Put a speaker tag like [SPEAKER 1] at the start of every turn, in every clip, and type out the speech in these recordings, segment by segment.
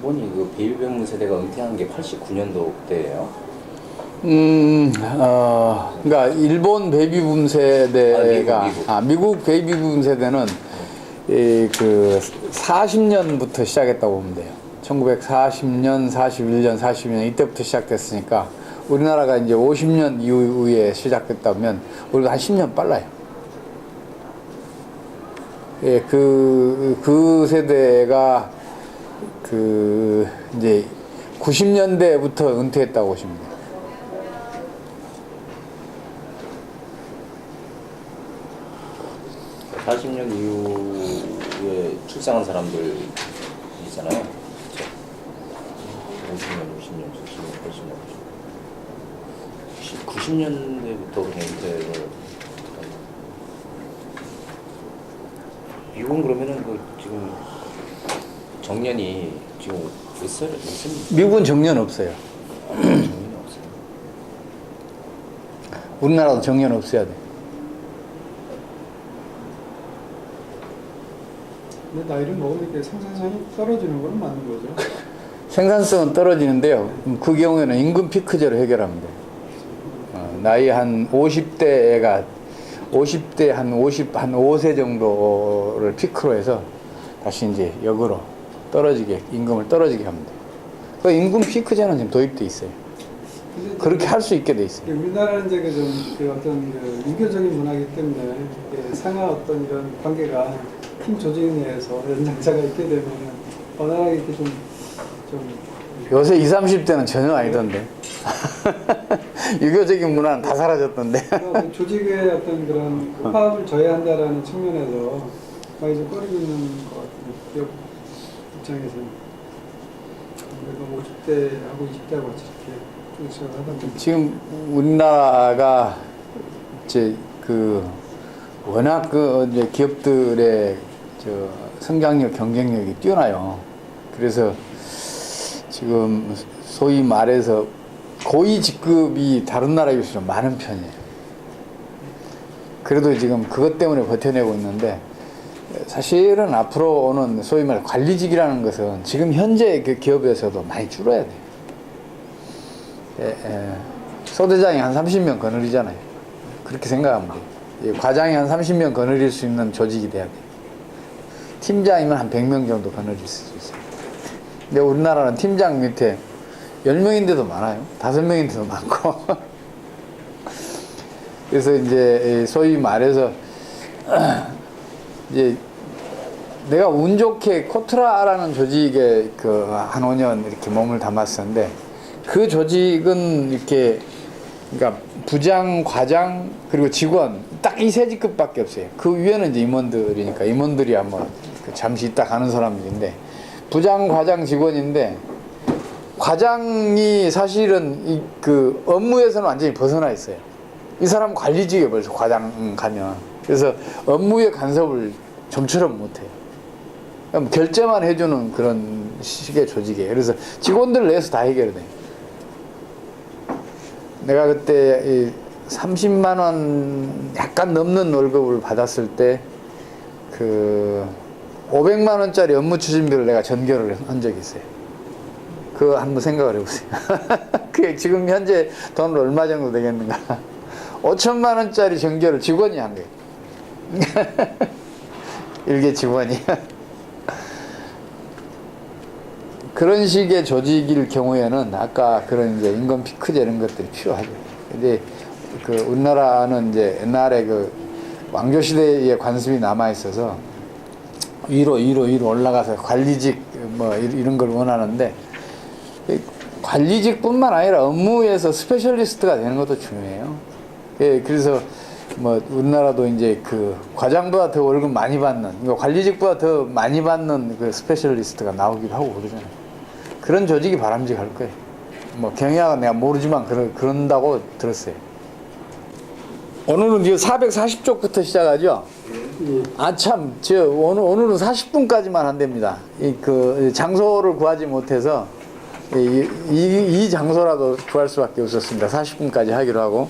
[SPEAKER 1] 일본이 그 베이비붐 세대가 은퇴한 게 89년도 때예요.
[SPEAKER 2] 그러니까 일본 베이비붐 세대가
[SPEAKER 1] 미국.
[SPEAKER 2] 미국 베이비붐 세대는 그 40년부터 시작했다고 보면 돼요. 1940년, 41년, 42년 이때부터 시작됐으니까 우리나라가 이제 50년 이후에 시작됐다면 우리가 한 10년 빨라요. 예, 그 세대가 이제 90년대부터 은퇴했다고 보시면 돼요.
[SPEAKER 1] 그 40년 이후에 출생한 사람들 있잖아요. 50년, 70년, 80년, 90년대부터 그냥 은퇴를. 미국은 그러면은 그 지금 정년이 지금 있습니까?
[SPEAKER 2] 미국은 정년 없어요.
[SPEAKER 1] 정년이 없어요.
[SPEAKER 2] 우리나라도 정년 없어야 돼.
[SPEAKER 3] 근데 나이를 먹으니까 생산성이 떨어지는 건 맞는 거죠.
[SPEAKER 2] 생산성은 떨어지는데요. 그 경우에는 임금 피크제로 해결하면 돼요. 나이 한 50대 애가 50대 한 5세 정도를 피크로 해서 다시 이제 역으로 임금을 떨어지게 하면 돼요. 그 임금 피크제는 지금 도입돼 있어요. 그렇게 할 수 있게 돼 있어요.
[SPEAKER 3] 우리나라는 이제 그 어떤 그 유교적인 문화이기 때문에 상하 어떤 이런 관계가 팀 조직 내에서 연장자가 있게 되면 워낙에 이렇게 좀
[SPEAKER 2] 요새 20, 30대는 전혀 아니던데. 유교적인 문화는 다 사라졌던데.
[SPEAKER 3] 조직의 어떤 그런 화합을 저해한다라는 측면에서 많이 좀 꺼리고 있는 것 같아요. 기업 입장에서는. 그래도 50대하고 20대하고 같이 이렇게 조직을 하다 보니까.
[SPEAKER 2] 지금 우리나라가 이제 워낙 이제 기업들의 성장력, 경쟁력이 뛰어나요. 그래서 지금 소위 말해서 고위 직급이 다른 나라에 비해서 좀 많은 편이에요. 그래도 지금 그것 때문에 버텨내고 있는데 사실은 앞으로 오는 소위 말 관리직이라는 것은 지금 현재 그 기업에서도 많이 줄어야 돼요. 소대장이 한 30명 거느리잖아요. 그렇게 생각하면 돼요. 과장이 한 30명 거느릴 수 있는 조직이 돼야 돼요. 팀장이면 한 100명 정도 거느릴 수 있어요. 근데 우리나라는 팀장 밑에 10명인데도 많아요. 5명인데도 많고. 그래서 이제 소위 말해서 이제 내가 운 좋게 코트라라는 조직에 한 5년 이렇게 몸을 담았었는데 그 조직은 이렇게 그러니까 부장, 과장 그리고 직원 딱 이 세 직급밖에 없어요. 그 위에는 이제 임원들이니까 임원들이야 뭐 잠시 있다 가는 사람들인데 부장, 과장, 직원인데 과장이 사실은 그 업무에서는 완전히 벗어나 있어요. 이 사람은 관리직에 벌써 과장 가면. 그래서 업무의 간섭을 좀처럼 못해요. 그럼 결제만 해주는 그런 식의 조직이에요. 그래서 직원들 내에서 다 해결돼요. 내가 그때 30만 원 약간 넘는 월급을 받았을 때 500만 원짜리 업무 추진비를 내가 전결을 한 적이 있어요. 그거 한번 생각을 해보세요. 그게 지금 현재 돈으로 얼마 정도 되겠는가? 5천만 원짜리 전결을 직원이 한 거예요. 일개 직원이. 그런 식의 조직일 경우에는 아까 그런 이제 임금 피크제 이런 것들이 필요하죠. 근데 우리나라는 이제 옛날에 왕조 시대의 관습이 남아 있어서 위로 올라가서 관리직 뭐 이런 걸 원하는데 관리직뿐만 아니라 업무에서 스페셜리스트가 되는 것도 중요해요. 그래서 뭐 우리나라도 이제 과장보다 더 월급 많이 받는, 그러니까 관리직보다 더 많이 받는 그 스페셜리스트가 나오기도 하고 그러잖아요. 그런 조직이 바람직할 거예요. 뭐 경영학은 내가 모르지만 그런다고 들었어요. 오늘은 이제 440쪽부터 시작하죠. 참, 오늘은 40분까지만 한답니다. 장소를 구하지 못해서 이 장소라도 구할 수밖에 없었습니다. 40분까지 하기로 하고.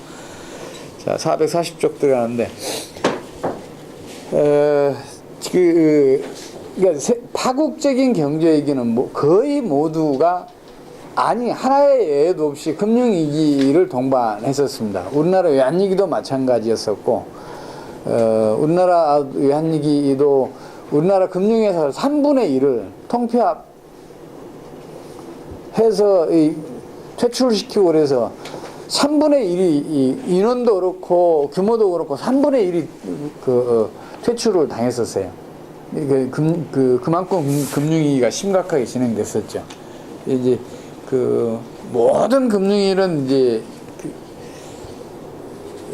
[SPEAKER 2] 자, 440쪽 들어가는데, 그러니까 파국적인 경제 위기는 뭐 거의 모두가 하나의 예외도 없이 금융위기를 동반했었습니다. 우리나라 외환위기도 마찬가지였었고, 우리나라 외환위기도 우리나라 금융회사 3분의 1을 통폐합해서 퇴출시키고 그래서 3분의 1이 인원도 그렇고 규모도 그렇고 3분의 1이 퇴출을 당했었어요. 그만큼 금융위기가 심각하게 진행됐었죠. 이제 모든 금융위기는 이제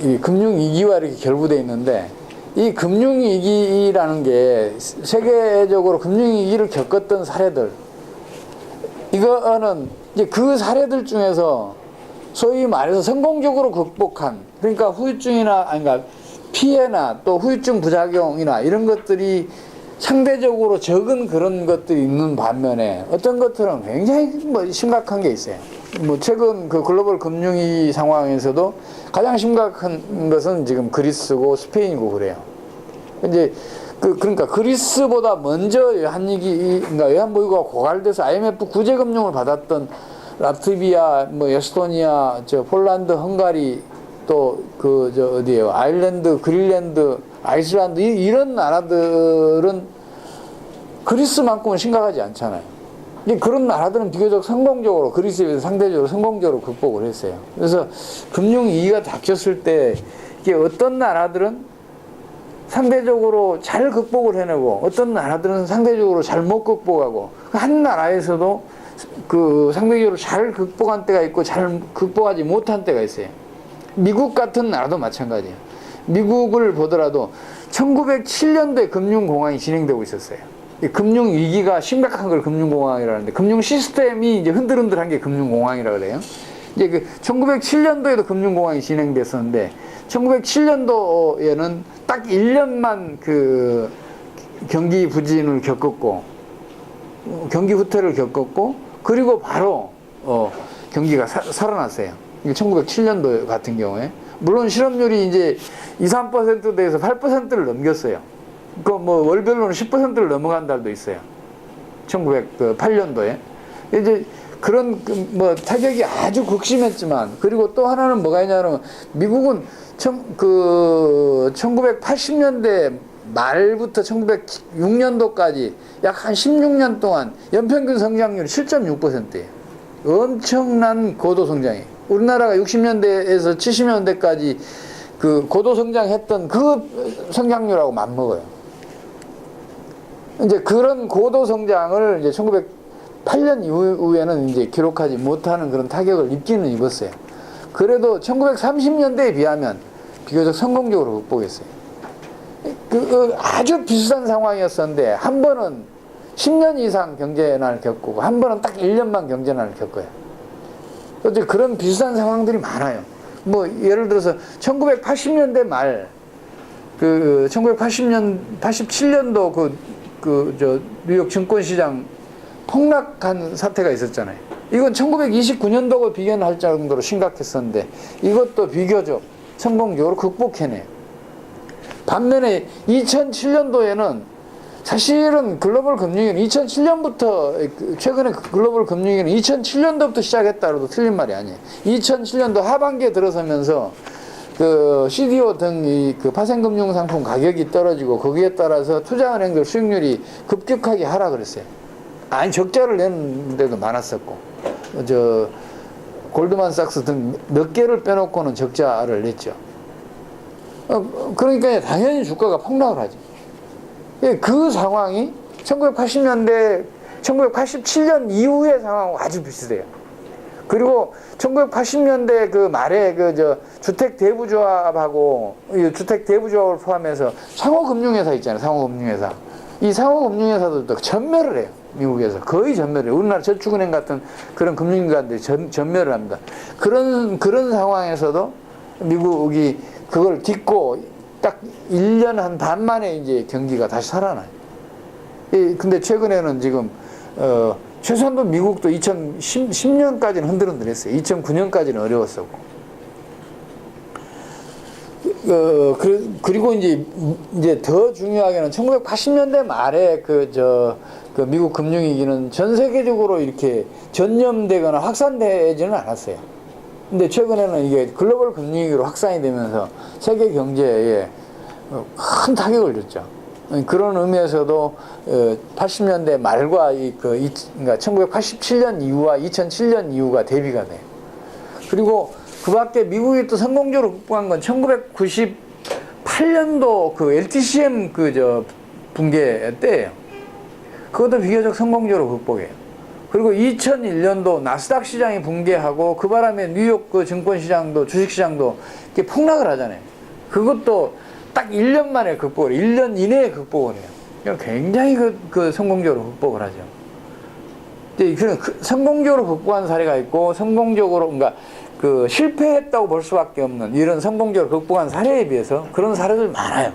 [SPEAKER 2] 이 금융위기와 이렇게 결부되어 있는데, 이 금융위기라는 게 세계적으로 금융위기를 겪었던 사례들, 이거는 이제 그 사례들 중에서 소위 말해서 성공적으로 극복한, 그러니까 후유증이나, 그러니까 피해나 또 후유증 부작용이나 이런 것들이 상대적으로 적은 그런 것들이 있는 반면에 어떤 것들은 굉장히 심각한 게 있어요. 최근 그 글로벌 금융위기 상황에서도 가장 심각한 것은 지금 그리스고 스페인이고 그래요. 이제 그러니까 그리스보다 먼저 그러니까 외환보유고가 고갈돼서 IMF 구제금융을 받았던 라트비아, 에스토니아, 폴란드, 헝가리, 또 어디에요? 아일랜드, 그린란드, 아이슬란드, 이런 나라들은 그리스만큼은 심각하지 않잖아요. 그런 나라들은 비교적 성공적으로, 그리스에 비해서 상대적으로 성공적으로 극복을 했어요. 그래서 금융위기가 닥쳤을 때 이게 어떤 나라들은 상대적으로 잘 극복을 해내고 어떤 나라들은 상대적으로 잘 못 극복하고, 한 나라에서도 상대적으로 잘 극복한 때가 있고 잘 극복하지 못한 때가 있어요. 미국 같은 나라도 마찬가지예요. 미국을 보더라도 1907년도에 금융공황이 진행되고 있었어요. 금융위기가 심각한 걸 금융공황이라는데, 금융 시스템이 이제 흔들흔들한 게 금융공황이라고 그래요. 이제 1907년도에도 금융공황이 진행됐었는데, 1907년도에는 딱 1년만 경기 부진을 겪었고, 경기 후퇴를 겪었고, 그리고 바로 경기가 살아났어요. 1907년도 같은 경우에. 물론 실업률이 이제 2~3%대에서 8%를 넘겼어요. 월별로는 10%를 넘어간 달도 있어요. 1908년도에. 이제 그런 타격이 아주 극심했지만, 그리고 또 하나는 뭐가 있냐면, 미국은 1980년대 말부터 1906년도까지 약 한 16년 동안 연평균 성장률이 7.6%예요. 엄청난 고도 성장이에요. 우리나라가 60년대에서 70년대까지 고도 성장했던 그 성장률하고 맞먹어요. 이제 그런 고도 성장을 이제 1908년 이후에는 이제 기록하지 못하는 그런 타격을 입기는 입었어요. 그래도 1930년대에 비하면 비교적 성공적으로 극복했어요. 아주 비슷한 상황이었었는데, 한 번은 10년 이상 경제난을 겪고, 한 번은 딱 1년만 경제난을 겪어요. 어째 그런 비슷한 상황들이 많아요. 예를 들어서 1980년대 말, 87년도 뉴욕 증권시장 폭락한 사태가 있었잖아요. 이건 1929년도하고 비교할 정도로 심각했었는데, 이것도 비교적 성공적으로 극복해내요. 반면에 2007년도에는 사실은 글로벌 금융위기는 2007년부터, 최근에 글로벌 금융위기는 2007년도부터 시작했다고 해도 틀린 말이 아니에요. 2007년도 하반기에 들어서면서 CDO 등 파생금융 상품 가격이 떨어지고, 거기에 따라서 투자은행들 수익률이 급격하게 하락을 했어요. 적자를 내는 데도 많았었고, 골드만삭스 등 몇 개를 빼놓고는 적자를 냈죠. 그러니까 당연히 주가가 폭락을 하죠. 그 상황이 1980년대, 1987년 이후의 상황하고 아주 비슷해요. 그리고 1980년대 말에 주택대부조합하고, 주택대부조합을 포함해서 상호금융회사 있잖아요. 상호금융회사. 이 상호금융회사들도 전멸을 해요. 미국에서. 거의 전멸을 해요. 우리나라 저축은행 같은 그런 금융기관들이 전멸을 합니다. 그런 상황에서도 미국이 그걸 딛고 딱 1년 한 반 만에 이제 경기가 다시 살아나요. 근데 최근에는 지금, 최소한도 미국도 2010년까지는 흔들흔들했어요. 2009년까지는 어려웠었고. 그리고 이제 더 중요하게는 1980년대 말에 그 미국 금융위기는 전 세계적으로 이렇게 전염되거나 확산되지는 않았어요. 근데 최근에는 이게 글로벌 금융위기로 확산이 되면서 세계 경제에 큰 타격을 줬죠. 그런 의미에서도 80년대 말과 그러니까 1987년 이후와 2007년 이후가 대비가 돼요. 그리고 그 밖에 미국이 또 성공적으로 극복한 건 1998년도 그 LTCM 붕괴 때예요. 그것도 비교적 성공적으로 극복해요. 그리고 2001년도 나스닥 시장이 붕괴하고 그 바람에 뉴욕 그 증권 시장도 주식 시장도 이렇게 폭락을 하잖아요. 그것도 딱 1년 만에 극복을 해요. 1년 이내에 극복을 해요. 그러니까 굉장히 성공적으로 극복을 하죠. 성공적으로 극복한 사례가 있고 성공적으로 그러니까 실패했다고 볼 수밖에 없는 이런 성공적으로 극복한 사례에 비해서 그런 사례들 많아요.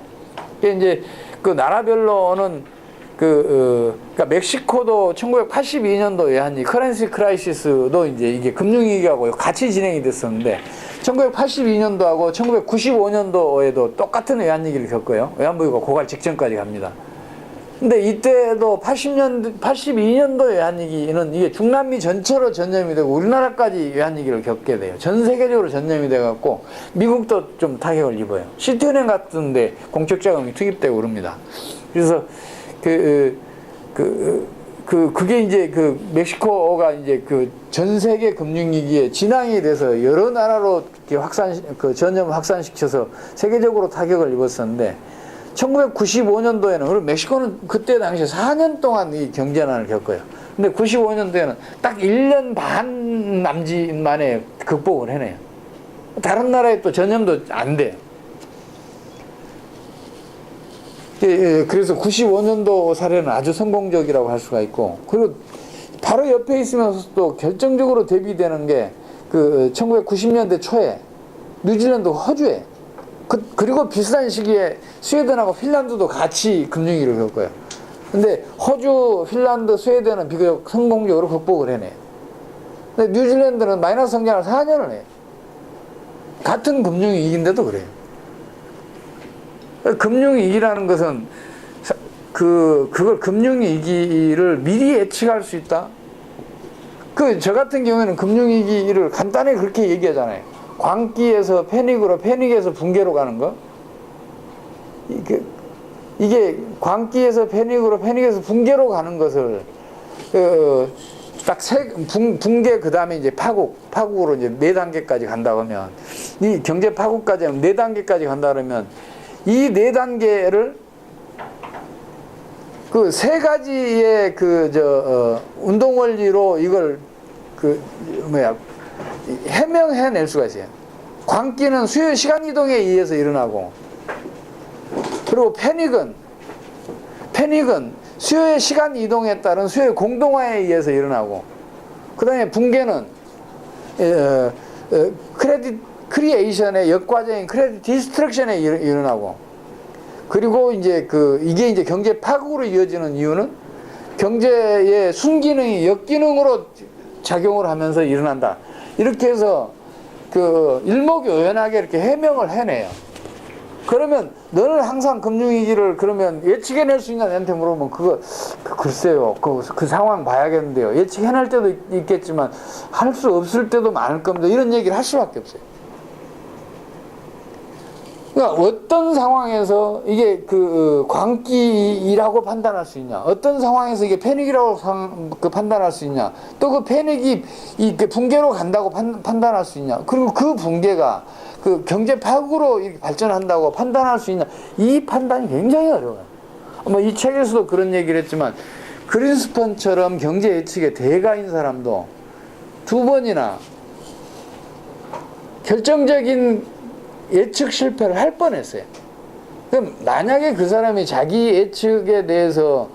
[SPEAKER 2] 이제 그 나라별로는 그러니까 멕시코도 1982년도 외환위기 커런시 크라이시스도 이제 이게 금융위기하고 같이 진행이 됐었는데 1982년도하고 1995년도에도 똑같은 외환위기를 겪어요. 외환부유가 고갈 직전까지 갑니다. 근데 이때도 82년도 외환위기는 이게 중남미 전체로 전염이 되고 우리나라까지 외환위기를 겪게 돼요. 전 세계적으로 전염이 돼갖고 미국도 좀 타격을 입어요. 시티은행 같은데 공적자금이 투입되고 그럽니다. 그래서 그게 이제 멕시코가 이제 전 세계 금융위기에 진앙이 돼서 여러 나라로 이렇게 전염을 확산시켜서 세계적으로 타격을 입었었는데 1995년도에는, 그리고 멕시코는 그때 당시에 4년 동안 이 경제난을 겪어요. 근데 95년도에는 딱 1년 반 남짓 만에 극복을 해내요. 다른 나라에 또 전염도 안 돼요. 그래서 95년도 사례는 아주 성공적이라고 할 수가 있고, 그리고 바로 옆에 있으면서 또 결정적으로 대비되는 게 1990년대 초에 뉴질랜드, 허주에 그리고 비슷한 시기에 스웨덴하고 핀란드도 같이 금융위기를 겪어요. 근데 허주, 핀란드, 스웨덴은 비교적 성공적으로 극복을 해내요. 근데 뉴질랜드는 마이너스 성장을 4년을 해요. 같은 금융위기인데도 그래요. 금융위기라는 것은 그걸 금융위기를 미리 예측할 수 있다? 저 같은 경우에는 금융위기를 간단히 그렇게 얘기하잖아요. 광기에서 패닉으로, 패닉에서 붕괴로 가는 거. 이게 광기에서 패닉으로, 패닉에서 붕괴로 가는 것을 딱 붕괴 그 다음에 이제 파국으로 이제 4단계까지 간다 그러면, 이 경제 파국까지 하면 4단계까지 간다 그러면 이 4단계를 그 3가지의 운동 원리로 이걸 해명해낼 수가 있어요. 광기는 수요 시간 이동에 의해서 일어나고, 그리고 패닉은 수요의 시간 이동에 따른 수요의 공동화에 의해서 일어나고, 그 다음에 붕괴는 크레딧 크리에이션의 역과적인 크레딧 디스트럭션에 일어나고, 그리고 이제 이게 이제 경제 파국으로 이어지는 이유는 경제의 순기능이 역기능으로 작용을 하면서 일어난다. 이렇게 해서 일목요연하게 이렇게 해명을 해내요. 그러면 너는 항상 금융위기를 그러면 예측해낼 수 있냐 나한테 물어보면 글쎄요. 그 상황 봐야겠는데요. 예측해낼 때도 있겠지만 할 수 없을 때도 많을 겁니다. 이런 얘기를 할 수밖에 없어요. 그러니까 어떤 상황에서 이게 광기라고 판단할 수 있냐, 어떤 상황에서 이게 패닉이라고 판단할 수 있냐, 또 그 패닉이 붕괴로 간다고 판단할 수 있냐, 그리고 그 붕괴가 경제 파국으로 이렇게 발전한다고 판단할 수 있냐, 이 판단이 굉장히 어려워요. 이 책에서도 그런 얘기를 했지만 그린스펀처럼 경제 예측의 대가인 사람도 2번이나 결정적인 예측 실패를 할 뻔했어요. 그럼 만약에 그 사람이 자기 예측에 대해서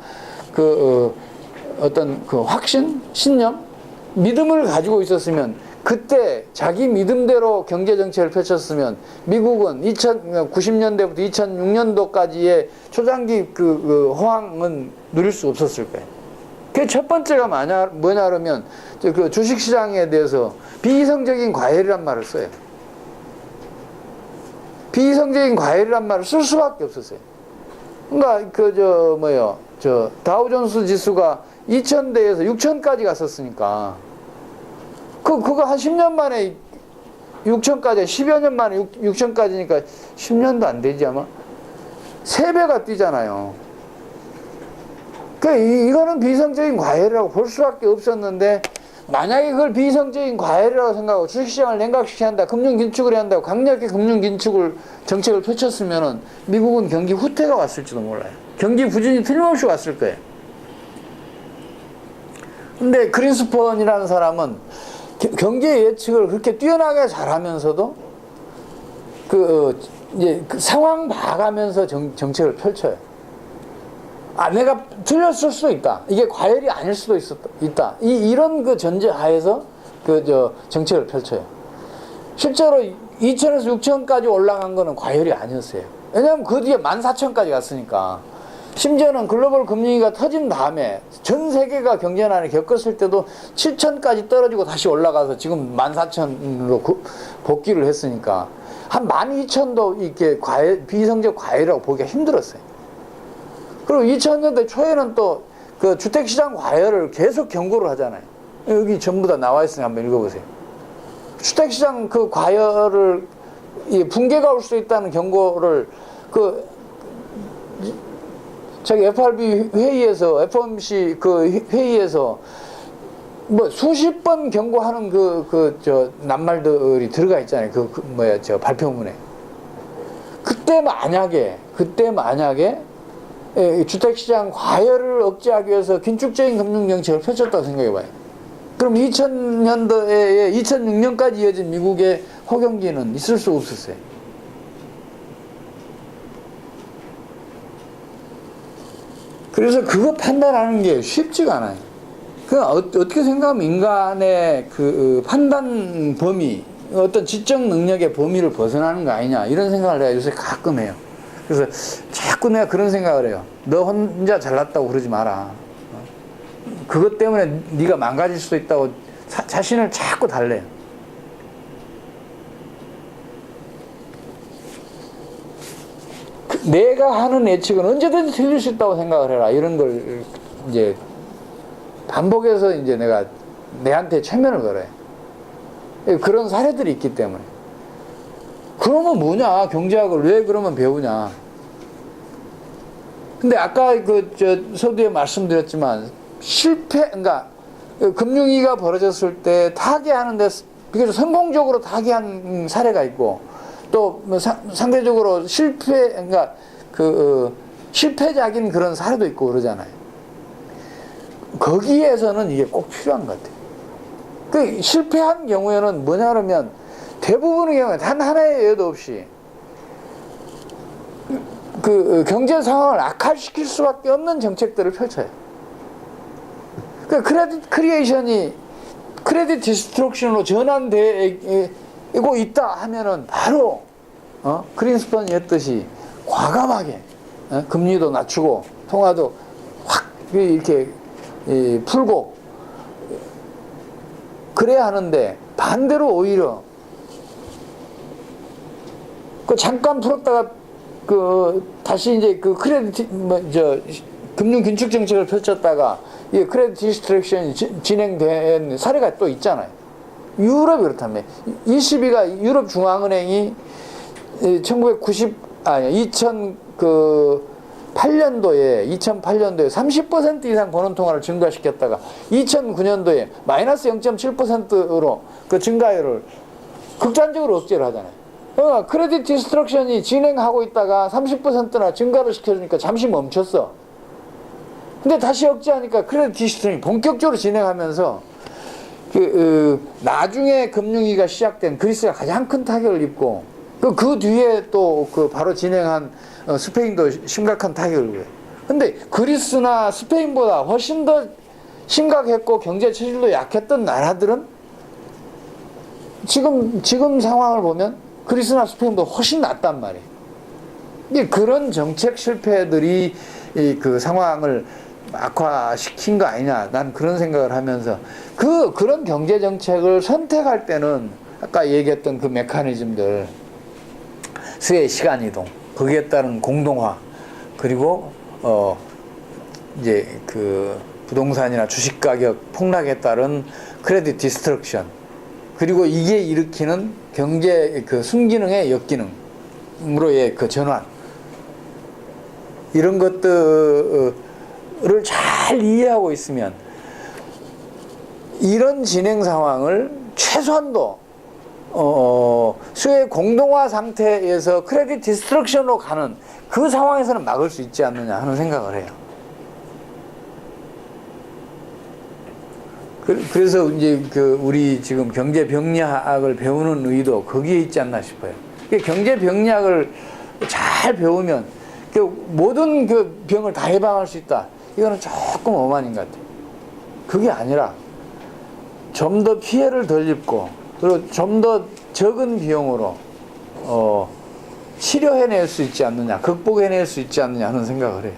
[SPEAKER 2] 어떤 확신, 신념, 믿음을 가지고 있었으면, 그때 자기 믿음대로 경제 정책을 펼쳤으면 미국은 90년대부터 2006년도까지의 초장기 호황은 누릴 수 없었을 거예요. 그 첫 번째가 뭐냐 그러면 주식 시장에 대해서 비이성적인 과열이란 말을 써요. 비이성적인 과열이란 말을 쓸 수밖에 없었어요. 그러니까 저 다우존스 지수가 2000대에서 6000까지 갔었으니까 그거 한 10년 만에 6000까지 10여 년 만에 6000까지니까 10년도 안 되지 아마 3배가 뛰잖아요. 이거는 비이성적인 과열이라고 볼 수밖에 없었는데 만약에 그걸 비이성적인 과열이라고 생각하고 주식시장을 냉각시켜야 한다, 금융긴축을 해야 한다고 강력히 금융긴축을 정책을 펼쳤으면은 미국은 경기 후퇴가 왔을지도 몰라요. 경기 부진이 틀림없이 왔을 거예요. 근데 그린스펀이라는 사람은 경제 예측을 그렇게 뛰어나게 잘하면서도 이제 그 상황 봐가면서 정책을 펼쳐요. 내가 틀렸을 수도 있다. 이게 과열이 아닐 수도 있다. 이런 그 전제 하에서 정책을 펼쳐요. 실제로 2000에서 6000까지 올라간 거는 과열이 아니었어요. 왜냐하면 그 뒤에 14,000까지 갔으니까. 심지어는 글로벌 금융위기가 터진 다음에 전 세계가 경제난을 겪었을 때도 7,000까지 떨어지고 다시 올라가서 지금 14,000으로 복귀를 했으니까 한 12,000도 이렇게 비이성적 과열이라고 보기가 힘들었어요. 그리고 2000년대 초에는 또 그 주택시장 과열을 계속 경고를 하잖아요. 여기 전부 다 나와 있으니 한번 읽어보세요. 주택시장 그 과열을 붕괴가 올 수 있다는 경고를 저기 FRB 회의에서 FOMC 그 회의에서 뭐 수십 번 경고하는 낱말들이 들어가 있잖아요. 발표문에. 그때 만약에 주택시장 과열을 억제하기 위해서 긴축적인 금융정책을 펼쳤다고 생각해봐요. 그럼 2000년도에 2006년까지 이어진 미국의 호경기는 있을 수 없었어요. 그래서 그거 판단하는 게 쉽지가 않아요. 어떻게 생각하면 인간의 그 판단 범위, 어떤 지적 능력의 범위를 벗어나는 거 아니냐, 이런 생각을 내가 요새 가끔 해요. 그래서 자꾸 내가 그런 생각을 해요. 너 혼자 잘났다고 그러지 마라. 그것 때문에 네가 망가질 수도 있다고 자신을 자꾸 달래요. 내가 하는 예측은 언제든지 틀릴 수 있다고 생각을 해라. 이런 걸 이제 반복해서 이제 내가 내한테 최면을 걸어요. 그런 사례들이 있기 때문에. 그러면 뭐냐? 경제학을 왜 그러면 배우냐? 근데 아까 서두에 말씀드렸지만 그러니까 금융위기가 벌어졌을 때 타개하는데 비교적 성공적으로 타개한 사례가 있고 또 상대적으로 그러니까 실패작인 그런 사례도 있고 그러잖아요. 거기에서는 이게 꼭 필요한 것 같아요. 실패한 경우에는 뭐냐 그러면 대부분의 경우에 단 하나의 예도 없이 경제 상황을 악화시킬 수밖에 없는 정책들을 펼쳐요. 크레딧 크리에이션이 크레딧 디스트럭션으로 전환되고 있다 하면은 바로 그린스펀이 했듯이 과감하게 금리도 낮추고 통화도 확 이렇게 풀고 그래야 하는데 반대로 오히려 잠깐 풀었다가 다시 이제 금융 긴축 정책을 펼쳤다가 크레딧 디스트랙션이 진행된 사례가 또 있잖아요. 유럽이 그렇다며. ECB가 유럽 중앙은행이 2008년도에 30% 이상 번원통화를 증가시켰다가 2009년도에 마이너스 0.7%로 그 증가율을 극단적으로 억제를 하잖아요. 그러니까 크레딧 디스트럭션이 진행하고 있다가 30%나 증가를 시켜주니까 잠시 멈췄어. 근데 다시 억제하니까 크레딧 디스트럭션이 본격적으로 진행하면서 나중에 금융위기가 시작된 그리스가 가장 큰 타격을 입고 그 뒤에 또 바로 진행한 스페인도 심각한 타격을 입어요. 근데 그리스나 스페인보다 훨씬 더 심각했고 경제 체질도 약했던 나라들은 지금 상황을 보면 그리스나 스페인보다 훨씬 낫단 말이에요. 그런 정책 실패들이 그 상황을 악화시킨 거 아니냐, 난 그런 생각을 하면서 그런 경제 정책을 선택할 때는 아까 얘기했던 그 메커니즘들, 수의 시간 이동, 거기에 따른 공동화, 그리고 이제 그 부동산이나 주식 가격 폭락에 따른 크레딧 디스트럭션, 그리고 이게 일으키는 경제 그 순기능의 역기능으로의 그 전환, 이런 것들을 잘 이해하고 있으면 이런 진행 상황을 최소한도 수요의 공동화 상태에서 크레딧 디스트럭션으로 가는 그 상황에서는 막을 수 있지 않느냐 하는 생각을 해요. 그래서 이제 그 우리 지금 경제 병리학을 배우는 의도 거기에 있지 않나 싶어요. 경제 병리학을 잘 배우면 그 모든 그 병을 다 예방할 수 있다. 이거는 조금 오만인 것 같아요. 그게 아니라 좀 더 피해를 덜 입고, 그리고 좀 더 적은 비용으로 치료해낼 수 있지 않느냐, 극복해낼 수 있지 않느냐 하는 생각을 해요.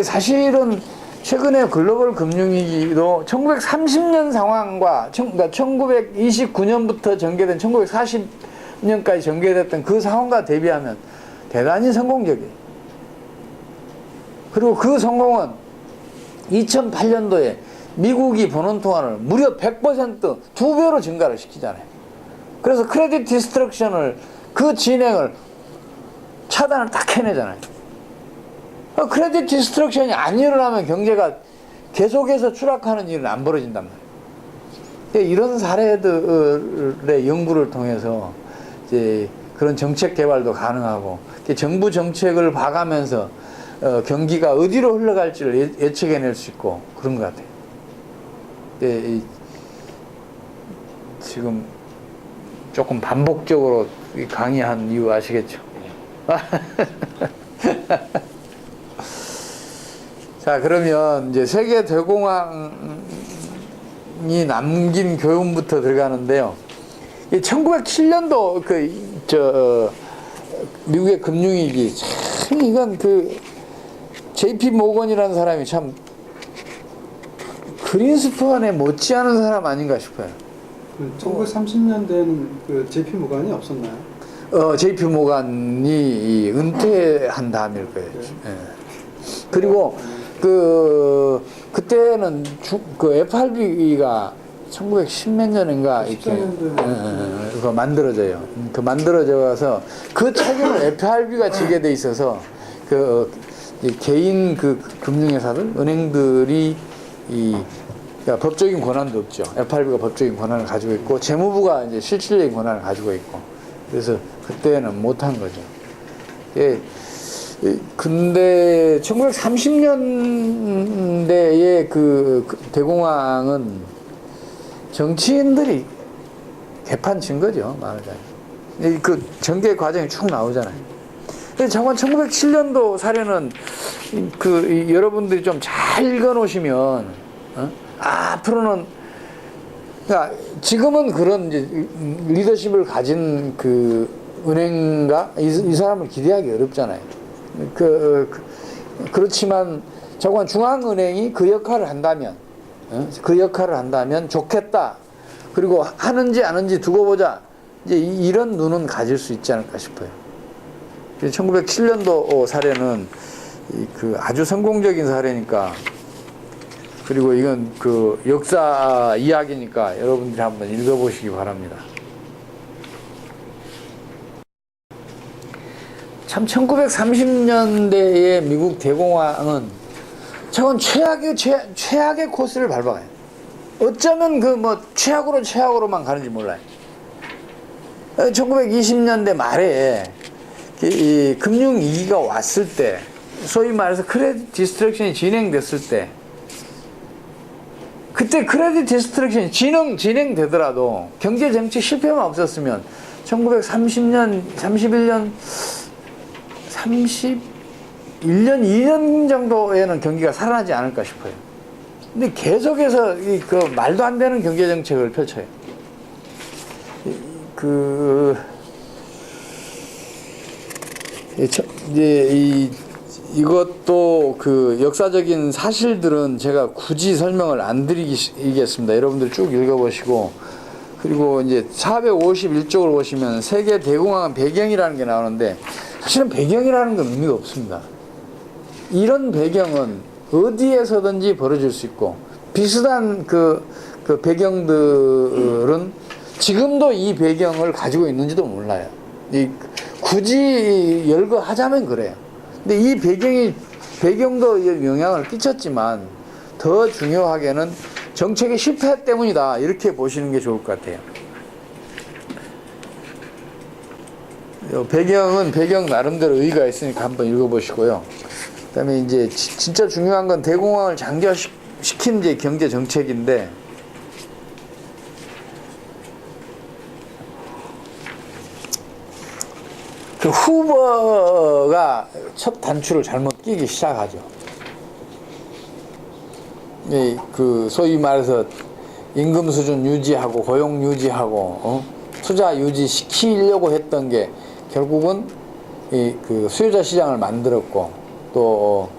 [SPEAKER 2] 사실은 최근에 글로벌 금융위기도 1930년 상황과, 그러니까 1929년부터 전개된 1940년까지 전개됐던 그 상황과 대비하면 대단히 성공적이에요. 그리고 그 성공은 2008년도에 미국이 버는 통화를 무려 100% 2배로 증가를 시키잖아요. 그래서 크레딧 디스트럭션을, 그 진행을 차단을 딱 해내잖아요. 크레딧 디스트럭션이 안 일어나면 경제가 계속해서 추락하는 일은 안 벌어진단 말이에요. 이런 사례들의 연구를 통해서 이제 그런 정책 개발도 가능하고, 정부 정책을 봐가면서 경기가 어디로 흘러갈지를 예측해낼 수 있고 그런 것 같아요. 지금 조금 반복적으로 강의한 이유 아시겠죠? 자, 그러면 이제 세계 대공황이 남긴 교훈부터 들어가는데요. 1907년도 미국의 금융위기, 참 이건 JP 모건이라는 사람이 참 그린스판에 못지않은 사람 아닌가 싶어요.
[SPEAKER 3] 1930년대에는 그 JP 모건이 없었나요?
[SPEAKER 2] JP 모건이 은퇴한 다음일 거예요. 네. 그리고 그때는 FRB가 1910몇 년인가 이렇게 만들어져요. 만들어져서 그 책임을 FRB가 지게 돼 있어서 개인 금융회사들, 은행들이 그러니까 법적인 권한도 없죠. FRB가 법적인 권한을 가지고 있고, 재무부가 이제 실질적인 권한을 가지고 있고, 그래서 그때는 못한 거죠. 근데 1930년대의 대공황은 정치인들이 개판 친 거죠, 말하자면. 그 전개 과정이 쭉 나오잖아요. 저건 1907년도 사례는 여러분들이 좀 잘 읽어놓으시면, 앞으로는, 그러니까 지금은 그런 이제 리더십을 가진 은행가 이 사람을 기대하기 어렵잖아요. 그렇지만 저건 중앙은행이 그 역할을 한다면, 좋겠다. 그리고 하는지 안 하는지 두고 보자. 이제 이런 눈은 가질 수 있지 않을까 싶어요. 1907년도 사례는 아주 성공적인 사례니까, 그리고 이건 역사 이야기니까 여러분들이 한번 읽어보시기 바랍니다. 참 1930년대의 미국 대공황은 저건 최악의 코스를 밟아가요. 어쩌면 최악으로만 가는지 몰라요. 1920년대 말에 이 금융위기가 왔을 때, 소위 말해서 크레딧 디스트럭션이 진행됐을 때, 그때 크레딧 디스트럭션이 진행되더라도 경제정책 실패만 없었으면 1931년 2년 정도에는 경기가 살아나지 않을까 싶어요. 근데 계속해서 말도 안 되는 경제정책을 펼쳐요. 이제 이것도 역사적인 사실들은 제가 굳이 설명을 안 드리겠습니다. 여러분들 쭉 읽어보시고, 그리고 이제 451쪽을 보시면 세계 대공황 배경이라는 게 나오는데, 사실은 배경이라는 건 의미가 없습니다. 이런 배경은 어디에서든지 벌어질 수 있고, 비슷한 그 배경들은 지금도 이 배경을 가지고 있는지도 몰라요. 굳이 열거하자면 그래요. 근데 이 배경도 영향을 끼쳤지만 더 중요하게는 정책의 실패 때문이다, 이렇게 보시는 게 좋을 것 같아요. 배경은 배경 나름대로 의의가 있으니까 한번 읽어보시고요. 그 다음에 이제 진짜 중요한 건 대공황을 장기화시킨 이제 경제 정책인데, 그 후보가 첫 단추를 잘못 끼기 시작하죠. 그 소위 말해서 임금 수준 유지하고 고용 유지하고 투자 유지시키려고 했던 게 결국은 그 수요자 시장을 만들었고, 또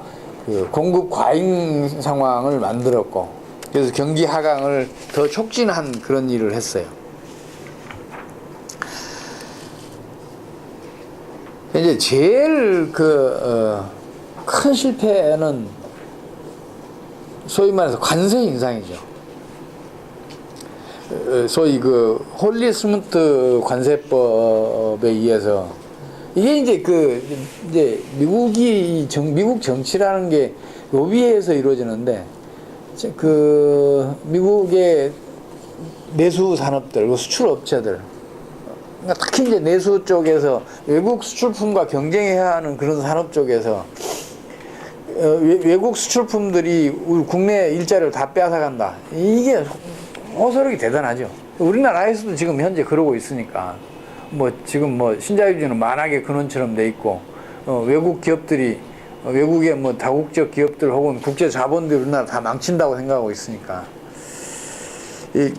[SPEAKER 2] 그 공급 과잉 상황을 만들었고, 그래서 경기 하강을 더 촉진한 그런 일을 했어요. 이제 제일 큰 실패는 소위 말해서 관세 인상이죠. 소위 그 홀리 스무트 관세법에 의해서, 이게 이제 미국 정치라는 게 로비에서 이루어지는데, 미국의 내수 산업들, 수출 업체들, 그러니까 특히 이제 내수 쪽에서 외국 수출품과 경쟁해야 하는 그런 산업 쪽에서 외국 수출품들이 우리 국내 일자리를 다 빼앗아간다. 이게 호소력이 대단하죠. 우리나라에서도 지금 현재 그러고 있으니까, 지금 신자유주의는 만악의 근원처럼 돼 있고, 외국 기업들이, 외국의 다국적 기업들 혹은 국제 자본들이 우리나라 다 망친다고 생각하고 있으니까, 이제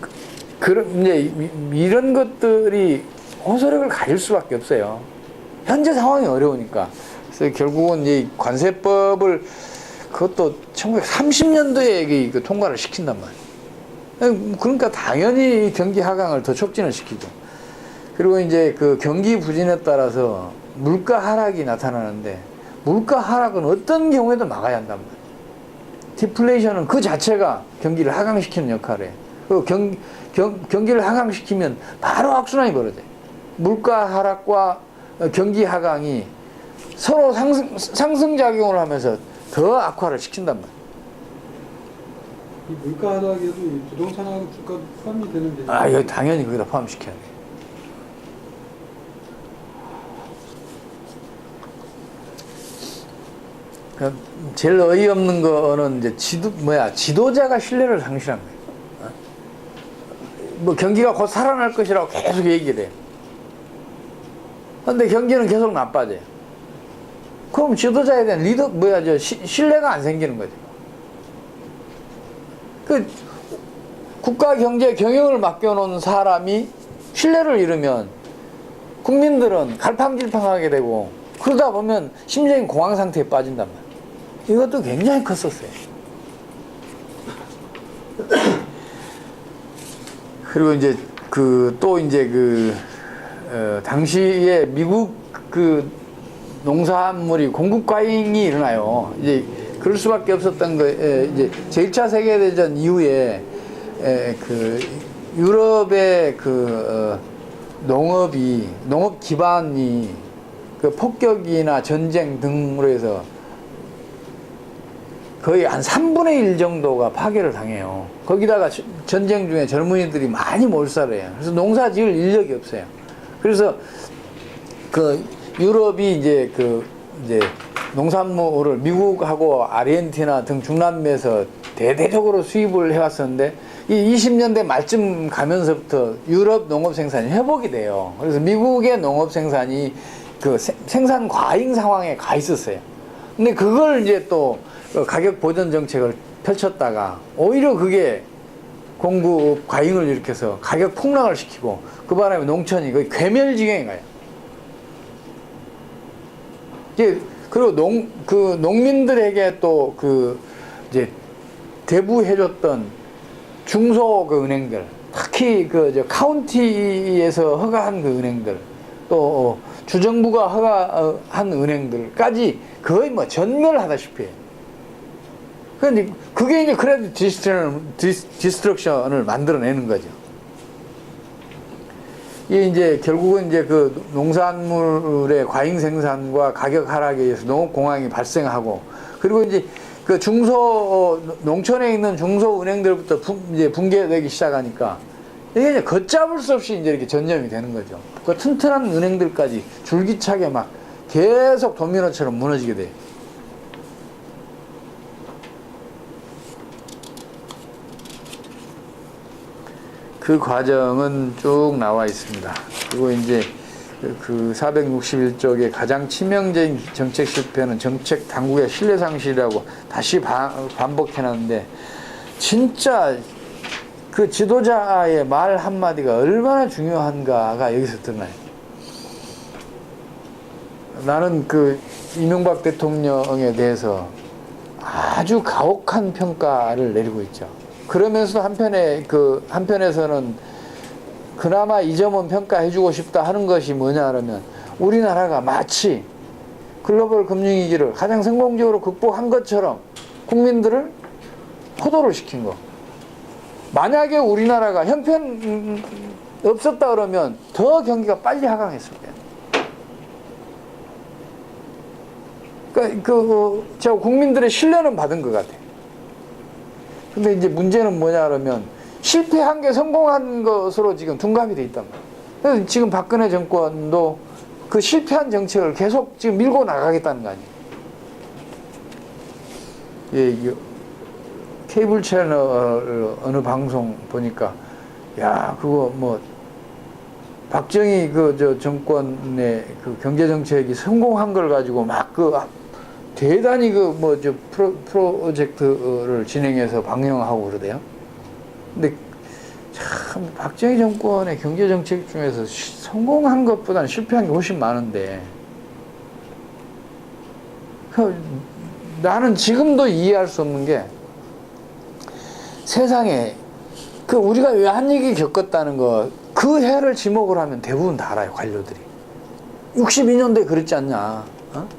[SPEAKER 2] 이런 것들이 호소력을 가질 수밖에 없어요. 현재 상황이 어려우니까. 그래서 결국은 이 관세법을, 그것도 1930년도에 통과를 시킨단 말이에요. 그러니까 당연히 경기 하강을 더 촉진을 시키고, 그리고 이제 그 경기 부진에 따라서 물가 하락이 나타나는데, 물가 하락은 어떤 경우에도 막아야 한단 말이에요. 디플레이션은 그 자체가 경기를 하강시키는 역할을 해요. 그리고 경기를 하강시키면 바로 악순환이 벌어져요. 물가 하락과 경기 하강이 서로 상승작용을 하면서 더 악화를 시킨단 말이에요.
[SPEAKER 3] 이 물가 하락에도 이 부동산하고 주가도 포함이 되는데.
[SPEAKER 2] 이거 당연히 거기다 포함시켜야 돼요. 제일 어이없는 거는 이제 지도자가 신뢰를 상실한 거예요. 경기가 곧 살아날 것이라고 계속 얘기를 해요. 근데 경기는 계속 나빠져요. 그럼 지도자에 대한 신뢰가 안 생기는 거죠. 국가 경제 경영을 맡겨놓은 사람이 신뢰를 잃으면 국민들은 갈팡질팡하게 되고, 그러다 보면 심리적인 공황 상태에 빠진단 말이에요. 이것도 굉장히 컸었어요. 그리고 이제 당시에 미국 농산물이 공급 과잉이 일어나요. 이제 그럴 수밖에 없었던 거에, 이제 제1차 세계대전 이후에 유럽의 농업 기반이 폭격이나 전쟁 등으로 해서 거의 한 3분의 1 정도가 파괴를 당해요. 거기다가 전쟁 중에 젊은이들이 많이 몰살해요. 그래서 농사 지을 인력이 없어요. 그래서 유럽이 이제 농산물을 미국하고 아르헨티나 등 중남미에서 대대적으로 수입을 해왔었는데, 이 20년대 말쯤 가면서부터 유럽 농업 생산이 회복이 돼요. 그래서 미국의 농업 생산이 생산 과잉 상황에 가 있었어요. 근데 그걸 이제 또 가격 보전 정책을 펼쳤다가 오히려 그게 공급 과잉을 일으켜서 가격 폭락을 시키고, 그 바람에 농촌이 거의 괴멸지경에 가요. 그리고 농민들에게 또 이제 대부해줬던 중소 은행들, 특히 카운티에서 허가한 은행들, 또 주정부가 허가한 은행들까지 거의 뭐 전멸하다시피 해요. 그런데 그게 이제 크레딧 디스트럭션을 만들어내는 거죠. 이게 이제 결국은 이제 그 농산물의 과잉 생산과 가격 하락에 의해서 농업 공황이 발생하고, 그리고 이제 그 농촌에 있는 중소은행들부터 이제 붕괴되기 시작하니까 이게 이제 걷잡을 수 없이 이제 이렇게 전염이 되는 거죠. 그 튼튼한 은행들까지 줄기차게 막 계속 도미노처럼 무너지게 돼요. 그 과정은 쭉 나와 있습니다. 그리고 이제 그 461쪽의 가장 치명적인 정책 실패는 정책 당국의 신뢰 상실이라고 다시 반복해놨는데, 진짜 그 지도자의 말 한마디가 얼마나 중요한가가 여기서 드러나요. 나는 그 이명박 대통령에 대해서 아주 가혹한 평가를 내리고 있죠. 그러면서도 한편에서는 그나마 이 점은 평가해주고 싶다 하는 것이 뭐냐 하면, 우리나라가 마치 글로벌 금융위기를 가장 성공적으로 극복한 것처럼 국민들을 호도를 시킨 거. 만약에 우리나라가 형편 없었다 그러면 더 경기가 빨리 하강했을 거예요. 그러니까 제가 국민들의 신뢰는 받은 것 같아요. 근데 이제 문제는 뭐냐 그러면, 실패한 게 성공한 것으로 지금 둔갑이 돼 있단 말이에요. 그래서 지금 박근혜 정권도 그 실패한 정책을 계속 지금 밀고 나가겠다는 거 아니에요. 예, 케이블 채널 어느 방송 보니까, 야, 그거 뭐 박정희 정권의 그 경제 정책이 성공한 걸 가지고 막 대단히 프로젝트를 진행해서 방영하고 그러대요. 근데 참 박정희 정권의 경제 정책 중에서 성공한 것보다는 실패한 게 훨씬 많은데, 나는 지금도 이해할 수 없는 게, 세상에 우리가 외환위기 겪었다는 거, 그 해를 지목을 하면 대부분 다 알아요, 관료들이. 62년도에 그랬지 않냐.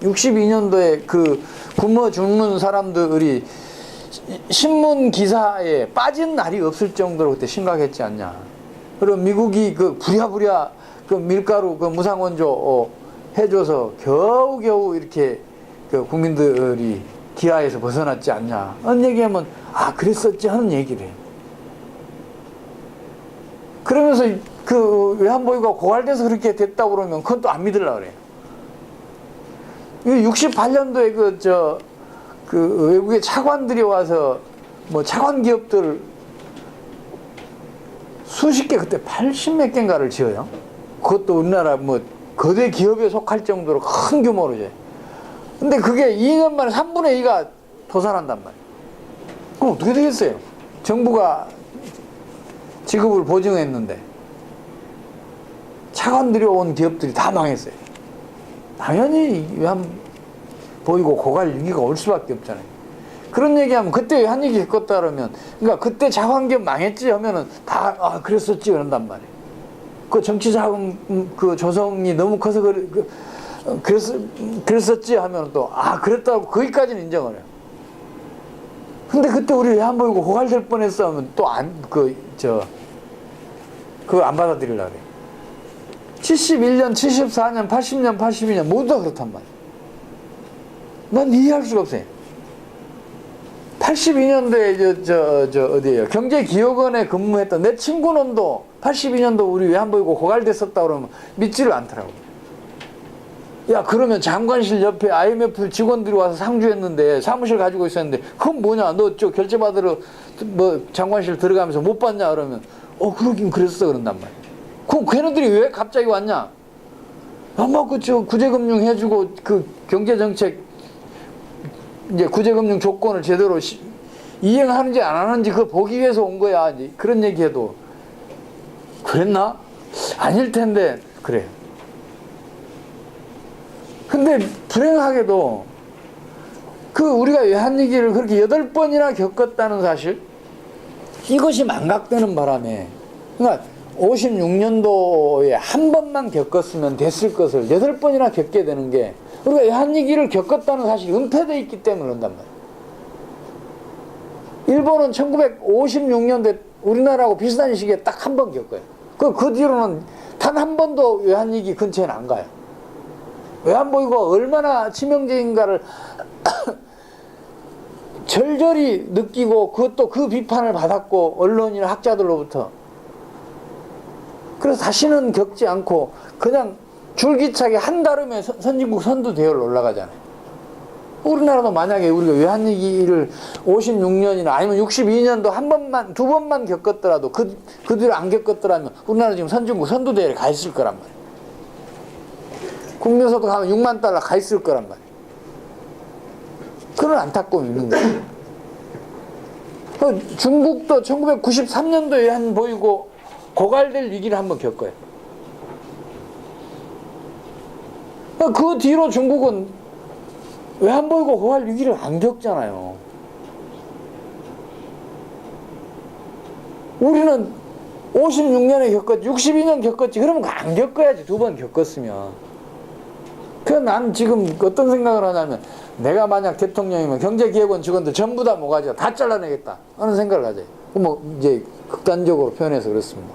[SPEAKER 2] 62년도에 굶어 죽는 사람들이 신문 기사에 빠진 날이 없을 정도로 그때 심각했지 않냐. 그리고 미국이 부랴부랴 밀가루 무상원조 해줘서 겨우겨우 이렇게 국민들이 기아에서 벗어났지 않냐. 그런 얘기하면, 아, 그랬었지 하는 얘기를 해요. 그러면서 외환보유가 고갈돼서 그렇게 됐다고 그러면 그건 또 안 믿으려고 그래요. 68년도에 외국의 차관들이 와서 차관 기업들 수십 개, 그때 80몇 개인가를 지어요. 그것도 우리나라 거대 기업에 속할 정도로 큰 규모로 져요. 근데 그게 2년 만에 3분의 2가 도산한단 말이에요. 그럼 어떻게 되겠어요? 정부가 지급을 보증했는데 차관들이 온 기업들이 다 망했어요. 당연히 보이고 고갈 위기가 올 수밖에 없잖아요. 그런 얘기하면 그때 외환위기 겪었다 그러면, 그러니까 그때 자관기업 망했지 하면은 다 그랬었지 그런단 말이에요. 정치자금 조성이 너무 커서 그랬었지 하면 또 그랬다고 거기까지는 인정을 해요. 근데 그때 우리 왜 안 보이고 고갈될 뻔했어 하면 또 그거 안 받아들이려고 그래요. 71년, 74년, 80년, 82년 모두 다 그렇단 말이에요. 난 이해할 수가 없어요. 82년도에 어디에요? 경제기획원에 근무했던 내 친구놈도 82년도 우리 왜 안 보이고 고갈됐었다 그러면 믿지를 않더라고. 야, 그러면 장관실 옆에 IMF 직원들이 와서 상주했는데, 사무실 가지고 있었는데, 그건 뭐냐? 너 결제 받으러 장관실 들어가면서 못 봤냐? 그러면 그러긴 그랬어 그런단 말이야. 그럼 걔네들이 왜 갑자기 왔냐? 아마 구제금융 해주고 경제정책 이제 구제금융 조건을 제대로 이행하는지 안 하는지 그거 보기 위해서 온 거야. 이제 그런 얘기해도 그랬나? 아닐 텐데 그래요. 근데 불행하게도 우리가 외환위기를 그렇게 8번이나 겪었다는 사실, 이것이 망각되는 바람에, 그러니까 56년도에 한 번만 겪었으면 됐을 것을 8번이나 겪게 되는 게 우리가 외환위기를 겪었다는 사실이 은폐되어 있기 때문에 그런단 말이에요. 일본은 1956년도에 우리나라하고 비슷한 시기에 딱 한 번 겪어요. 그 뒤로는 단 한 번도 외환위기 근처에는 안 가요. 외환보유고가 얼마나 치명적인가를 절절히 느끼고 그것도 그 비판을 받았고 언론이나 학자들로부터. 그래서 다시는 겪지 않고 그냥 줄기차게 한달음에 선진국 선두 대열로 올라가잖아요. 우리나라도 만약에 우리가 외환위기를 56년이나 아니면 62년도 한 번만, 두 번만 겪었더라도 그 뒤로 안 겪었더라면 우리나라 지금 선진국 선두 대열에 가 있을 거란 말이에요. 국민소득 하면 6만 달러 가 있을 거란 말이에요. 그런 안타까움이 있는 거예요. 중국도 1993년도에 외환보유고 고갈될 위기를 한번 겪어요. 그 뒤로 중국은 외환보유고 고갈 위기를 안 겪잖아요. 우리는 56년에 겪었지, 62년 겪었지, 그러면 안 겪어야지, 두 번 겪었으면. 난 지금 어떤 생각을 하냐면, 내가 만약 대통령이면 경제기획원 직원들 전부 다 모가지가 다 잘라내겠다 하는 생각을 가져요. 이제 극단적으로 표현해서 그렇습니다.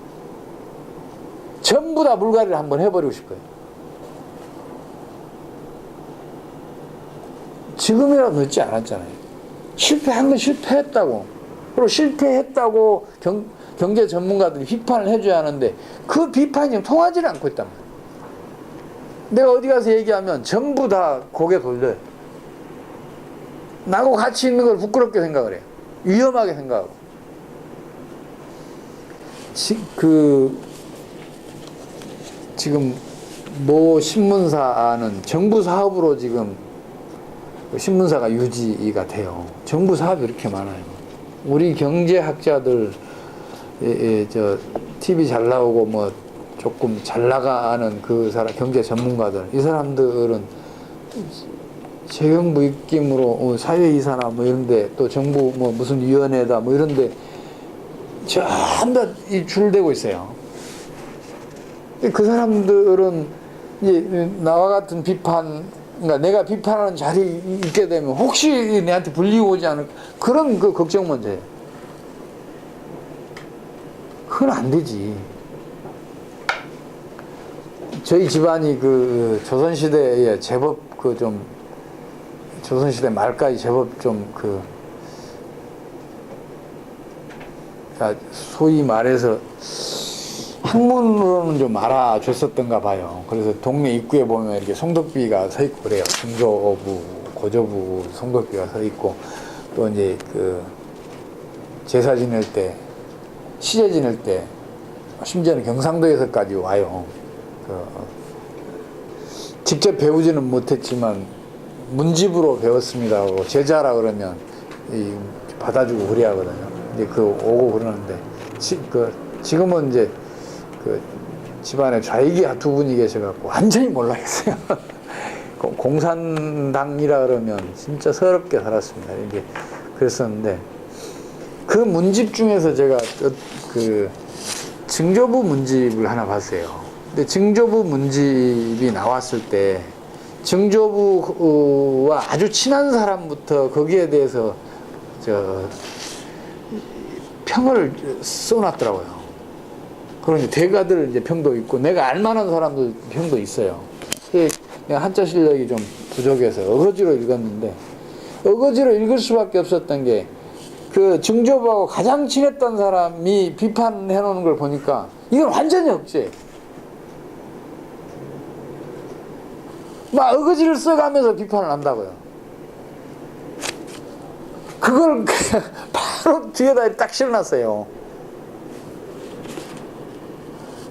[SPEAKER 2] 전부 다 물갈이를 한번 해버리고 싶어요. 지금이라도 늦지 않았잖아요. 실패한 건 실패했다고. 그리고 실패했다고 경제 전문가들이 비판을 해줘야 하는데 그 비판이 지금 통하지를 않고 있단 말이에요. 내가 어디 가서 얘기하면 전부 다 고개 돌려요. 나하고 같이 있는 걸 부끄럽게 생각을 해요. 위험하게 생각하고. 지금 모 신문사는 정부 사업으로 지금 신문사가 유지가 돼요. 정부 사업이 이렇게 많아요. 우리 경제학자들, TV 잘 나오고 뭐 조금 잘 나가는 그 사람, 경제 전문가들, 이 사람들은 재경부 입김으로 사회이사나 뭐 이런데 또 정부 뭐 무슨 위원회다 뭐 이런데 전부 다 줄대고 있어요. 그 사람들은 이제 나와 같은 비판, 그러니까 내가 비판하는 자리에 있게 되면 혹시 내한테 불리가 오지 않을 그런 그 걱정 문제예요. 그건 안 되지. 저희 집안이 그 조선시대에 제법 조선시대 말까지 제법 소위 말해서 학문으로는 좀 알아줬었던가 봐요. 그래서 동네 입구에 보면 이렇게 송덕비가 서 있고 그래요. 중조부, 고조부 송덕비가 서 있고, 또 이제 제사 지낼 때, 시제 지낼 때, 심지어는 경상도에서까지 와요. 직접 배우지는 못했지만 문집으로 배웠습니다 하고 제자라 그러면 받아주고 그래야 하거든요. 이제 오고 그러는데 지금은 이제 집안에 좌익이 두 분이 계셔갖고 완전히 몰라겠어요. 공산당이라 그러면 진짜 서럽게 살았습니다. 이게 그랬었는데 그 문집 중에서 제가 증조부 문집을 하나 봤어요. 근데 증조부 문집이 나왔을 때 증조부와 아주 친한 사람부터 거기에 대해서 평을 써놨더라고요. 그런 이제 대가들 이제 평도 있고 내가 알만한 사람들 평도 있어요. 내가 한자 실력이 좀 부족해서 어거지로 읽었는데 어거지로 읽을 수밖에 없었던 게 그 증조부하고 가장 친했던 사람이 비판해 놓는 걸 보니까 이건 완전히 억지예요. 막 어거지를 써가면서 비판을 한다고요. 그걸 그냥 바로 뒤에다 딱 실어놨어요.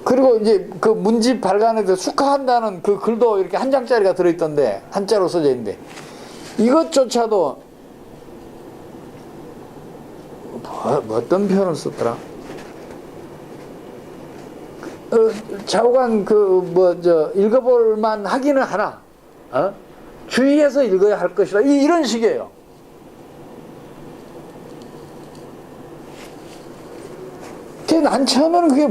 [SPEAKER 2] 그리고 이제 그 문집 발간에서 축하한다는 그 글도 이렇게 한 장짜리가 들어있던데, 한자로 써져 있는데, 이것조차도, 어떤 표현을 썼더라? 좌우간 읽어볼만 하기는 하나, 주의해서 읽어야 할 것이다. 이런 식이에요. 난 처음에는 그게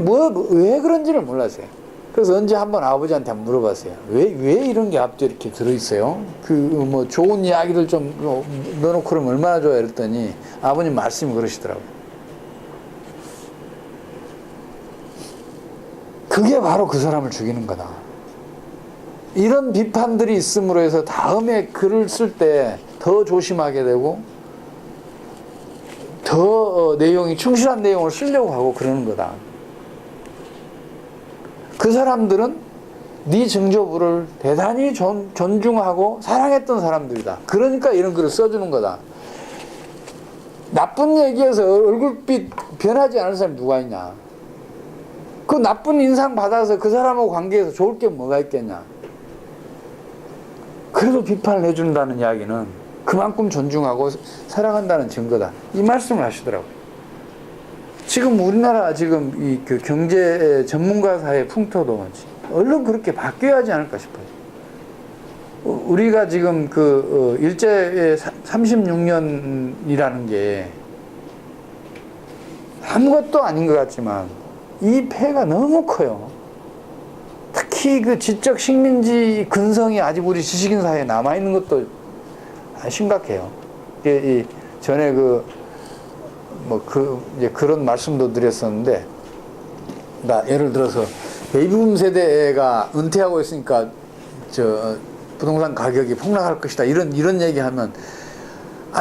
[SPEAKER 2] 왜 그런지를 몰랐어요. 그래서 언제 한번 아버지한테 한번 물어봤어요. 왜 이런 게 앞뒤에 이렇게 들어있어요? 뭐 좋은 이야기들 좀 넣어놓고 그러면 얼마나 좋아요? 이랬더니 아버님 말씀이 그러시더라고요. 그게 바로 그 사람을 죽이는 거다. 이런 비판들이 있음으로 해서 다음에 글을 쓸 때 더 조심하게 되고 더 내용이 충실한 내용을 쓰려고 하고 그러는 거다. 그 사람들은 네 증조부를 대단히 존중하고 사랑했던 사람들이다. 그러니까 이런 글을 써주는 거다. 나쁜 얘기에서 얼굴빛 변하지 않을 사람이 누가 있냐. 그 나쁜 인상 받아서 그 사람하고 관계에서 좋을 게 뭐가 있겠냐. 그래도 비판을 해준다는 이야기는 그만큼 존중하고 사랑한다는 증거다. 이 말씀을 하시더라고요. 지금 우리나라 지금 그 경제 전문가 사회 풍토도 얼른 그렇게 바뀌어야 하지 않을까 싶어요. 우리가 지금 일제 36년이라는 게 아무것도 아닌 것 같지만 이 폐해가 너무 커요. 특히 그 지적 식민지 근성이 아직 우리 지식인 사회에 남아있는 것도 심각해요. 전에 이제 그런 말씀도 드렸었는데, 예를 들어서 베이비붐 세대가 은퇴하고 있으니까 부동산 가격이 폭락할 것이다. 이런 얘기하면,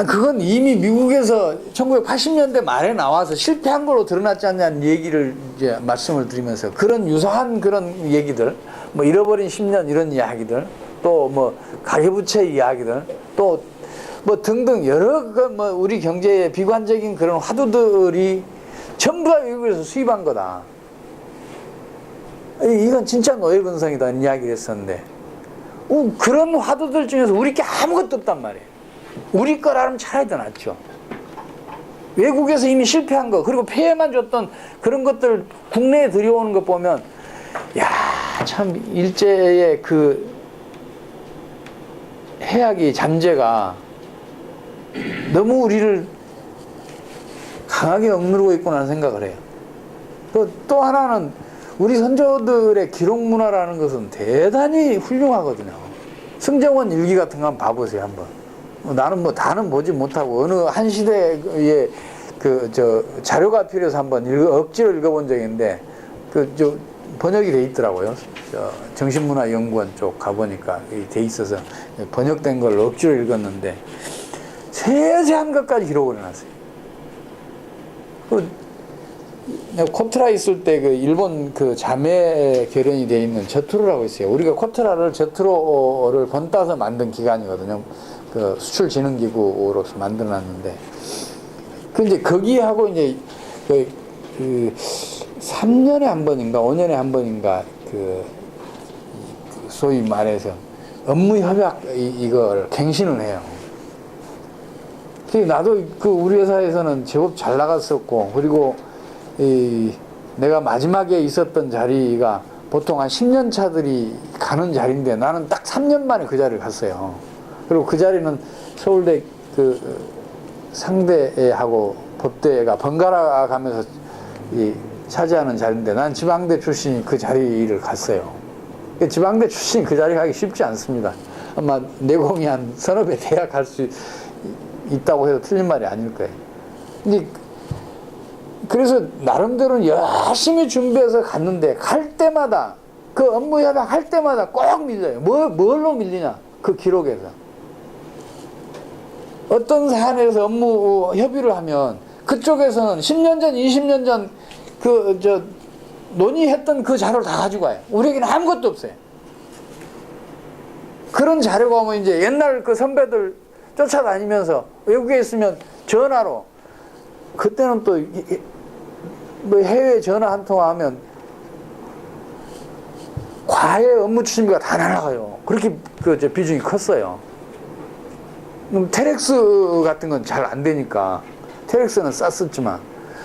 [SPEAKER 2] 그건 이미 미국에서 1980년대 말에 나와서 실패한 걸로 드러났지 않냐는 얘기를 이제 말씀을 드리면서 그런 유사한 그런 얘기들, 뭐 잃어버린 10년 이런 이야기들, 또 뭐 가계부채 이야기들, 또 뭐 등등 여러 우리 경제의 비관적인 그런 화두들이 전부 다 미국에서 수입한 거다. 이건 진짜 노예근성이다 이야기를 했었는데, 그런 화두들 중에서 우리 게 아무것도 없단 말이에요. 우리 거라면 차라리 더 낫죠. 외국에서 이미 실패한 거, 그리고 폐해만 줬던 그런 것들 국내에 들여오는 거 보면, 참 일제의 그 해악이 잔재가 너무 우리를 강하게 억누르고 있구나 생각을 해요. 또 하나는 우리 선조들의 기록 문화라는 것은 대단히 훌륭하거든요. 승정원 일기 같은 거 한번 봐보세요, 한번. 나는 뭐 다는 보지 못하고 어느 한 시대의 자료가 필요해서 한번 억지로 읽어본 적이 있는데, 번역이 돼 있더라고요. 정신문화연구원 쪽 가보니까 돼 있어서 번역된 걸 억지로 읽었는데, 세세한 것까지 기록을 해놨어요. 코트라 있을 때 일본 자매 결연이 되어 있는 저트로라고 있어요. 우리가 코트라를 저트로를 번따서 만든 기관이거든요. 수출진흥기구로서 만들어놨는데, 이제 거기하고 이제 3년에 한 번인가 5년에 한 번인가 소위 말해서 업무 협약 이걸 갱신을 해요. 나도 우리 회사에서는 제법 잘 나갔었고, 그리고 내가 마지막에 있었던 자리가 보통 한 10년 차들이 가는 자리인데 나는 딱 3년 만에 그 자리를 갔어요. 그리고 그 자리는 서울대 상대하고 법대가 번갈아 가면서 차지하는 자리인데, 난 지방대 출신이 그 자리를 갔어요. 지방대 출신이 그 자리 가기 쉽지 않습니다. 아마 내공이 한 서너 배 대학 갈 수 있다고 해도 틀린 말이 아닐 거예요. 근데 그래서 나름대로는 열심히 준비해서 갔는데, 갈 때마다 업무 협약 할 때마다 꼭 밀려요. 뭘로 밀리냐? 그 기록에서. 어떤 사안에서 업무 협의를 하면 그쪽에서는 10년 전, 20년 전 논의했던 그 자료를 다 가지고 와요. 우리에게는 아무것도 없어요. 그런 자료가 오면 이제 옛날 선배들 쫓아다니면서 외국에 있으면 전화로, 그때는 또 뭐 해외 전화 한 통 하면 과외 업무 추진비가 다 날아가요. 그렇게 비중이 컸어요. 테렉스 같은 건 잘 안 되니까 테렉스는 쌌었지만,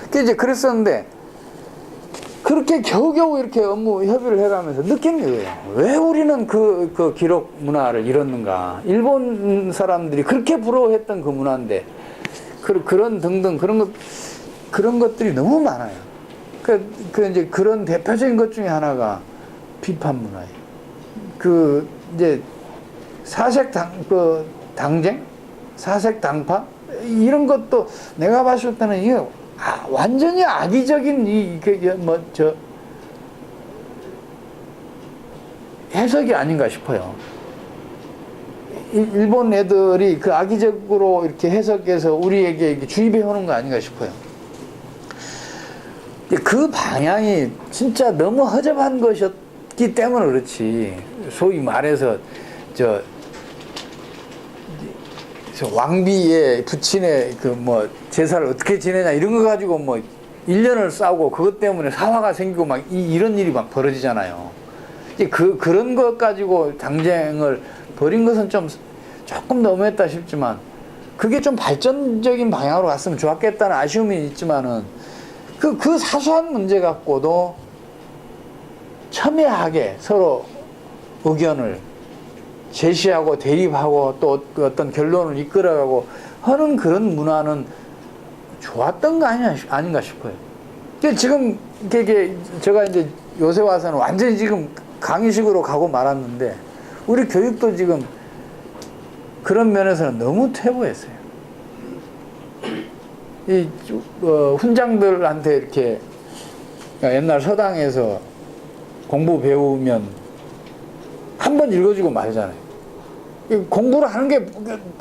[SPEAKER 2] 이제 그랬었는데, 그렇게 겨우겨우 이렇게 업무 협의를 해가면서 느끼는 거예요. 왜 우리는 그 기록 문화를 잃었는가. 일본 사람들이 그렇게 부러워했던 그 문화인데, 그런 등등 그런 것들이 너무 많아요. 이제 그런 대표적인 것 중에 하나가 비판 문화예요. 이제 당쟁? 사색 당파? 이런 것도 내가 봤을 때는 이게 완전히 악의적인 해석이 아닌가 싶어요. 일본 애들이 그 악의적으로 이렇게 해석해서 우리에게 이렇게 주입해 오는 거 아닌가 싶어요. 그 방향이 진짜 너무 허접한 것이었기 때문에 그렇지. 소위 말해서 저 왕비의 부친의 제사를 어떻게 지내냐 이런 거 가지고 1년을 싸우고 그것 때문에 사화가 생기고 이런 일이 막 벌어지잖아요. 그런 것 가지고 당쟁을 벌인 것은 조금 너무했다 싶지만 그게 좀 발전적인 방향으로 갔으면 좋았겠다는 아쉬움이 있지만은 그 사소한 문제 갖고도 첨예하게 서로 의견을 제시하고 대립하고 또 어떤 결론을 이끌어가고 하는 그런 문화는 좋았던 거 아닌가 싶어요. 지금 제가 이제 요새 와서는 완전히 지금 강의식으로 가고 말았는데 우리 교육도 지금 그런 면에서는 너무 퇴보했어요. 훈장들한테 이렇게 옛날 서당에서 공부 배우면 한 번 읽어주고 말잖아요. 공부를 하는 게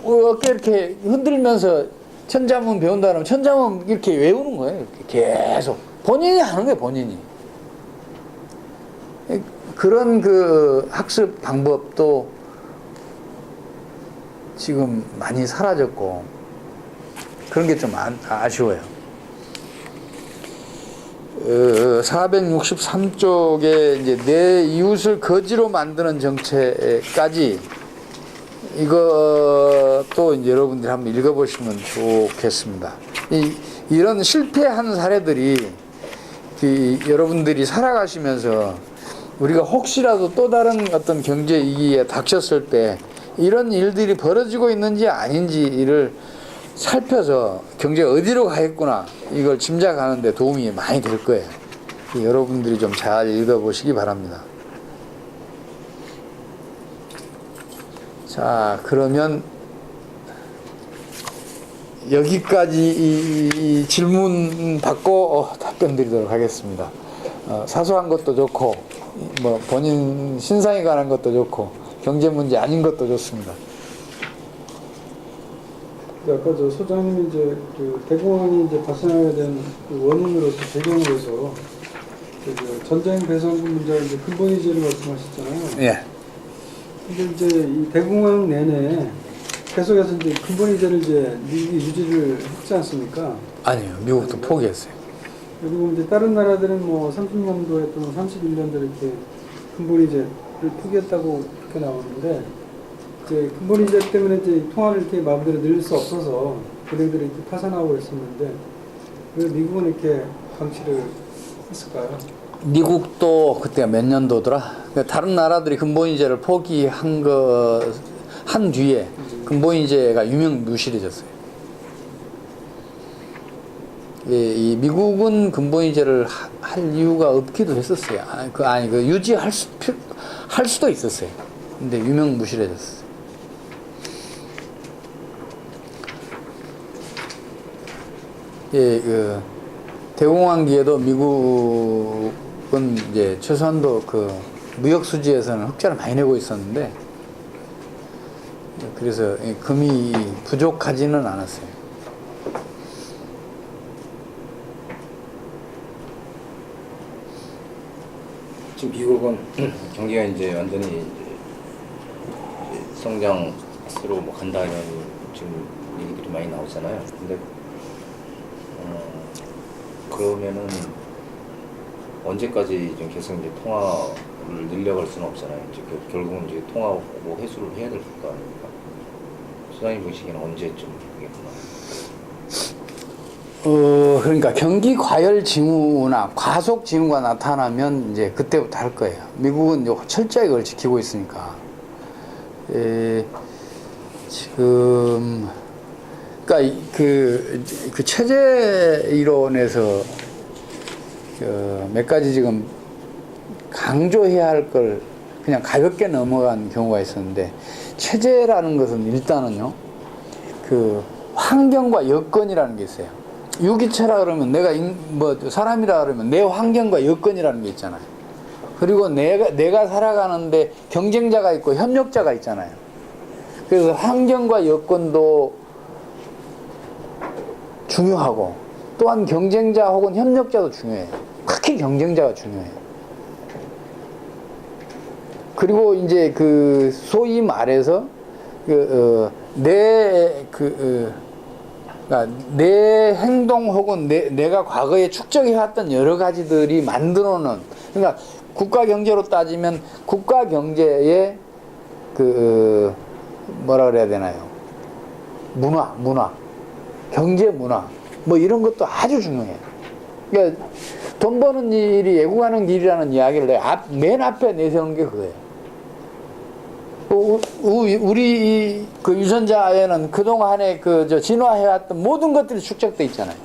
[SPEAKER 2] 어깨 이렇게 흔들면서 천자문 배운다 그러면 천자문 이렇게 외우는 거예요. 이렇게 계속. 본인이 하는 거예요, 본인이. 그런 학습 방법도 지금 많이 사라졌고 그런 게 좀 아쉬워요. 463쪽에 이제 내 이웃을 거지로 만드는 정체까지 이것도 이제 여러분들이 한번 읽어보시면 좋겠습니다. 이런 실패한 사례들이 여러분들이 살아가시면서 우리가 혹시라도 또 다른 어떤 경제 위기에 닥쳤을 때 이런 일들이 벌어지고 있는지 아닌지를 살펴서 경제가 어디로 가겠구나 이걸 짐작하는 데 도움이 많이 될 거예요. 여러분들이 좀 잘 읽어보시기 바랍니다. 자, 그러면 여기까지 이 질문 받고 답변 드리도록 하겠습니다. 사소한 것도 좋고 본인 신상에 관한 것도 좋고 경제 문제 아닌 것도 좋습니다.
[SPEAKER 3] 아까 소장님이 이제 대공황이 이제 발생하게 된 원인으로서 배경으로서 전쟁 배상금 문제가 이제 근본이제를 말씀하셨잖아요.
[SPEAKER 2] 예.
[SPEAKER 3] 근데 이제 이 대공황 내내 계속해서 이제 근본이제를 이제 미국이 유지를 했지 않습니까?
[SPEAKER 2] 아니요, 미국도 포기했어요.
[SPEAKER 3] 그리고 이제 다른 나라들은 30년도에 또는 31년도에 이렇게 근본이제를 포기했다고 그렇게 나오는데. 이제 근본이제 때문에 이제 통화를 이렇게 마음대로 늘릴 수 없어서 은행들이 이렇게 파산하고 있었는데 왜 미국은 이렇게 방치를 했을까요?
[SPEAKER 2] 미국도 그때가 몇 년도더라? 다른 나라들이 근본이제를 포기한 한 뒤에 근본이제가 유명무실해졌어요. 이 미국은 근본이제를 할 이유가 없기도 했었어요. 유지할 수도 있었어요. 근데 유명무실해졌어요. 대공황기에도 미국은 이제 최소한도 무역 수지에서는 흑자를 많이 내고 있었는데 그래서 금이 부족하지는 않았어요.
[SPEAKER 1] 지금 미국은 경기가 이제 완전히 이제 성장으로 간다 이런 지금 얘기들이 많이 나오잖아요. 근데 그러면은 언제까지 좀 계속 이제 통화를 늘려갈 수는 없잖아요. 이제 결국은 이제 통화 회수를 해야 될 거 아닙니까? 소장님 보시기에는 언제쯤 되겠구나.
[SPEAKER 2] 그러니까 경기 과열 징후나 과속 징후가 나타나면 이제 그때부터 할 거예요. 미국은 철저히 그걸 지키고 있으니까. 지금 그러니까 그 체제 이론에서 몇 가지 지금 강조해야 할 걸 그냥 가볍게 넘어간 경우가 있었는데, 체제라는 것은 일단은요, 그 환경과 여건이라는 게 있어요. 유기체라 그러면 사람이라 그러면 내 환경과 여건이라는 게 있잖아요. 그리고 내가 살아가는데 경쟁자가 있고 협력자가 있잖아요. 그래서 환경과 여건도 중요하고, 또한 경쟁자 혹은 협력자도 중요해요. 특히 경쟁자가 중요해요. 그리고 이제 그 소위 말해서 내 행동 혹은 내가 과거에 축적해왔던 여러 가지들이 만들어놓은, 그러니까 국가 경제로 따지면 국가 경제의 뭐라 그래야 되나요? 문화, 경제 문화, 뭐 이런 것도 아주 중요해요. 그러니까 돈 버는 일이 애국하는 길이라는 이야기를 맨 앞에 내세우는 게 그거예요. 우리 그 유전자에는 그동안에 진화해왔던 모든 것들이 축적돼 있잖아요.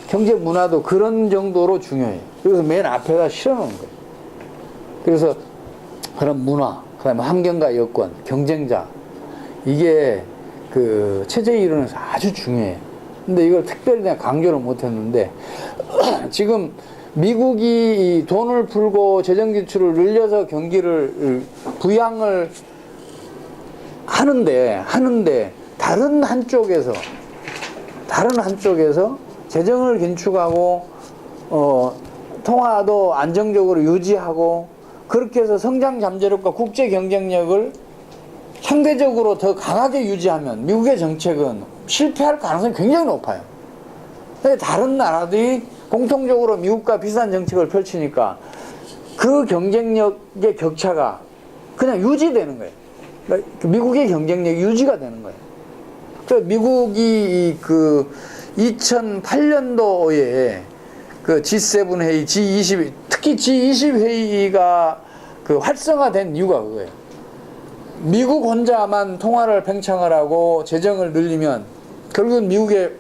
[SPEAKER 2] 경제 문화도 그런 정도로 중요해요. 그래서 맨 앞에다 실어놓은 거예요. 그래서 그런 문화, 그 다음에 환경과 여건, 경쟁자, 이게 그 체제 이론에서 아주 중요해요. 근데 이걸 특별히 내가 강조를 못했는데, 지금 미국이 돈을 풀고 재정 지출을 늘려서 경기를 부양을 하는데 다른 한쪽에서 재정을 긴축하고 통화도 안정적으로 유지하고, 그렇게 해서 성장 잠재력과 국제 경쟁력을 상대적으로 더 강하게 유지하면 미국의 정책은 실패할 가능성이 굉장히 높아요. 근데 다른 나라들이 공통적으로 미국과 비슷한 정책을 펼치니까 그 경쟁력의 격차가 그냥 유지되는 거예요. 그러니까 미국의 경쟁력이 유지가 되는 거예요. 그래서 미국이 그 2008년도에 그 G7 회의, G20, 특히 G20 회의가 그 활성화된 이유가 그거예요. 미국 혼자만 통화를 팽창을 하고 재정을 늘리면 결국은 미국의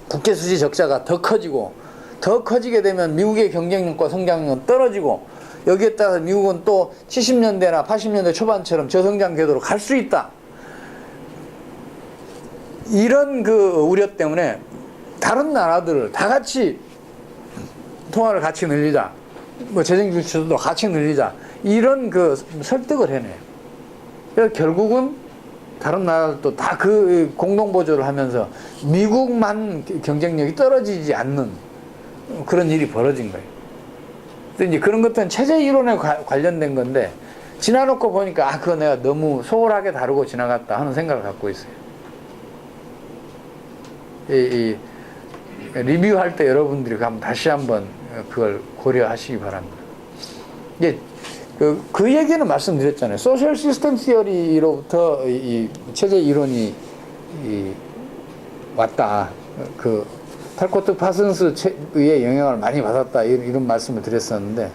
[SPEAKER 2] 국제 수지 적자가 더 커지게 되면 미국의 경쟁력과 성장력은 떨어지고, 여기에 따라서 미국은 또 70년대나 80년대 초반처럼 저성장 궤도로 갈 수 있다. 이런 그 우려 때문에 다른 나라들을 다 같이 통화를 같이 늘리자, 뭐 재정 지출도 같이 늘리자, 이런 그 설득을 해내요. 그래서 결국은 다른 나라들도 다 그 공동 보조를 하면서 미국만 경쟁력이 떨어지지 않는 그런 일이 벌어진 거예요. 근데 이제 그런 것들은 체제 이론에 관련된 건데, 지나놓고 보니까 그거 내가 너무 소홀하게 다루고 지나갔다 하는 생각을 갖고 있어요. 리뷰할 때 여러분들이 한번 다시 한번 그걸 고려하시기 바랍니다. 이제 그 얘기는 말씀드렸잖아요. 소셜 시스템 시어리로부터 이 체제 이론이 왔다. 그 탈코트 파슨스의 영향을 많이 받았다. 이런 말씀을 드렸었는데,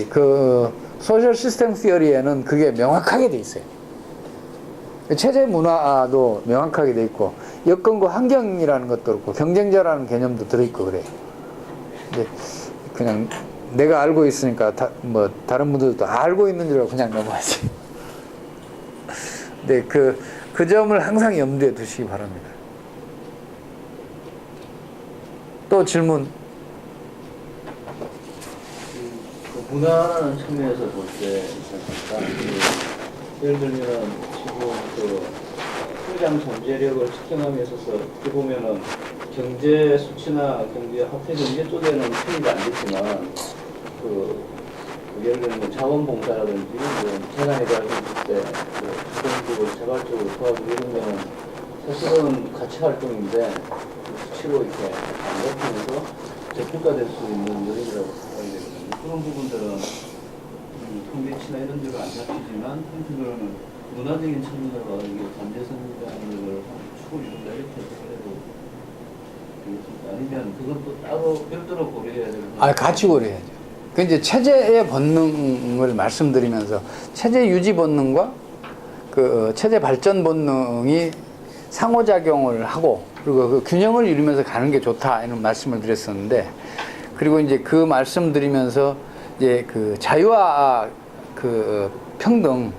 [SPEAKER 2] 그 소셜 시스템 시어리에는 그게 명확하게 돼 있어요. 체제 문화도 명확하게 돼 있고, 여건과 환경이라는 것도 그렇고, 경쟁자라는 개념도 들어있고 그래요. 근데 그냥 내가 알고 있으니까 다른 분들도 알고 있는 줄 알고 그냥 넘어가지. 근데 그 점을 항상 염두에 두시기 바랍니다. 또 질문.
[SPEAKER 4] 그 문화라는 측면에서 볼 때, 예를 들면 지금 그 성장 잠재력을 측정함에 있어서 어떻게 보면은 경제 수치나 경제 화폐 경제 쪽에는 편입이 안 됐지만, 예를 들면 자원봉사라든지 재난에 대해서 때 주권적으로 자발적으로 도와주고 이런 거는 사실은 가치 활동인데 수치로 이렇게 안 높이면서 적극화될 수 있는 요인이라고 생각이 되거든요. 그런 부분들은 통계치나 이런 데로 안 잡히지만 한편으로는 문화적인 측면으로 이게 잠재 성장을 축을 이룬다 이렇게 해도 되겠습니다. 아니면 그건 또 따로 별도로 고려해야 되는
[SPEAKER 2] 같이 고려해야죠. 그 이제 체제의 본능을 말씀드리면서, 체제 유지 본능과 그 체제 발전 본능이 상호작용을 하고 그리고 그 균형을 이루면서 가는 게 좋다 이런 말씀을 드렸었는데 그리고 이제 그 말씀 드리면서 이제 그 자유와 그 평등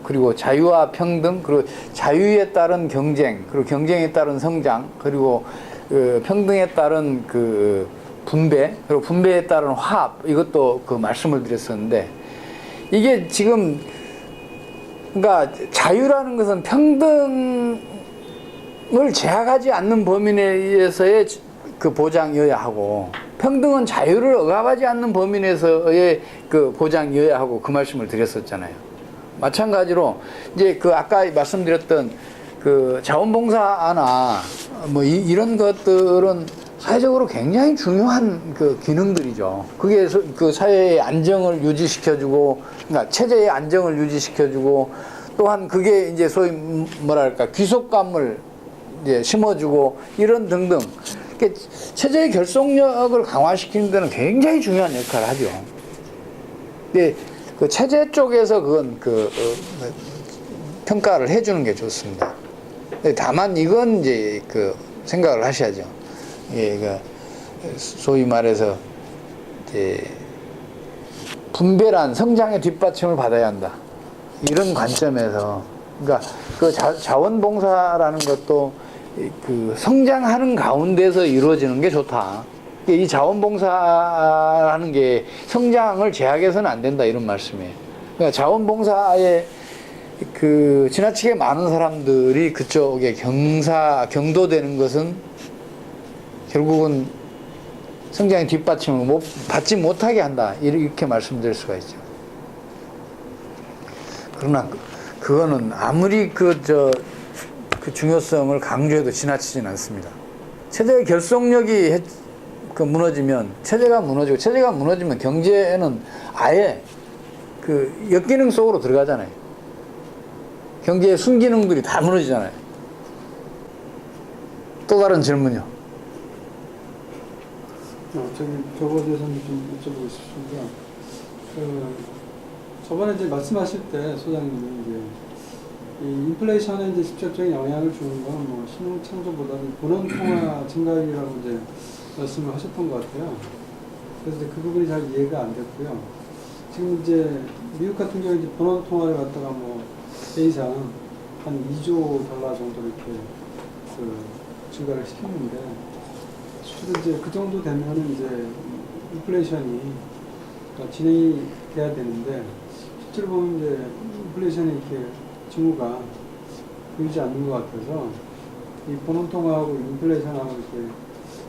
[SPEAKER 2] 그리고 자유와 평등 그리고 자유에 따른 경쟁 그리고 경쟁에 따른 성장 그리고 그 평등에 따른 그 분배 그리고 분배에 따른 화합 이것도 그 말씀을 드렸었는데 이게 지금 그러니까 자유라는 것은 평등을 제약하지 않는 범위 내에서의 그 보장이어야 하고 평등은 자유를 억압하지 않는 범위 내에서의 그 보장이어야 하고 그 말씀을 드렸었잖아요. 마찬가지로 이제 그 아까 말씀드렸던 그 자원봉사나 뭐 이런 것들은 사회적으로 굉장히 중요한 그 기능들이죠. 그게 그 사회의 안정을 유지시켜주고, 그러니까 체제의 안정을 유지시켜주고, 또한 그게 이제 소위 뭐랄까 귀속감을 이제 심어주고 이런 등등. 체제의 결속력을 강화시키는 데는 굉장히 중요한 역할을 하죠. 근데 그 체제 쪽에서 그건 평가를 해주는 게 좋습니다. 다만 이건 이제 그 생각을 하셔야죠. 예, 그 소위 말해서 이제 분별한 성장의 뒷받침을 받아야 한다. 이런 관점에서 그러니까 그 자원봉사라는 것도 그 성장하는 가운데서 이루어지는 게 좋다. 이 자원봉사라는 게 성장을 제약해서는 안 된다 이런 말씀이에요. 그러니까 자원봉사에 그 지나치게 많은 사람들이 그쪽에 경도되는 것은 결국은 성장의 뒷받침을 받지 못하게 한다 이렇게 말씀드릴 수가 있죠. 그러나 그거는 아무리 그 중요성을 강조해도 지나치진 않습니다. 체제의 결속력이 무너지면 체제가 무너지면 경제는 아예 그 역기능 속으로 들어가잖아요. 경제의 순기능들이 다 무너지잖아요. 또 다른 질문이요.
[SPEAKER 3] 저거에 대해서는 좀 여쭤보고 싶습니다. 저번에 이제 말씀하실 때 소장님이 이제 이 인플레이션에 이제 직접적인 영향을 주는 건 뭐 신흥 창조보다는 본원 통화 증가율이라고 이제 말씀을 하셨던 것 같아요. 그래서 이제 그 부분이 잘 이해가 안 됐고요. 지금 이제 미국 같은 경우 이제 본원 통화를 갖다가 뭐 A상 한 2조 달러 정도 이렇게 그 증가를 시켰는데 실은 이제 그 정도 되면은 이제 인플레이션이 진행이 돼야 되는데 실제로 보면 이제 인플레이션이 이렇게 징후가 보이지 않는 것 같아서 이 본원 통화하고 인플레이션하고 이렇게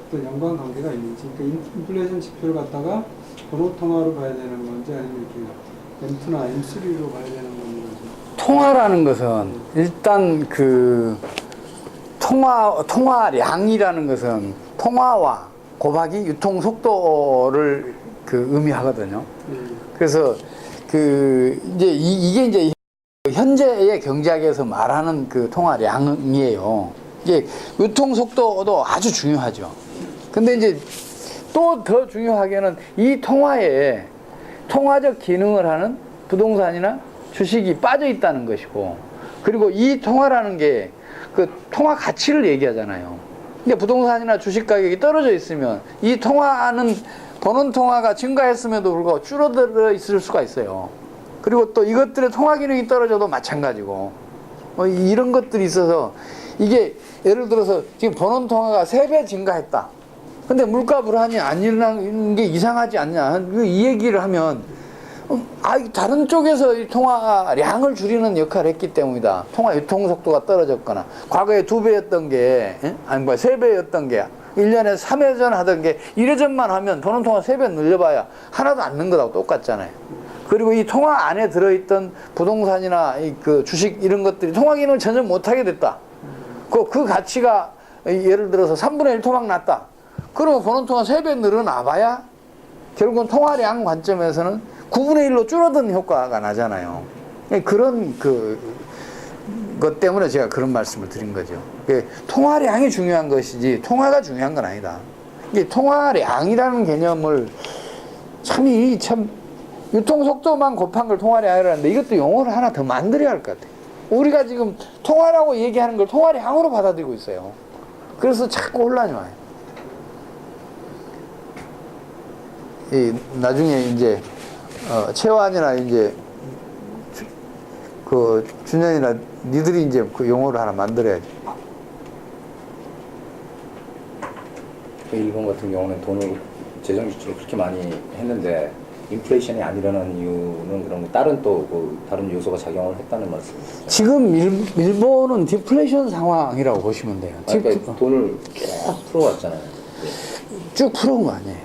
[SPEAKER 3] 어떤 연관 관계가 있는지, 그러니까 인플레이션 지표를 갖다가 본원 통화로 봐야 되는 건지 아니면 이렇게 M2나 M3로 봐야 되는 건지.
[SPEAKER 2] 통화라는 것은 일단 그 통화량이라는 것은 통화와 곱하기 유통 속도를 그 의미하거든요. 그래서 그 이제 이게 이제 현재의 경제학에서 말하는 그 통화량이에요. 이게 유통 속도도 아주 중요하죠. 근데 이제 또 더 중요하게는 이 통화에 통화적 기능을 하는 부동산이나 주식이 빠져 있다는 것이고, 그리고 이 통화라는 게 그 통화 가치를 얘기하잖아요. 근데 부동산이나 주식 가격이 떨어져 있으면 이 통화는 본원 통화가 증가했음에도 불구하고 줄어들어 있을 수가 있어요. 그리고 또 이것들의 통화 기능이 떨어져도 마찬가지고, 이런 것들이 있어서 이게 예를 들어서 지금 본원 통화가 3배 증가했다. 근데 물가 불안이 안 일어나는 게 이상하지 않냐. 이 얘기를 하면 다른 쪽에서 이 통화량을 줄이는 역할을 했기 때문이다. 통화 유통 속도가 떨어졌거나 과거에 2배였던 게 아니 3배였던 게 1년에 3회전 하던 게 1회전만 하면 본원 통화 3배 늘려봐야 하나도 안 는 거하고 똑같잖아요. 그리고 이 통화 안에 들어있던 부동산이나 그 주식 이런 것들이 통화 기능을 전혀 못하게 됐다. 그 가치가 예를 들어서 3분의 1 토막 났다. 그러면 본원 통화 3배 늘어나 봐야 결국은 통화량 관점에서는 9분의 1로 줄어든 효과가 나잖아요. 그런 것 때문에 제가 그런 말씀을 드린 거죠. 통화량이 중요한 것이지 통화가 중요한 건 아니다. 이게 통화량이라는 개념을 참 유통 속도만 곱한 걸 통화량이라는데 이것도 용어를 하나 더 만들어야 할 것 같아요. 우리가 지금 통화라고 얘기하는 걸 통화량으로 받아들이고 있어요. 그래서 자꾸 혼란이 와요. 나중에 이제 채환이나 이제 그 준현이나 니들이 이제 그 용어를 하나 만들어야지.
[SPEAKER 1] 일본 같은 경우는 돈을 재정 지출을 그렇게 많이 했는데 인플레이션이 안 일어나는 이유는 그럼 다른 또 그 다른 요소가 작용을 했다는 말씀이시죠?
[SPEAKER 2] 지금 일본은 디플레이션 상황이라고 보시면 돼요.
[SPEAKER 1] 그러니까 돈을 쭉 풀어왔잖아요.
[SPEAKER 2] 쭉 풀어온 거 아니에요.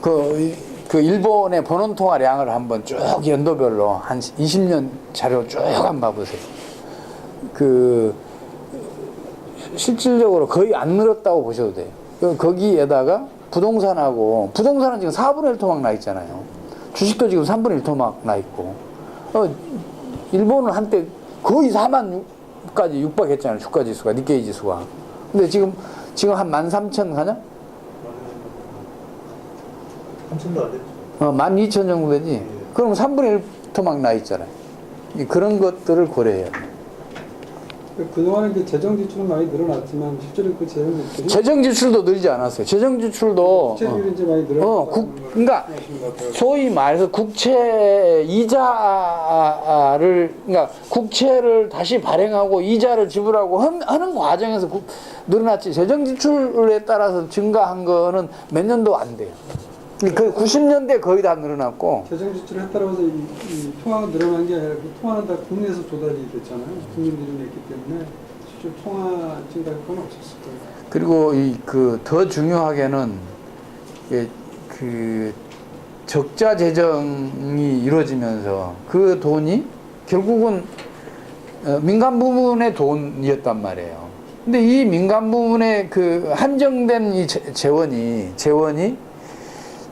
[SPEAKER 2] 그 일본의 번원 통화량을 한번 쭉 연도별로 한 20년 자료 쭉 한번 봐보세요. 실질적으로 거의 안 늘었다고 보셔도 돼요. 거기에다가 부동산은 지금 4분의 1 토막 나 있잖아요. 주식도 지금 3분의 1 토막 나 있고. 일본은 한때 거의 4만까지 육박했잖아요. 주가 지수가, 니케이 지수가. 근데 지금 한 13,000 가냐?
[SPEAKER 5] 3천도 안 됐죠.
[SPEAKER 2] 12,000 정도 되지? 그럼 3분의 1 토막 나 있잖아요. 그런 것들을 고려해요.
[SPEAKER 3] 그동안에 이제 재정 지출은 많이 늘어났지만 실제로 그 재정 지출이
[SPEAKER 2] 재정 지출도 늘지 않았어요. 재정 지출도
[SPEAKER 3] 국채율이 이제 많이 늘어났다는
[SPEAKER 2] 그러니까 소위 말해서 국채 이자를 그러니까 국채를 다시 발행하고 이자를 지불하고 하는 과정에서 늘어났지. 재정 지출에 따라서 증가한 거는 몇 년도 안 돼요. 그 90년대 거의 다 늘어났고.
[SPEAKER 3] 재정 지출에 따라서 이 통화가 늘어난 게 아니라 그 통화는 다 국내에서 조달이 됐잖아요. 국민들이 냈기 때문에 실제 통화 증가 효과는 없었을 거예요.
[SPEAKER 2] 그리고 더 중요하게는 적자 재정이 이루어지면서 그 돈이 결국은 민간 부문의 돈이었단 말이에요. 근데 이 민간 부문의 그 한정된 이 재원이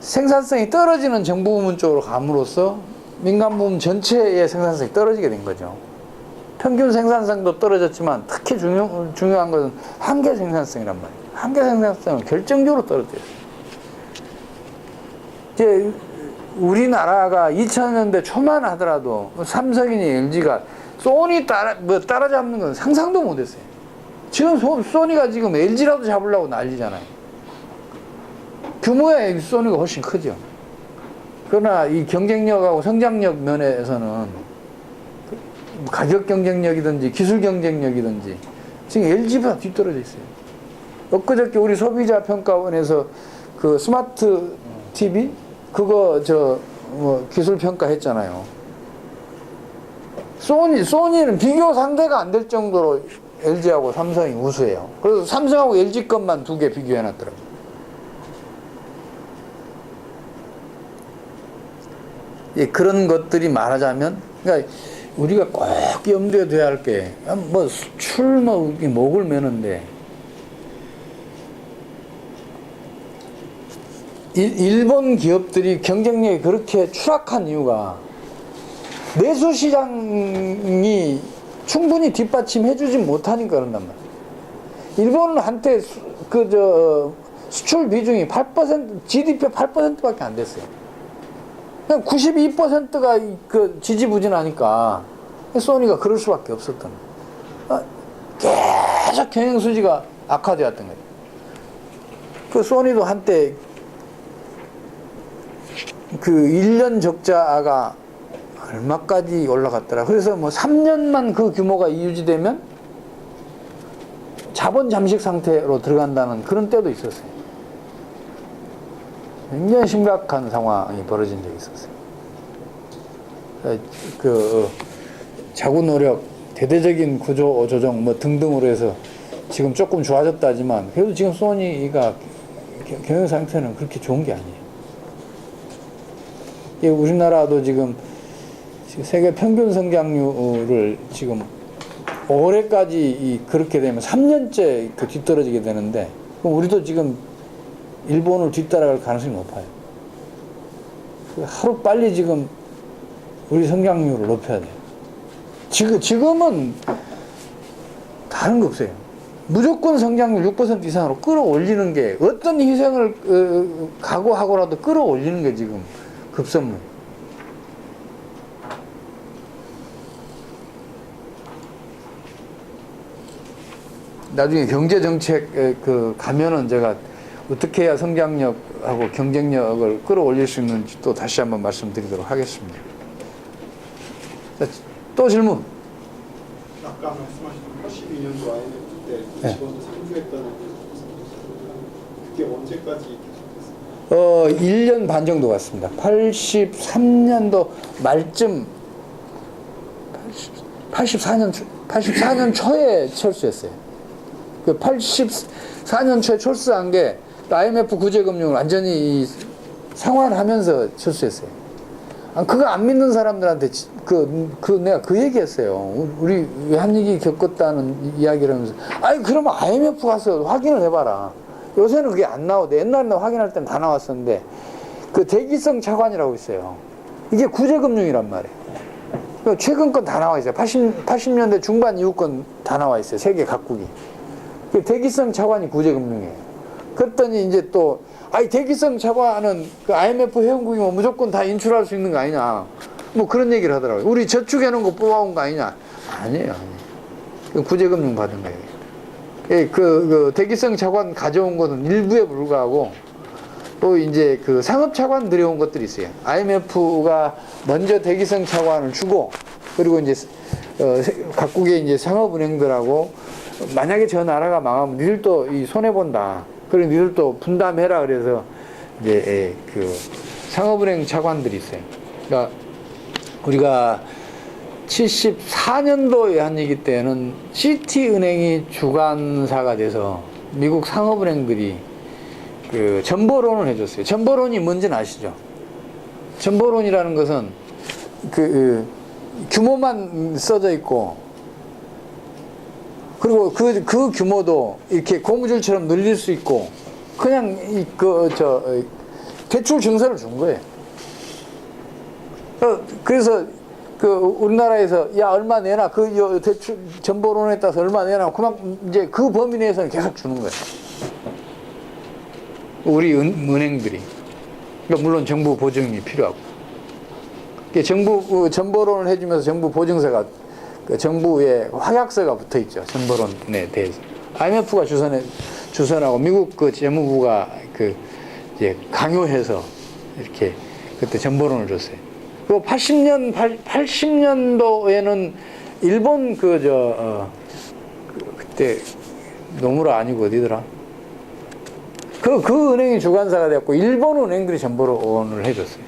[SPEAKER 2] 생산성이 떨어지는 정부 부문 쪽으로 감으로써 민간 부문 전체의 생산성이 떨어지게 된 거죠. 평균 생산성도 떨어졌지만 특히 중요한 것은 한계 생산성이란 말이에요. 한계 생산성은 결정적으로 떨어져요. 이제 우리나라가 2000년대 초만 하더라도 삼성이니 LG가 소니 따라잡는 건 상상도 못했어요. 지금 소니가 지금 LG라도 잡으려고 난리잖아요. 규모의 소니가 훨씬 크죠. 그러나 이 경쟁력하고 성장력 면에서는 가격 경쟁력이든지 기술 경쟁력이든지 지금 LG보다 뒤떨어져 있어요. 엊그저께 우리 소비자 평가원에서 그 스마트 TV 그거 기술 평가했잖아요. 소니는 비교 상대가 안 될 정도로 LG하고 삼성이 우수해요. 그래서 삼성하고 LG 것만 2개 비교해놨더라고요. 예, 그런 것들이 말하자면, 그러니까 우리가 꼭 염두에 둬야 할 게, 수출 목을 매는데, 일본 기업들이 경쟁력이 그렇게 추락한 이유가 내수 시장이 충분히 뒷받침해주지 못하니까 그런단 말이에요. 일본은 한때 수출 비중이 8%, GDP 8%밖에 안 됐어요. 그냥 92%가 지지부진하니까 소니가 그럴 수밖에 없었던 거예요. 계속 경영 수지가 악화되었던 거예요. 그 소니도 한때 1년 적자가 얼마까지 올라갔더라. 그래서 3년만 그 규모가 유지되면 자본 잠식 상태로 들어간다는 그런 때도 있었어요. 굉장히 심각한 상황이 벌어진 적이 있었어요. 자구 노력, 대대적인 구조 조정 등등으로 해서 지금 조금 좋아졌다지만 그래도 지금 소니가 경영 상태는 그렇게 좋은 게 아니에요. 우리나라도 지금 세계 평균 성장률을 지금 올해까지 그렇게 되면 3년째 뒤떨어지게 되는데 그럼 우리도 지금 일본을 뒤따라갈 가능성이 높아요. 하루 빨리 지금 우리 성장률을 높여야 돼요. 지금은 다른 거 없어요. 무조건 성장률 6% 이상으로 끌어올리는 게 어떤 희생을 각오하고라도 끌어올리는 게 지금 급선무. 나중에 경제정책 그 가면은 제가 어떻게 해야 성장력하고 경쟁력을 끌어올릴 수 있는지 또 다시 한번 말씀드리도록 하겠습니다. 자, 또 질문.
[SPEAKER 5] 아까 말씀하신 82년도 IMF 때
[SPEAKER 2] 네.
[SPEAKER 5] 직원도 상주했다는 그게 언제까지 계속됐어요?
[SPEAKER 2] 1년 반 정도 갔습니다. 83년도 말쯤 84년 초에 철수했어요. 그 84년 초에 철수한 게 IMF 구제금융을 완전히 상환하면서 철수했어요. 그거 안 믿는 사람들한테 내가 그 얘기했어요. 우리 외환위기 겪었다는 이야기를 하면서 아니 그러면 IMF 가서 확인을 해봐라. 요새는 그게 안 나오대. 옛날에는 확인할 때는 다 나왔었는데 그 대기성 차관이라고 있어요. 이게 구제금융이란 말이에요. 최근 건 다 나와 있어요. 80년대 중반 이후 건 다 나와 있어요. 세계 각국이. 그 대기성 차관이 구제금융이에요. 그랬더니 이제 또 아니 대기성 차관은 그 IMF 회원국이면 무조건 다 인출할 수 있는 거 아니냐. 뭐 그런 얘기를 하더라고요. 우리 저축해놓은 거 뽑아온 거 아니냐. 아니에요. 구제금융 받은 거예요. 그 대기성 차관 가져온 것은 일부에 불과하고 또 이제 그 상업 차관 들여온 것들이 있어요. IMF가 먼저 대기성 차관을 주고 그리고 이제 각국의 이제 상업은행들하고 만약에 저 나라가 망하면 니들도 이 손해 본다. 그리고 니들도 분담해라. 그래서 이제 그 상업은행 차관들이 있어요. 그러니까 우리가 74년도 외환위기 때는 시티은행이 주관사가 돼서 미국 상업은행들이 그 전보론을 해줬어요. 전보론이 뭔지는 아시죠? 전보론이라는 것은 그 규모만 써져 있고 그리고 그 규모도 이렇게 고무줄처럼 늘릴 수 있고 그냥 대출 증서를 준 거예요. 그래서 그 우리나라에서 야 얼마 내놔 그 대출 전보론에 따라서 얼마 내놔 그만 이제 그 범위 내에서는 계속 주는 거예요. 우리 은행들이. 그러니까 물론 정부 보증이 필요하고. 정부 전보론을 해주면서 정부 보증서가 그 정부의 확약서가 붙어 있죠. 전보론에 대해서. IMF가 주선하고 미국 그 재무부가 그 이제 강요해서 이렇게 그때 전보론을 줬어요. 그리고 80년도에는 일본 그때 노무라 아니고 어디더라? 그 은행이 주관사가 됐고 일본 은행들이 전보론을 해줬어요.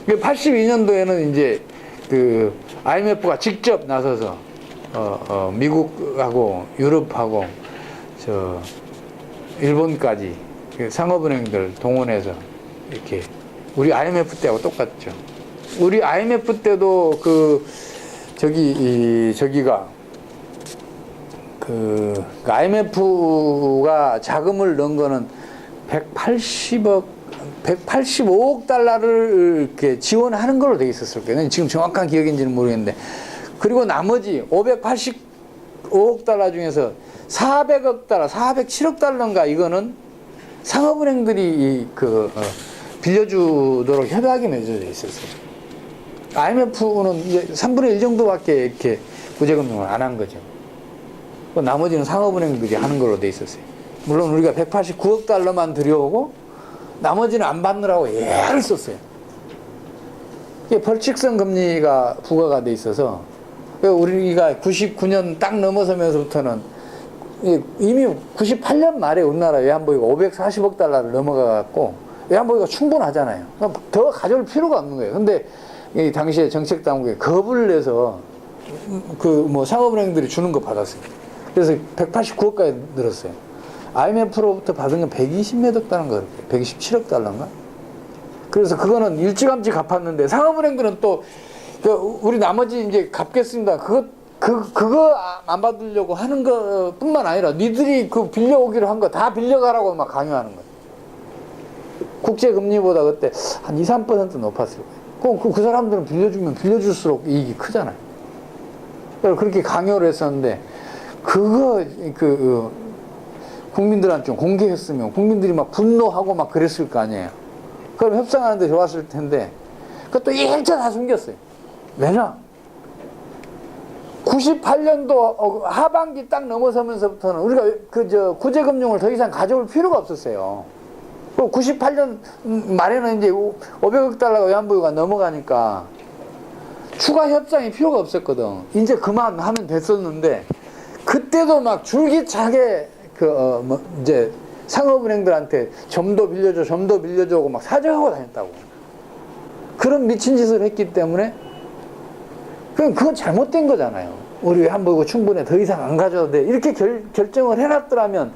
[SPEAKER 2] 82년도에는 이제 그 IMF가 직접 나서서 미국하고 유럽하고 일본까지 그 상업은행들 동원해서 이렇게 우리 IMF 때하고 똑같죠. 우리 IMF 때도 저기가 그 IMF가 자금을 넣은 거는 185억 달러를 이렇게 지원하는 걸로 돼 있었을 거예요. 지금 정확한 기억인지는 모르겠는데. 그리고 나머지 585억 달러 중에서 400억 달러, 407억 달러인가 이거는 상업은행들이 빌려주도록 협약이 맺어져 있었어요. IMF는 이제 3분의 1 정도밖에 이렇게 구제금융을 안 한 거죠. 나머지는 상업은행들이 하는 걸로 돼 있었어요. 물론 우리가 189억 달러만 들여오고 나머지는 안 받느라고 애를 썼어요. 이게 벌칙성 금리가 부과가 돼 있어서 우리가 99년 딱 넘어서면서부터는 이미 98년 말에 우리나라 외환보유가 540억 달러를 넘어가갖고 외환보유가 충분하잖아요. 더 가져올 필요가 없는 거예요. 근데 이 당시에 정책당국에 겁을 내서 상업은행들이 주는 거 받았어요. 그래서 189억까지 늘었어요. IMF로부터 받은 건 120몇 억 달러인가 그래요. 127억 달러인가? 그래서 그거는 일찌감치 갚았는데 상업은행들은 또 우리 나머지 이제 갚겠습니다. 그거 안 받으려고 하는 것뿐만 아니라 니들이 그 빌려오기로 한 거 다 빌려가라고 막 강요하는 거예요. 국제금리보다 그때 한 2, 3% 높았을 거예요. 그 사람들은 빌려주면 빌려줄수록 이익이 크잖아요. 그렇게 강요를 했었는데 국민들한테 좀 공개했으면 국민들이 막 분노하고 막 그랬을 거 아니에요. 그럼 협상하는데 좋았을 텐데 그것도 일차 다 숨겼어요. 왜냐? 98년도 하반기 딱 넘어서면서부터는 우리가 구제금융을 더 이상 가져올 필요가 없었어요. 98년 말에는 이제 500억 달러가 외환보유가 넘어가니까 추가 협상이 필요가 없었거든. 이제 그만하면 됐었는데, 그때도 막 줄기차게 이제 상업은행들한테 좀 더 빌려줘, 좀 더 빌려줘 하고 막 사정하고 다녔다고. 그런 미친 짓을 했기 때문에, 그건 잘못된 거잖아요. 우리 외환보유고 충분해, 더 이상 안 가져도 돼. 이렇게 결정을 해놨더라면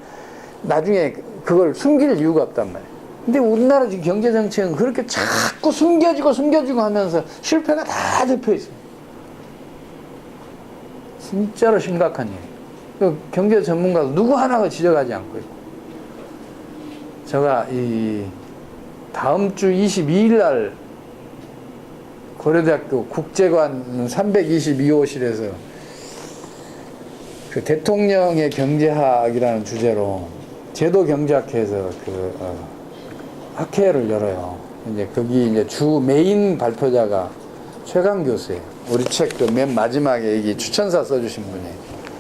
[SPEAKER 2] 나중에 그걸 숨길 이유가 없단 말이에요. 근데 우리나라 지금 경제정책은 그렇게 자꾸 숨겨지고 하면서 실패가 다 덮여있어요. 진짜로 심각한 일이에요. 경제 전문가도 누구 하나가 지적하지 않고 있고. 제가 다음 주 22일 날 고려대학교 국제관 322호실에서 그 대통령의 경제학이라는 주제로 제도경제학회에서 학회를 열어요. 이제 거기 이제 주 메인 발표자가 최강 교수예요. 우리 책 그 맨 마지막에 여기 추천사 써주신 분이에요.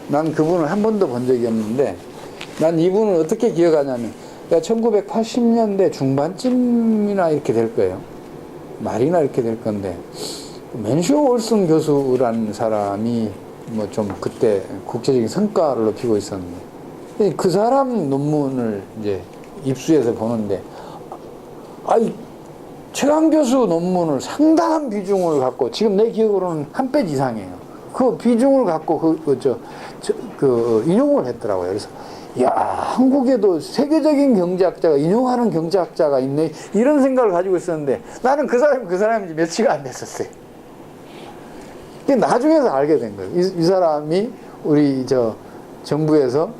[SPEAKER 2] 난 그분을 한 번도 본 적이 없는데, 난 이분을 어떻게 기억하냐면, 1980년대 중반쯤이나 이렇게 될 거예요. 말이나 이렇게 될 건데, 맨쇼 올슨 교수라는 사람이 뭐 좀 그때 국제적인 성과를 높이고 있었는데, 그 사람 논문을 이제 입수해서 보는데, 최강 교수 논문을 상당한 비중을 갖고, 지금 내 기억으로는 한 페이지 이상이에요. 그 비중을 갖고 인용을 했더라고요. 그래서, 야, 한국에도 세계적인 경제학자가 인용하는 경제학자가 있네. 이런 생각을 가지고 있었는데, 나는 그 사람이 며칠 안 됐었어요. 나중에서 알게 된 거예요. 이 사람이 우리 정부에서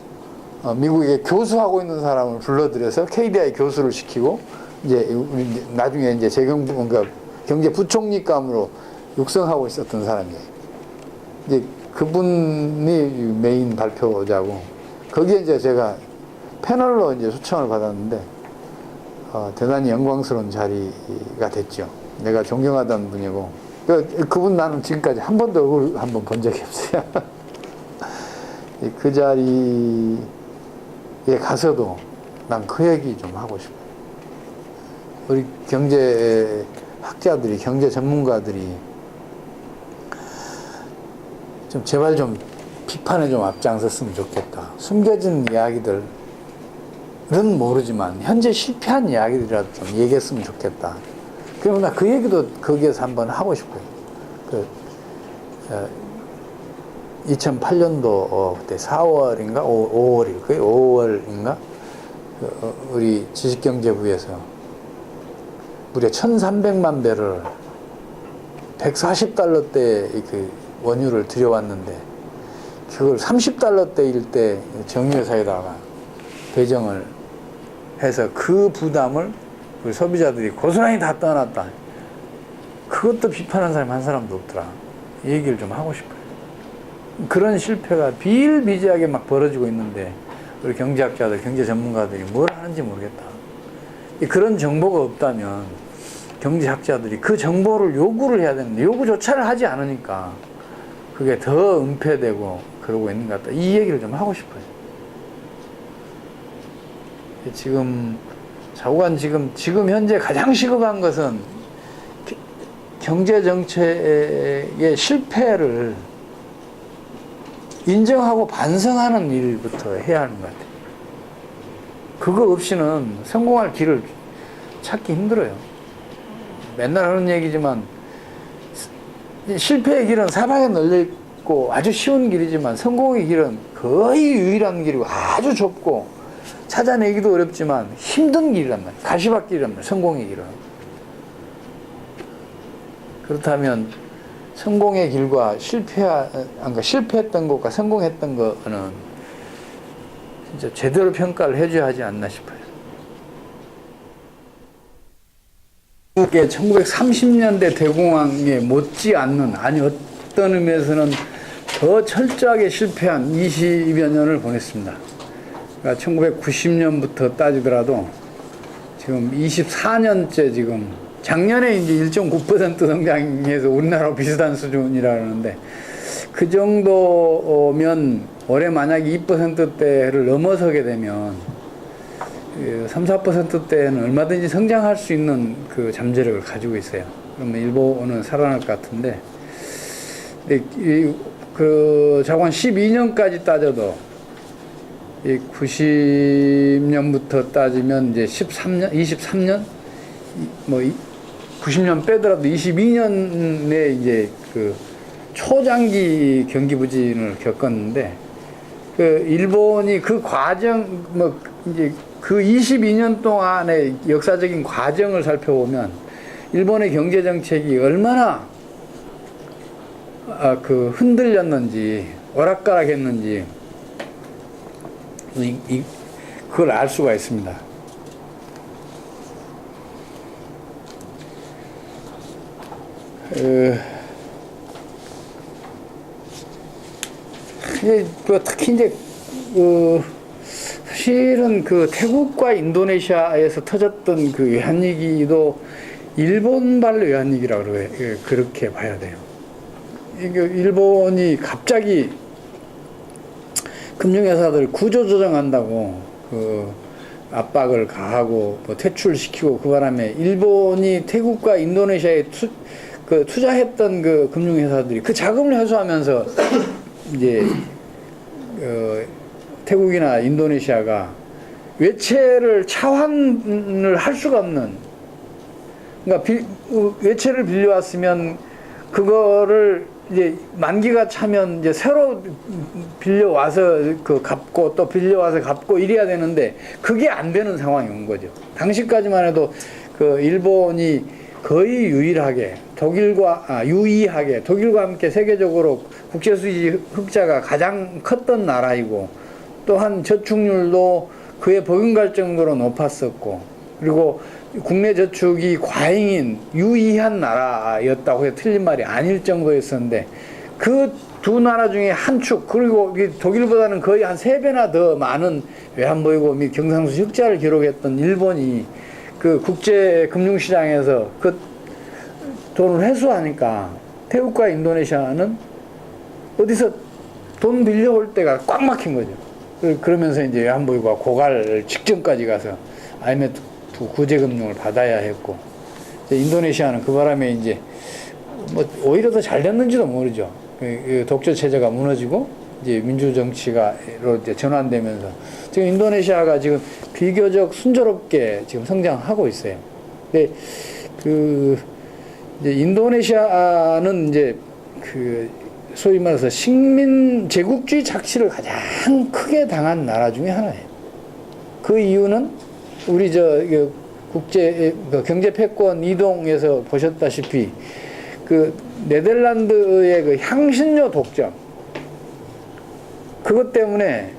[SPEAKER 2] 미국에 교수하고 있는 사람을 불러들여서 KDI 교수를 시키고, 이제 나중에 이제 경제부총리감으로 육성하고 있었던 사람이에요. 이제 그분이 메인 발표자고, 거기에 이제 제가 패널로 이제 초청을 받았는데, 대단히 영광스러운 자리가 됐죠. 내가 존경하던 분이고, 그분 나는 지금까지 한 번도 얼굴 한 번 본 적이 없어요. 그 자리에 가서도 난 그 얘기 좀 하고 싶어요. 우리 경제학자들이, 경제 전문가들이 좀 제발 좀 비판에 좀 앞장섰으면 좋겠다. 숨겨진 이야기들은 모르지만 현재 실패한 이야기들이라도 좀 얘기했으면 좋겠다. 그러면 나 그 얘기도 거기에서 한번 하고 싶어요. 2008년도 그때 4월인가 5월인가 우리 지식경제부에서 무려 1,300만 배를 140달러대 그 원유를 들여왔는데, 그걸 30달러대일 때 정유회사에다가 배정을 해서 그 부담을 우리 소비자들이 고스란히 다 떠났다. 그것도 비판한 사람이 한 사람도 없더라. 이 얘기를 좀 하고 싶어요. 그런 실패가 비일비재하게 막 벌어지고 있는데, 우리 경제학자들, 경제 전문가들이 뭘 하는지 모르겠다. 그런 정보가 없다면 경제학자들이 그 정보를 요구를 해야 되는데, 요구조차를 하지 않으니까 그게 더 은폐되고 그러고 있는 것 같다. 이 얘기를 좀 하고 싶어요. 지금 좌우간 지금 현재 가장 시급한 것은 경제정책의 실패를 인정하고 반성하는 일부터 해야 하는 것 같아요. 그거 없이는 성공할 길을 찾기 힘들어요. 맨날 하는 얘기지만, 실패의 길은 사방에 널려있고 아주 쉬운 길이지만, 성공의 길은 거의 유일한 길이고 아주 좁고 찾아내기도 어렵지만 힘든 길이란 말이에요. 가시밭길이란 말이에요. 성공의 길은. 그렇다면 성공의 길과 실패했던 것과 성공했던 거는 진짜 제대로 평가를 해줘야 하지 않나 싶어요. 한국의 1930년대 대공황에 못지않는, 아니 어떤 의미에서는 더 철저하게 실패한 20여 년을 보냈습니다. 그러니까 1990년부터 따지더라도 지금 24년째 지금, 작년에 이제 1.9% 성장해서 우리나라와 비슷한 수준이라 그러는데, 그 정도면 올해 만약 2%대를 넘어서게 되면 3, 4%대는 얼마든지 성장할 수 있는 그 잠재력을 가지고 있어요. 그러면 일본은 살아날 것 같은데, 근데 자관 12년까지 따져도 90년부터 따지면 이제 13년, 23년, 뭐 90년 빼더라도 22년에 이제 그 초장기 경기 부진을 겪었는데, 그 일본이 그 과정 뭐 이제 그 22년 동안의 역사적인 과정을 살펴보면 일본의 경제 정책이 얼마나 그 흔들렸는지 오락가락했는지 그걸 알 수가 있습니다. 특히 이제 사실은 그 태국과 인도네시아에서 터졌던 그 외환위기도 일본발 외환위기라고 그렇게 봐야 돼요. 일본이 갑자기 금융회사들 구조조정한다고 그 압박을 가하고 뭐 퇴출시키고 그 바람에 일본이 태국과 인도네시아에 투자했던 그 금융회사들이 그 자금을 회수하면서 이제 태국이나 인도네시아가 외채를 차환을 할 수가 없는, 그러니까 외채를 빌려왔으면 그거를 이제 만기가 차면 이제 새로 빌려와서 그 갚고 또 빌려와서 갚고 이래야 되는데 그게 안 되는 상황이 온 거죠. 당시까지만 해도 그 일본이 거의 유일하게 유의하게 독일과 함께 세계적으로 국제수지 흑자가 가장 컸던 나라이고, 또한 저축률도 그에 버금갈 정도로 높았었고, 그리고 국내 저축이 과잉인 유의한 나라였다고 해도 틀린 말이 아닐 정도였었는데, 그 두 나라 중에 한 축, 그리고 독일보다는 거의 한 3배나 더 많은 외환보유고 및 경상수지 흑자를 기록했던 일본이 그 국제 금융시장에서 그 돈을 회수하니까 태국과 인도네시아는 어디서 돈 빌려올 때가 꽉 막힌 거죠. 그러면서 이제 외환보유고가 고갈 직전까지 가서 IMF 구제금융을 받아야 했고, 인도네시아는 그 바람에 이제 뭐 오히려 더 잘 됐는지도 모르죠. 독재 체제가 무너지고 이제 민주 정치가로 이제 전환되면서 지금 인도네시아가 지금 비교적 순조롭게 지금 성장하고 있어요. 근데 이제 인도네시아는 이제 소위 말해서 식민 제국주의 착취를 가장 크게 당한 나라 중에 하나예요. 그 이유는 우리 국제 경제 패권 이동에서 보셨다시피 그 네덜란드의 그 향신료 독점, 그것 때문에,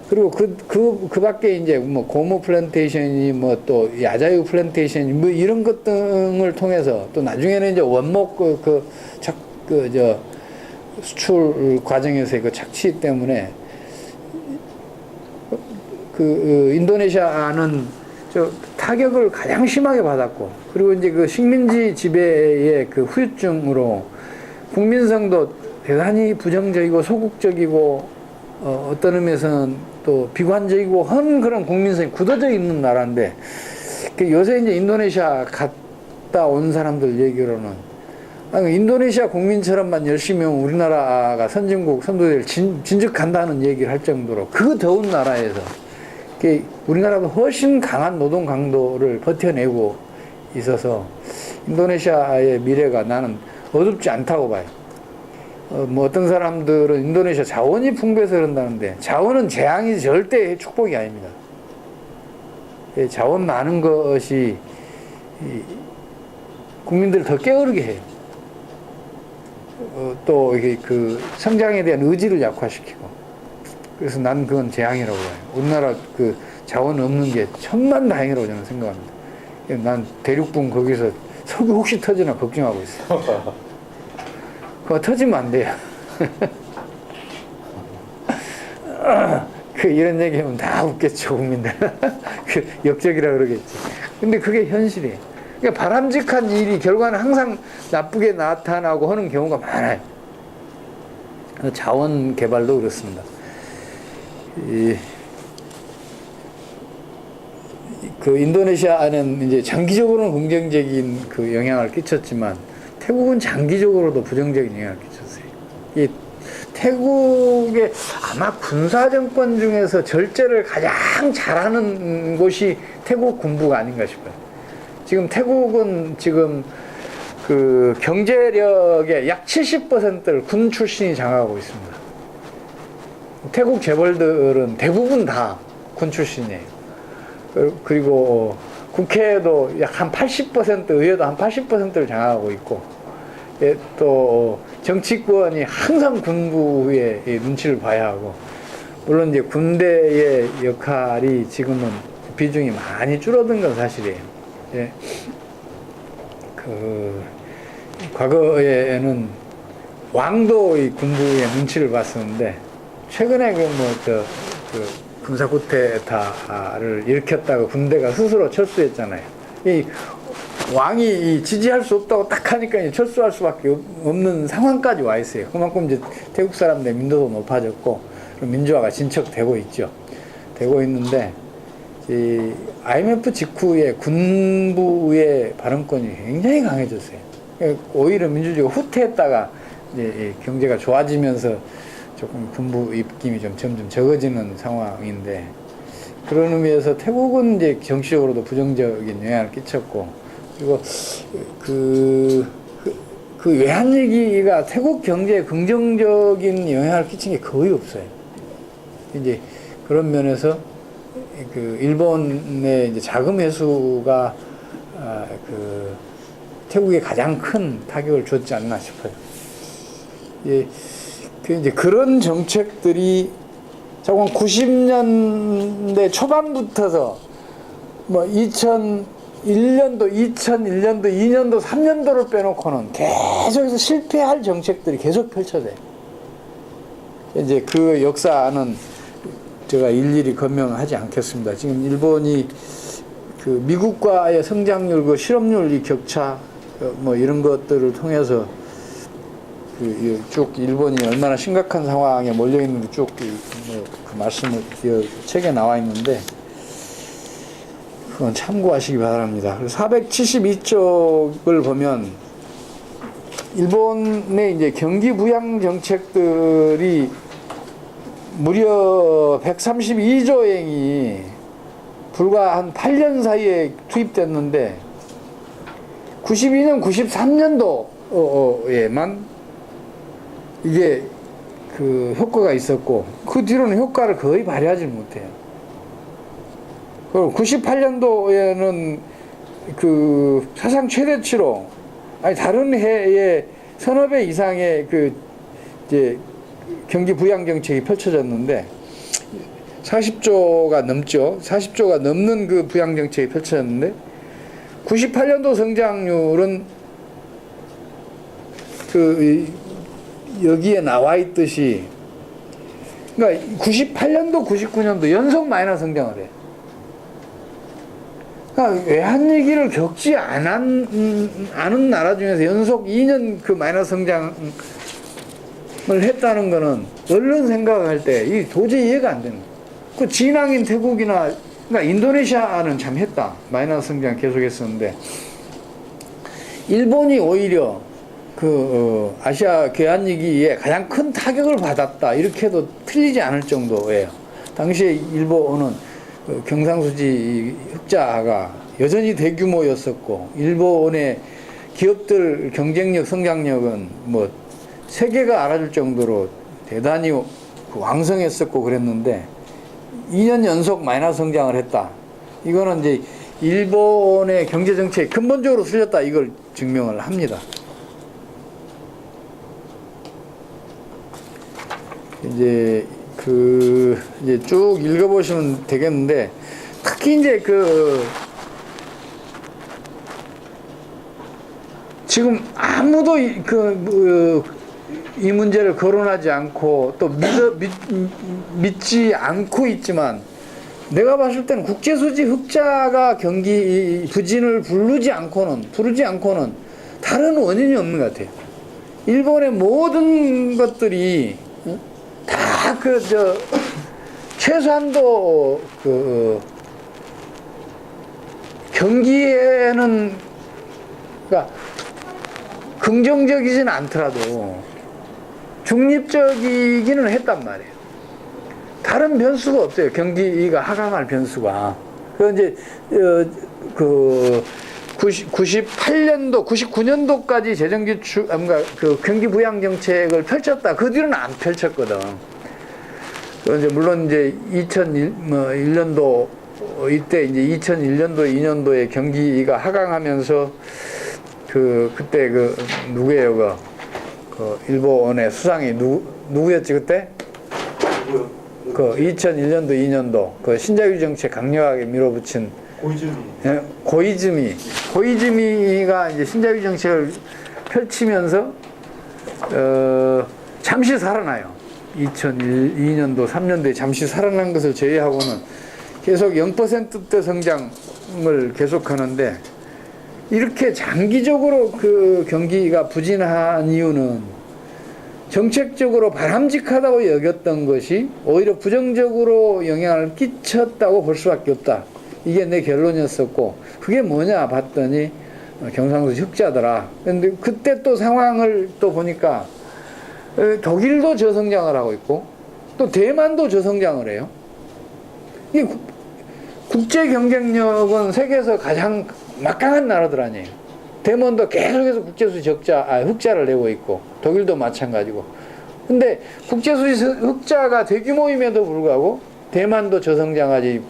[SPEAKER 2] 그리고 그 밖에 이제 뭐 고무 플랜테이션이 뭐 또 야자유 플랜테이션이 뭐 이런 것 등을 통해서 또 나중에는 이제 원목 수출 과정에서의 그 착취 때문에 인도네시아는 타격을 가장 심하게 받았고, 그리고 이제 그 식민지 지배의 그 후유증으로 국민성도 대단히 부정적이고 소극적이고 어떤 의미에서는 또 비관적이고 한 그런 국민성이 굳어져 있는 나라인데, 요새 이제 인도네시아 갔다 온 사람들 얘기로는 인도네시아 국민처럼만 열심히 하면 우리나라가 선진국 선도대를 진즉한다는 얘기를 할 정도로 그 더운 나라에서 우리나라보다 훨씬 강한 노동 강도를 버텨내고 있어서 인도네시아의 미래가 나는 어둡지 않다고 봐요. 뭐 어떤 사람들은 인도네시아 자원이 풍부해서 그런다는데, 자원은 재앙이 절대 축복이 아닙니다. 자원 많은 것이 국민들을 더 게으르게 해요. 또 이게 그 성장에 대한 의지를 약화시키고, 그래서 난 그건 재앙이라고 봐요. 우리나라 그 자원 없는 게 천만다행이라고 저는 생각합니다. 난 대륙분 거기서 석유 혹시 터지나 걱정하고 있어요. 그거 터지면 안 돼요. 이런 얘기하면 다 웃겠죠, 국민들. 역적이라 그러겠지. 근데 그게 현실이에요. 그러니까 바람직한 일이 결과는 항상 나쁘게 나타나고 하는 경우가 많아요. 자원 개발도 그렇습니다. 그 인도네시아는 이제 장기적으로는 긍정적인 그 영향을 끼쳤지만 태국은 장기적으로도 부정적인 영향을 끼쳤어요. 이 태국의 아마 군사 정권 중에서 절제를 가장 잘하는 곳이 태국 군부가 아닌가 싶어요. 지금 태국은 지금 그 경제력의 약 70%를 군 출신이 장악하고 있습니다. 태국 재벌들은 대부분 다 군 출신이에요. 그리고 국회도 약 한 80%, 의회도 한 80%를 장악하고 있고, 또 정치권이 항상 군부의 눈치를 봐야 하고, 물론 이제 군대의 역할이 지금은 비중이 많이 줄어든 건 사실이에요. 예. 과거에는 왕도 이 군부의 눈치를 봤었는데, 최근에 군사 쿠데타를 일으켰다고 군대가 스스로 철수했잖아요. 이 왕이 지지할 수 없다고 딱 하니까 철수할 수밖에 없는 상황까지 와 있어요. 그만큼 이제 태국 사람들의 민도도 높아졌고 민주화가 진척되고 있죠. 되고 있는데 이 IMF 직후에 군부의 발언권이 굉장히 강해졌어요. 오히려 민주주의가 후퇴했다가 이제 경제가 좋아지면서 조금 군부 입김이 좀 점점 적어지는 상황인데, 그런 의미에서 태국은 이제 정치적으로도 부정적인 영향을 끼쳤고, 그리고 그 외환위기가 태국 경제에 긍정적인 영향을 끼친 게 거의 없어요. 이제 그런 면에서 그 일본의 이제 자금 회수가 그 태국에 가장 큰 타격을 줬지 않나 싶어요. 예. 이제 그런 정책들이 자꾸 90년대 초반부터서 뭐 2001년도, 2년도, 3년도를 빼놓고는 계속해서 실패할 정책들이 계속 펼쳐져요. 이제 그 역사는 제가 일일이 건명하지 않겠습니다. 지금 일본이 그 미국과의 성장률, 그 실업률 이 격차, 뭐 이런 것들을 통해서 쭉 일본이 얼마나 심각한 상황에 몰려 있는지 쭉 그 말씀을 책에 나와 있는데, 그건 참고하시기 바랍니다. 472쪽을 보면 일본의 이제 경기 부양 정책들이 무려 132조엔이 불과 한 8년 사이에 투입됐는데 92년, 93년도에만 이게 그 효과가 있었고, 그 뒤로는 효과를 거의 발휘하지 못해요. 그리고 98년도에는 그 사상 최대치로, 아니 다른 해에 서너 배 이상의 그 이제 경기 부양 정책이 펼쳐졌는데 40조가 넘죠. 40조가 넘는 그 부양 정책이 펼쳐졌는데 98년도 성장률은 여기에 나와 있듯이, 그러니까 98년도, 99년도 연속 마이너스 성장을 해요. 그러니까 외환위기를 겪지 않은 나라 중에서 연속 2년 그 마이너스 성장을 했다는 거는 얼른 생각할 때 이 도저히 이해가 안 되는 거예요. 그 진앙인 태국이나, 그러니까 인도네시아는 참 했다. 마이너스 성장 계속했었는데, 일본이 오히려 아시아 외환위기에 가장 큰 타격을 받았다, 이렇게 해도 틀리지 않을 정도예요. 당시에 일본은 경상수지 흑자가 여전히 대규모였었고, 일본의 기업들 경쟁력, 성장력은 뭐 세계가 알아줄 정도로 대단히 왕성했었고 그랬는데 2년 연속 마이너스 성장을 했다. 이거는 이제 일본의 경제 정책이 근본적으로 틀렸다, 이걸 증명을 합니다. 이제 이제 쭉 읽어보시면 되겠는데, 특히 이제 지금 아무도 이 문제를 거론하지 않고 또 믿지 않고 있지만, 내가 봤을 때는 국제수지 흑자가 경기 부진을 부르지 않고는 다른 원인이 없는 것 같아요. 일본의 모든 것들이 다 최소한도 경기에는 그러니까 긍정적이지는 않더라도 중립적이기는 했단 말이에요. 다른 변수가 없어요. 경기가 하강할 변수가. 그 이제 98년도, 99년도까지 재정기축, 뭔가 그 경기 부양 정책을 펼쳤다. 그 뒤로는 안 펼쳤거든. 그 이제 물론 이제 2001년도 이때 이제 2001년도, 2년도에 경기가 하강하면서 그때 누구예요? 그 일본의 수상이 누구였지 그때? 그 2001년도, 2년도 그 신자유주의 정책 강력하게 밀어붙인 고이즈미가 이제 신자유주의 정책을 펼치면서 잠시 살아나요. 2002년도, 3년도에 잠시 살아난 것을 제외하고는 계속 0%대 성장을 계속하는데 이렇게 장기적으로 그 경기가 부진한 이유는 정책적으로 바람직하다고 여겼던 것이 오히려 부정적으로 영향을 끼쳤다고 볼 수밖에 없다. 이게 내 결론이었었고, 그게 뭐냐 봤더니 경상도 흑자더라. 근데 그때 또 상황을 또 보니까 독일도 저성장을 하고 있고 또 대만도 저성장을 해요. 이 국제 경쟁력은 세계에서 가장 막강한 나라들 아니에요. 대만도 계속해서 국제수지 흑자를 내고 있고 독일도 마찬가지고. 근데 국제수지 흑자가 대규모임에도 불구하고 대만도 저성장하지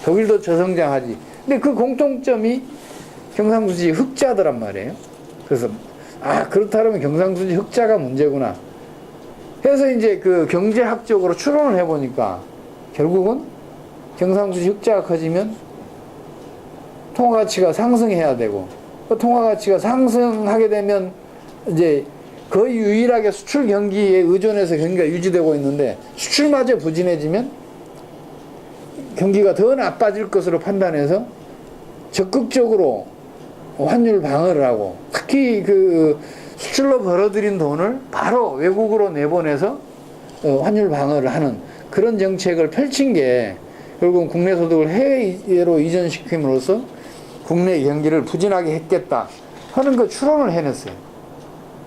[SPEAKER 2] 독일도 저성장하지. 근데 그 공통점이 경상수지 흑자더란 말이에요. 그래서 그렇다면 경상수지 흑자가 문제구나. 그래서 이제 그 경제학적으로 추론을 해보니까 결국은 경상수지 흑자가 커지면 통화가치가 상승해야 되고, 그 통화가치가 상승하게 되면 이제 거의 유일하게 수출 경기에 의존해서 경기가 유지되고 있는데 수출마저 부진해지면 경기가 더 나빠질 것으로 판단해서 적극적으로 환율 방어를 하고, 특히 그 수출로 벌어들인 돈을 바로 외국으로 내보내서 환율 방어를 하는 그런 정책을 펼친 게 결국은 국내 소득을 해외로 이전시킴으로써 국내 경기를 부진하게 했겠다 하는 그 추론을 해냈어요.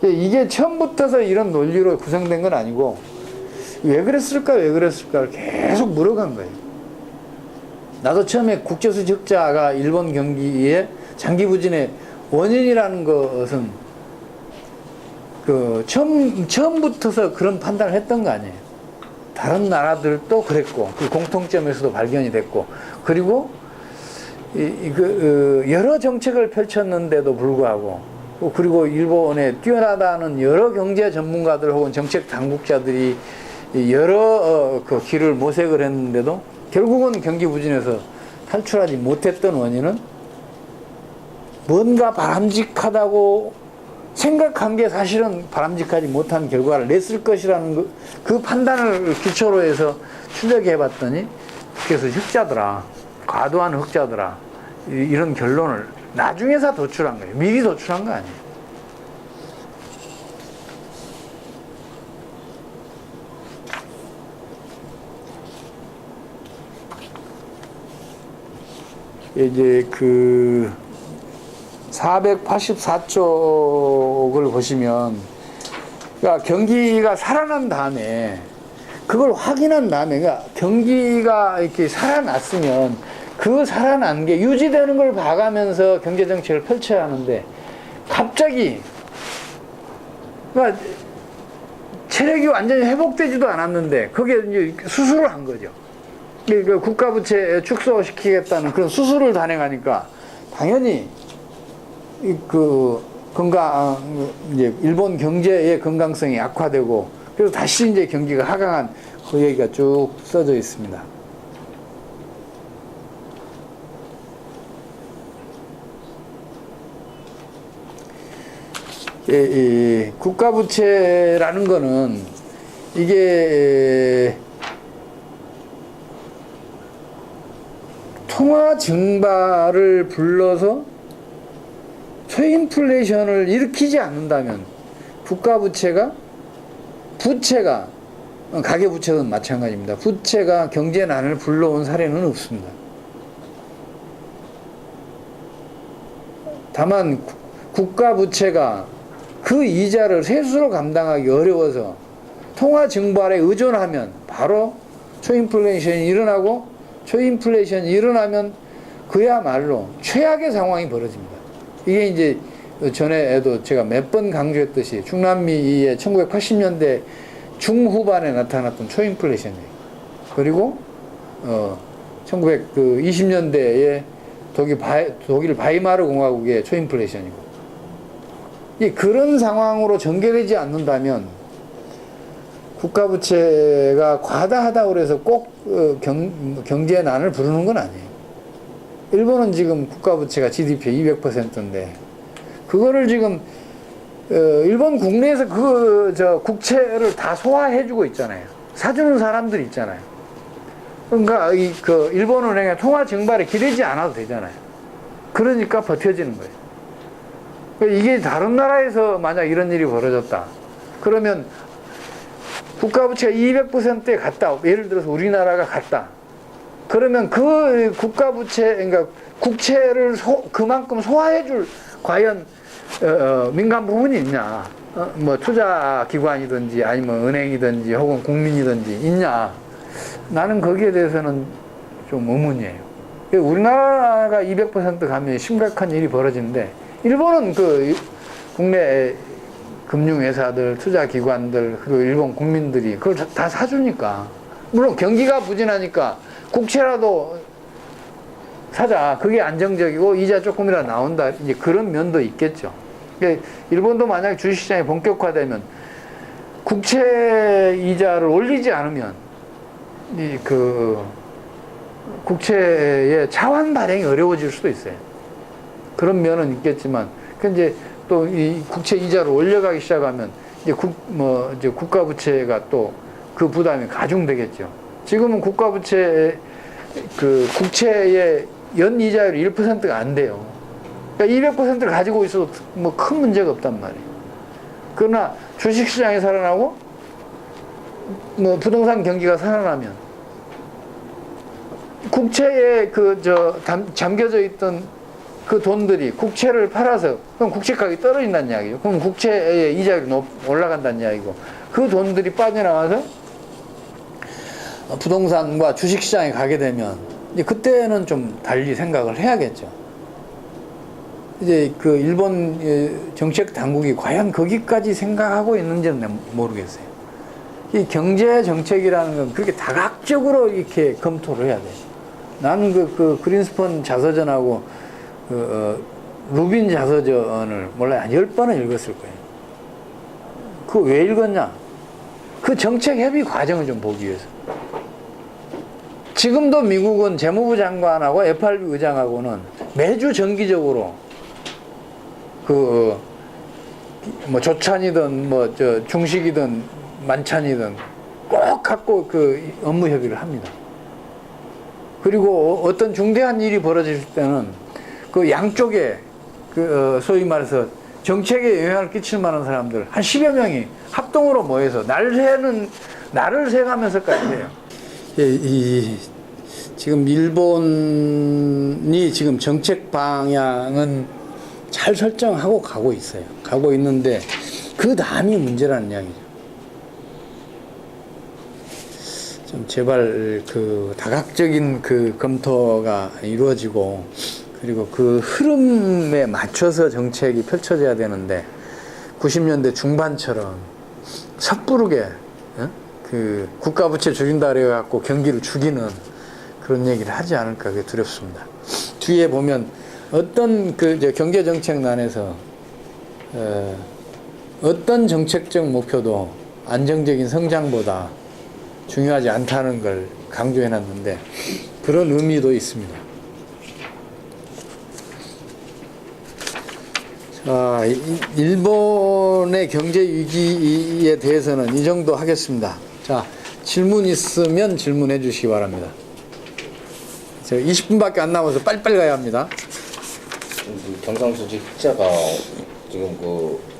[SPEAKER 2] 이게 처음부터서 이런 논리로 구성된 건 아니고 왜 그랬을까를 계속 물어간 거예요. 나도 처음에 국제수지 흑자가 일본 경기의 장기 부진의 원인이라는 것은 그 처음부터서 그런 판단을 했던 거 아니에요. 다른 나라들도 그랬고 그 공통점에서도 발견이 됐고, 그리고 여러 정책을 펼쳤는데도 불구하고, 그리고 일본에 뛰어나다는 여러 경제 전문가들 혹은 정책 당국자들이 여러 그 길을 모색을 했는데도 결국은 경기 부진에서 탈출하지 못했던 원인은 뭔가 바람직하다고 생각한 게 사실은 바람직하지 못한 결과를 냈을 것이라는 그 판단을 기초로 해서 추적해 봤더니 그래서 흑자더라, 과도한 흑자더라, 이런 결론을 나중에서 도출한 거예요. 미리 도출한 거 아니에요. 이제 그 484쪽을 보시면, 그러니까 경기가 살아난 다음에 그걸 확인한 다음에, 그러니까 경기가 이렇게 살아났으면 그 살아난 게 유지되는 걸 봐가면서 경제정책을 펼쳐야 하는데, 갑자기 그러니까 체력이 완전히 회복되지도 않았는데 거기에 이제 수술을 한 거죠. 그 국가부채 축소시키겠다는 그런 수술을 단행하니까 당연히 그 이제 일본 경제의 건강성이 악화되고, 그래서 다시 이제 경기가 하강한 그 얘기가 쭉 써져 있습니다. 이 국가부채라는 거는 이게 통화 증발을 불러서 초인플레이션을 일으키지 않는다면 국가 부채가 가계 부채는 마찬가지입니다. 부채가 경제난을 불러온 사례는 없습니다. 다만 국가 부채가 그 이자를 세수로 감당하기 어려워서 통화 증발에 의존하면 바로 초인플레이션이 일어나고, 초인플레이션이 일어나면 그야말로 최악의 상황이 벌어집니다. 이게 이제 전에도 제가 몇 번 강조했듯이 중남미의 1980년대 중후반에 나타났던 초인플레이션이에요. 그리고 1920년대에 독일 바이마르 공화국의 초인플레이션이고, 그런 상황으로 전개되지 않는다면 국가부채가 과다하다고 해서 꼭 경제의 난을 부르는 건 아니에요. 일본은 지금 국가부채가 GDP 200%인데 그거를 지금 일본 국내에서 국채를 다 소화해주고 있잖아요. 사주는 사람들이 있잖아요. 그러니까 일본은행의 통화 증발에 기대지 않아도 되잖아요. 그러니까 버텨지는 거예요. 그러니까 이게 다른 나라에서 만약 이런 일이 벌어졌다 그러면 국가부채가 200%에 갔다, 예를 들어서 우리나라가 갔다 그러면 그 국가부채, 그러니까 국채를 그만큼 소화해줄 과연 민간 부분이 있냐, 뭐 투자기관이든지 아니면 은행이든지 혹은 국민이든지 있냐, 나는 거기에 대해서는 좀 의문이에요. 우리나라가 200% 가면 심각한 일이 벌어지는데 일본은 국내 금융회사들, 투자기관들, 그리고 일본 국민들이 그걸 다 사주니까, 물론 경기가 부진하니까 국채라도 사자, 그게 안정적이고 이자 조금이라도 나온다, 이제 그런 면도 있겠죠. 그러니까 일본도 만약에 주식시장이 본격화되면 국채 이자를 올리지 않으면 국채의 차환 발행이 어려워질 수도 있어요. 그런 면은 있겠지만, 이제 또 이 국채 이자를 올려가기 시작하면 이제 국가 부채가 또 그 부담이 가중되겠죠. 지금은 국가 부채 국채의 연 이자율이 1%가 안 돼요. 그러니까 200%를 가지고 있어도 뭐 큰 문제가 없단 말이에요. 그러나 주식시장이 살아나고 뭐 부동산 경기가 살아나면 국채에 잠겨져 있던 그 돈들이 국채를 팔아서, 그럼 국채 가격이 떨어진다는 이야기죠. 그럼 국채의 이자율이 올라간다는 이야기고, 그 돈들이 빠져나와서 부동산과 주식시장에 가게 되면 이제 그때는 좀 달리 생각을 해야겠죠. 이제 일본 정책 당국이 과연 거기까지 생각하고 있는지는 모르겠어요. 이 경제 정책이라는 건 그렇게 다각적으로 이렇게 검토를 해야 돼요. 나는 그린스펀 자서전하고 루빈 자서전을 몰라요. 한 10번은 읽었을 거예요. 그거 왜 읽었냐? 그 정책 협의 과정을 좀 보기 위해서. 지금도 미국은 재무부 장관하고 FRB 의장하고는 매주 정기적으로 뭐 조찬이든 중식이든 만찬이든 꼭 갖고 업무 협의를 합니다. 그리고 어떤 중대한 일이 벌어질 때는 양쪽에 소위 말해서 정책에 영향을 끼칠 만한 사람들 한 10여 명이 합동으로 모여서 날을 새가면서까지 해요. 지금 일본이 지금 정책 방향은 잘 설정하고 가고 있어요. 가고 있는데 그 다음이 문제라는 이야기죠. 좀 제발 다각적인 검토가 이루어지고, 그리고 그 흐름에 맞춰서 정책이 펼쳐져야 되는데 90년대 중반처럼 섣부르게 국가 부채 줄인다 그래 갖고 경기를 죽이는 그런 얘기를 하지 않을까, 그게 두렵습니다. 뒤에 보면 어떤 경제 정책난에서 어떤 정책적 목표도 안정적인 성장보다 중요하지 않다는 걸 강조해 놨는데 그런 의미도 있습니다. 자, 일본의 경제 위기에 대해서는 이 정도 하겠습니다. 자, 질문 있으면 질문해 주시기 바랍니다. 제가 20분밖에 안 남아서 빨리빨리 가야 합니다.
[SPEAKER 1] 경상수지 흑자가 지금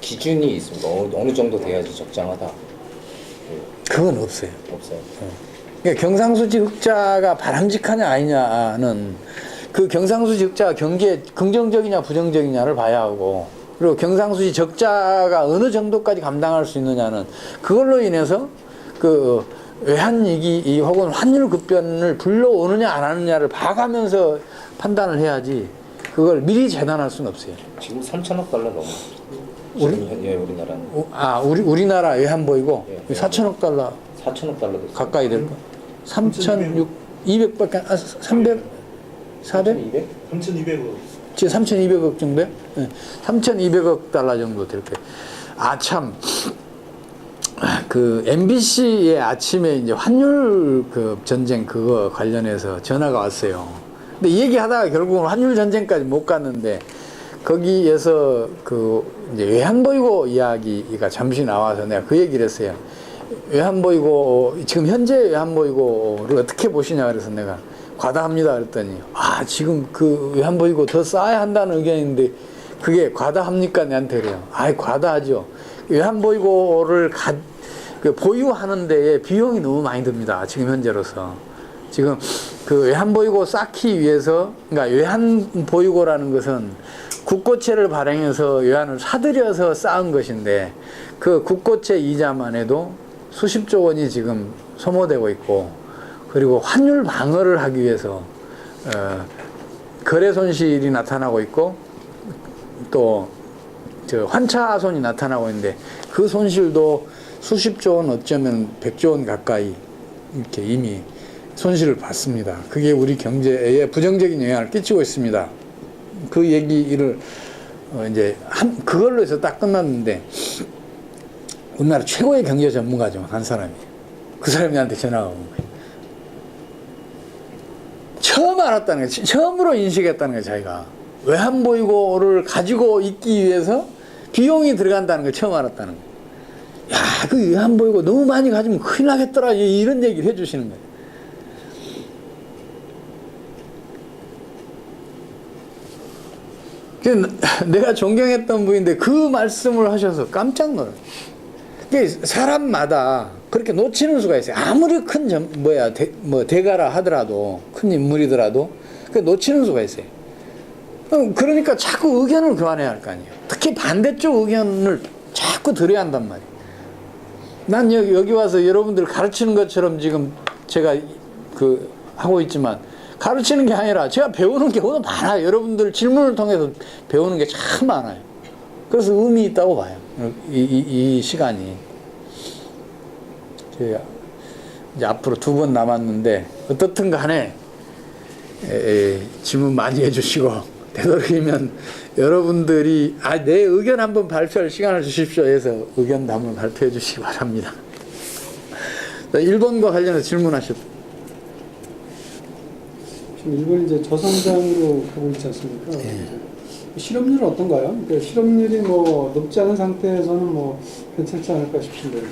[SPEAKER 1] 기준이 있습니까? 어느 정도 돼야지 적정하다.
[SPEAKER 2] 그건 없어요.
[SPEAKER 1] 없어요.
[SPEAKER 2] 그러니까 경상수지 흑자가 바람직하냐 아니냐는 그 경상수지 흑자가 경기에 긍정적이냐 부정적이냐를 봐야 하고, 그리고 경상수지 적자가 어느 정도까지 감당할 수 있느냐는 그걸로 인해서 그 외환위기 혹은 환율 급변을 불러오느냐 안 하느냐를 봐가면서 판단을 해야지 그걸 미리 재단할 수는 없어요.
[SPEAKER 1] 지금 3천억 달러 넘었어요. 우리나라는.
[SPEAKER 2] 우리나라 외환보이고
[SPEAKER 1] 예.
[SPEAKER 2] 4천억 달러
[SPEAKER 1] 4천억 달러 됐어요.
[SPEAKER 2] 가까이 될까? 3,200밖에 300, 400?
[SPEAKER 1] 200?
[SPEAKER 5] 3,200억.
[SPEAKER 2] 지금 3,200억 정도요? 네. 3,200억 달러 정도 될 거예요. 참, 그 MBC의 아침에 이제 환율 그 전쟁 그거 관련해서 전화가 왔어요. 근데 얘기하다가 결국은 환율 전쟁까지 못 갔는데, 거기에서 그 이제 외환보유고 이야기가 잠시 나와서 내가 그 얘기를 했어요. 외환보유고, 지금 현재 외환보유고를 어떻게 보시냐 그래서 내가 과다합니다 그랬더니, 지금 그 외환보유고 더 쌓아야 한다는 의견인데 그게 과다합니까? 내한테 그래요. 과다하죠. 외환보유고를 그 보유하는 데에 비용이 너무 많이 듭니다. 지금 현재로서. 지금 그 외환보유고 쌓기 위해서, 그러니까 외환보유고라는 것은 국고채를 발행해서 외환을 사들여서 쌓은 것인데, 그 국고채 이자만 해도 수십조 원이 지금 소모되고 있고, 그리고 환율 방어를 하기 위해서 거래 손실이 나타나고 있고, 또 저 환차손이 나타나고 있는데, 그 손실도 수십조 원, 어쩌면 100조 원 가까이 이렇게 이미 손실을 봤습니다. 그게 우리 경제에 부정적인 영향을 끼치고 있습니다. 그 얘기를 이제 그걸로 해서 딱 끝났는데, 우리나라 최고의 경제 전문가죠, 한 사람이. 그 사람이 나한테 전화가 온 거예요. 처음 알았다는 거예요. 처음으로 인식했다는 거예요, 자기가. 외환보유고를 가지고 있기 위해서 비용이 들어간다는 걸 처음 알았다는 거예요. 야, 그 외환보유고 너무 많이 가지면 큰일 나겠더라, 이런 얘기를 해주시는 거예요. 내가 존경했던 분인데 그 말씀을 하셔서 깜짝 놀라요. 사람마다 그렇게 놓치는 수가 있어요. 아무리 큰 대가라 하더라도, 큰 인물이더라도 놓치는 수가 있어요. 그러니까 자꾸 의견을 교환해야 할 거 아니에요. 특히 반대쪽 의견을 자꾸 들어야 한단 말이에요. 난 여기 와서 여러분들 가르치는 것처럼 지금 제가 하고 있지만, 가르치는 게 아니라 제가 배우는 게 워낙 많아요. 여러분들 질문을 통해서 배우는 게 참 많아요. 그래서 의미 있다고 봐요. 이 시간이. 이제 앞으로 2번 남았는데, 어떻든 간에 질문 많이 해주시고, 되도록이면 여러분들이 내 의견 한번 발표할 시간을 주십시오 해서 의견도 한번 발표해 주시기 바랍니다. 1번과 관련해서 질문하셨죠.
[SPEAKER 3] 지금 일본이 이제 저성장으로 가고 있지 않습니까? 실업률은 어떤가요? 그러니까 실업률이 높지 않은 상태에서는 괜찮지 않을까 싶은데.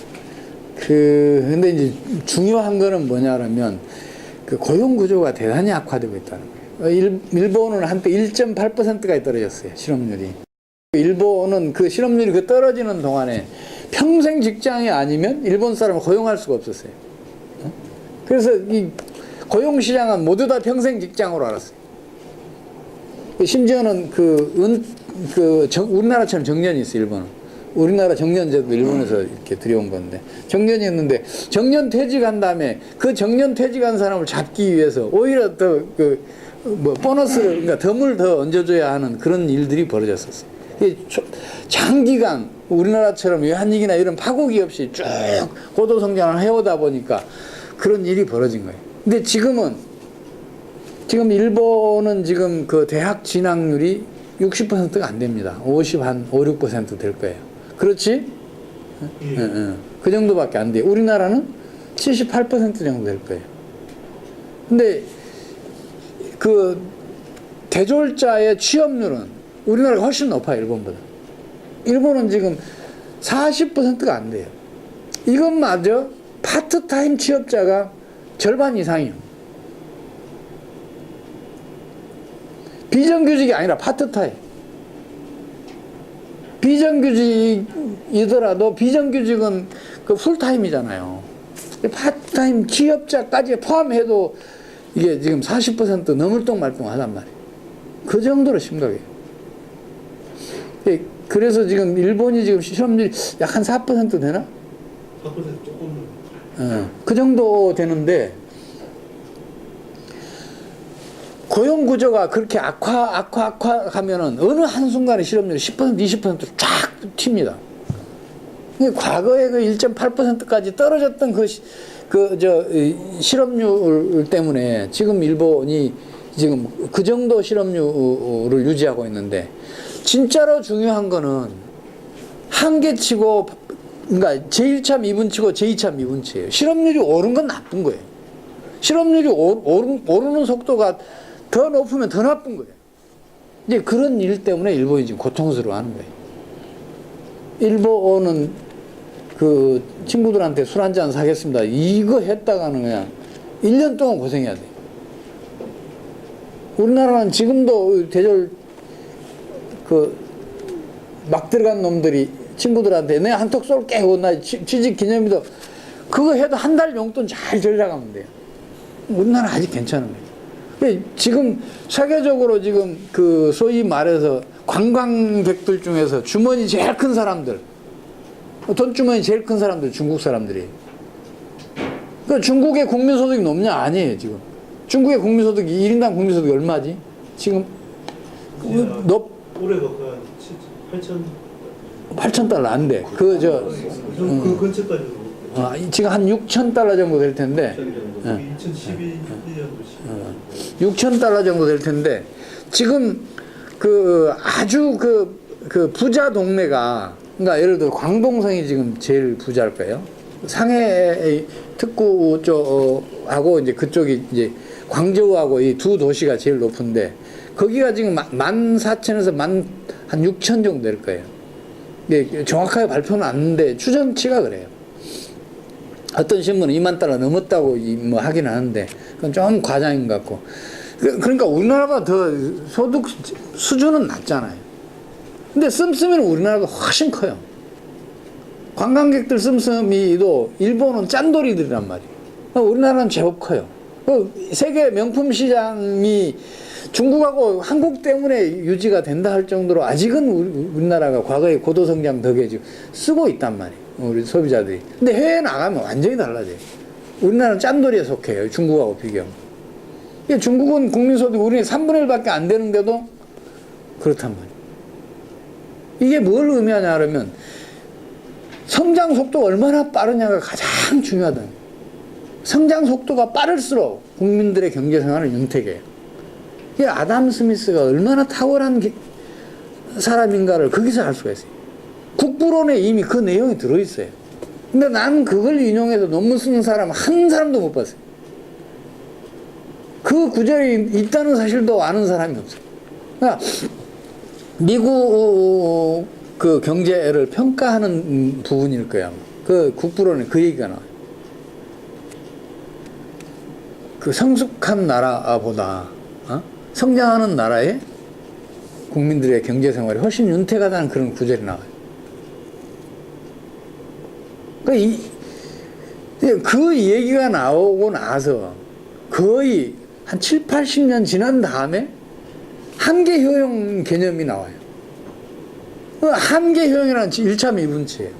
[SPEAKER 2] 근데 이제 중요한 거는 뭐냐면, 그 고용 구조가 대단히 악화되고 있다는 거예요. 일본은 한때 1.8%까지 떨어졌어요, 실업률이. 일본은 그 실업률이 떨어지는 동안에 평생 직장이 아니면 일본 사람을 고용할 수가 없었어요. 그래서 이 고용시장은 모두 다 평생 직장으로 알았어요. 심지어는 우리나라처럼 정년이 있어요, 일본은. 우리나라 정년제도 일본에서 이렇게 들여온 건데, 정년이었는데, 정년 퇴직한 다음에 그 정년 퇴직한 사람을 잡기 위해서 오히려 더 보너스를, 그러니까 덤을 더 얹어줘야 하는 그런 일들이 벌어졌었어요. 장기간 우리나라처럼 외환위기나 이런 파국이 없이 쭉 고도성장을 해오다 보니까 그런 일이 벌어진 거예요. 근데 지금 일본은 지금 그 대학 진학률이 60%가 안 됩니다. 5, 6% 될 거예요. 그렇지? 그 정도밖에 안 돼요. 우리나라는 78% 정도 될 거예요. 근데 그 대졸자의 취업률은 우리나라가 훨씬 높아요, 일본보다. 일본은 지금 40%가 안 돼요. 이것마저 파트타임 취업자가 절반 이상이에요. 비정규직이 아니라 파트타임. 비정규직이더라도 비정규직은 그 풀타임이잖아요. 파트타임 기업자까지 포함해도 이게 지금 40% 넘을 똥말똥 하단 말이에요. 그 정도로 심각해요. 그래서 지금 일본이 지금 실업률이 약 한 4% 되나?
[SPEAKER 5] 4% 조금
[SPEAKER 2] 그 정도 되는데 고용 구조가 그렇게 악화하면은 어느 한순간에 실업률이 10% 20%로 쫙 튑니다. 과거에 그 1.8%까지 떨어졌던 실업률 때문에 지금 일본이 지금 그 정도 실업률을 유지하고 있는데, 진짜로 중요한 거는 한계치고, 그러니까 제1차 미분치고 제2차 미분치예요. 실업률이 오른 건 나쁜 거예요. 실업률이 오르는 속도가 더 높으면 더 나쁜 거예요. 이제 그런 일 때문에 일본이 지금 고통스러워하는 거예요. 일본은 그 친구들한테 술 한잔 사겠습니다. 이거 했다가는 그냥 1년 동안 고생해야 돼. 우리나라는 지금도 대졸 막 들어간 놈들이 친구들한테 내가 한턱 쏠게 하고 나 취직 기념일도 그거 해도 한 달 용돈 잘 절약하면 돼요. 우리나라 아직 괜찮은 거예요. 지금 세계적으로 지금 그 소위 말해서 관광객들 중에서 주머니 제일 큰 사람들, 돈 주머니 제일 큰 사람들 중국 사람들이에요. 그 중국의 국민소득이 높냐? 아니에요. 지금 중국의 국민소득이 1인당 국민소득이 얼마지? 지금
[SPEAKER 5] 올해가 그
[SPEAKER 2] 8,000달러 안 돼.
[SPEAKER 5] 그 근처까지
[SPEAKER 2] 지금 한 6,000달러 정도 될 텐데,
[SPEAKER 5] 2012년도
[SPEAKER 2] 6,000달러 정도 될 텐데, 지금 그 아주 그 부자 동네가, 그러니까 예를 들어 광동성이 지금 제일 부자일 거예요. 상해 특구 쪽하고 이제 그쪽이 이제 광저우하고 이 두 도시가 제일 높은데, 거기가 지금 14,000에서 한 6,000 정도 될 거예요. 근데 정확하게 발표는 안 했는데 추정치가 그래요. 어떤 신문은 2만 달러 넘었다고 뭐 하긴 하는데 그건 좀 과장인 것 같고. 그러니까 우리나라보다 더 소득 수준은 낮잖아요. 근데 씀씀이는 우리나라가 훨씬 커요. 관광객들 씀씀이도 일본은 짠돌이들이란 말이에요. 우리나라는 제법 커요. 세계 명품 시장이 중국하고 한국 때문에 유지가 된다 할 정도로 아직은 우리나라가 과거의 고도성장 덕에 지금 쓰고 있단 말이에요. 우리 소비자들이. 근데 해외에 나가면 완전히 달라져요. 우리나라는 짠돌이에 속해요. 중국하고 비교하면. 중국은 국민소득이 우리는 3분의 1밖에 안 되는데도 그렇단 말이에요. 이게 뭘 의미하냐 하면 성장 속도가 얼마나 빠르냐가 가장 중요하다. 성장 속도가 빠를수록 국민들의 경제 생활은 윤택해요. 이 아담 스미스가 얼마나 탁월한 사람인가를 거기서 알 수가 있어요. 국부론에 이미 그 내용이 들어있어요. 근데 나는 그걸 인용해서 논문 쓰는 사람 한 사람도 못 봤어요. 그 구절이 있다는 사실도 아는 사람이 없어요. 그러니까 미국 그 경제를 평가하는 부분일 거야. 그 국부론에 그 얘기가 나와요. 그 성숙한 나라보다 성장하는 나라의 국민들의 경제 생활이 훨씬 윤택하다는 그런 구절이 나와요. 그 얘기가 나오고 나서 거의 한 7, 80년 지난 다음에 한계 효용 개념이 나와요. 한계 효용이라는 1차 미분치예요.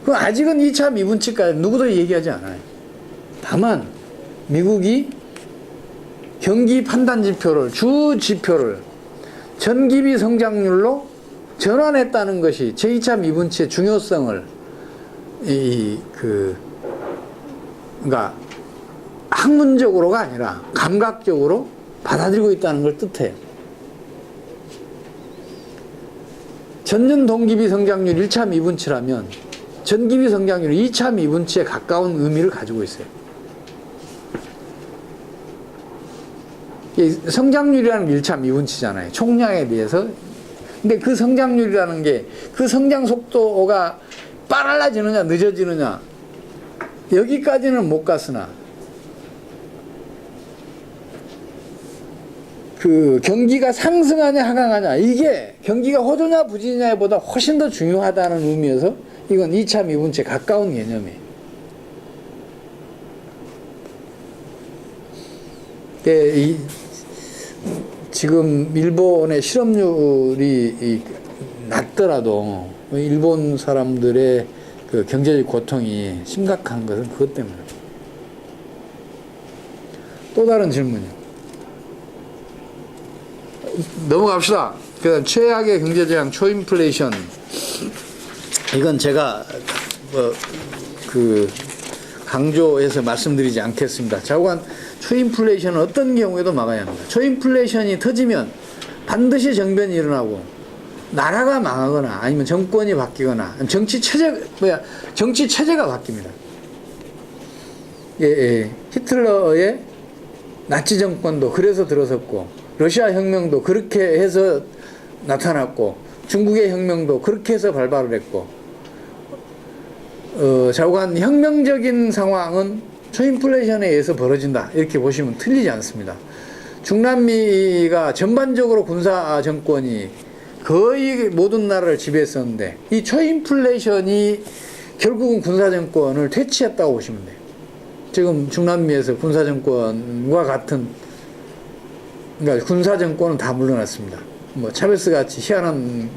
[SPEAKER 2] 아직은 2차 미분치까지 누구도 얘기하지 않아요. 다만 미국이 경기 판단 지표를, 주 지표를 전기비 성장률로 전환했다는 것이 제2차 미분치의 중요성을 그러니까 학문적으로가 아니라 감각적으로 받아들이고 있다는 걸 뜻해요. 전년 동기비 성장률 1차 미분치라면 전기비 성장률 2차 미분치에 가까운 의미를 가지고 있어요. 성장률이라는 게 1차 미분치잖아요. 총량에 비해서. 근데 그 성장률이라는 게 그 성장 속도가 빨라지느냐 늦어지느냐 여기까지는 못 갔으나 그 경기가 상승하냐 하강하냐 이게 경기가 호조냐 부진냐보다 훨씬 더 중요하다는 의미에서 이건 2차 미분치에 가까운 개념이에요. 지금 일본의 실업률이 낮더라도 일본 사람들의 그 경제적 고통이 심각한 것은 그것 때문에. 또 다른 질문이요. 넘어갑시다. 그 최악의 경제재앙 초인플레이션. 이건 제가 강조해서 말씀드리지 않겠습니다. 자관 초인플레이션은 어떤 경우에도 막아야 합니다. 초인플레이션이 터지면 반드시 정변이 일어나고 나라가 망하거나 아니면 정권이 바뀌거나 정치 체제가 바뀝니다. 히틀러의 나치 정권도 그래서 들어섰고 러시아 혁명도 그렇게 해서 나타났고 중국의 혁명도 그렇게 해서 발발을 했고 자관 혁명적인 상황은 초인플레이션에 의해서 벌어진다 이렇게 보시면 틀리지 않습니다. 중남미가 전반적으로 군사 정권이 거의 모든 나라를 지배했었는데 이 초인플레이션이 결국은 군사 정권을 퇴치했다고 보시면 돼요. 지금 중남미에서 군사 정권과 같은 그러니까 군사 정권은 다 물러났습니다. 뭐 차베스 같이 희한한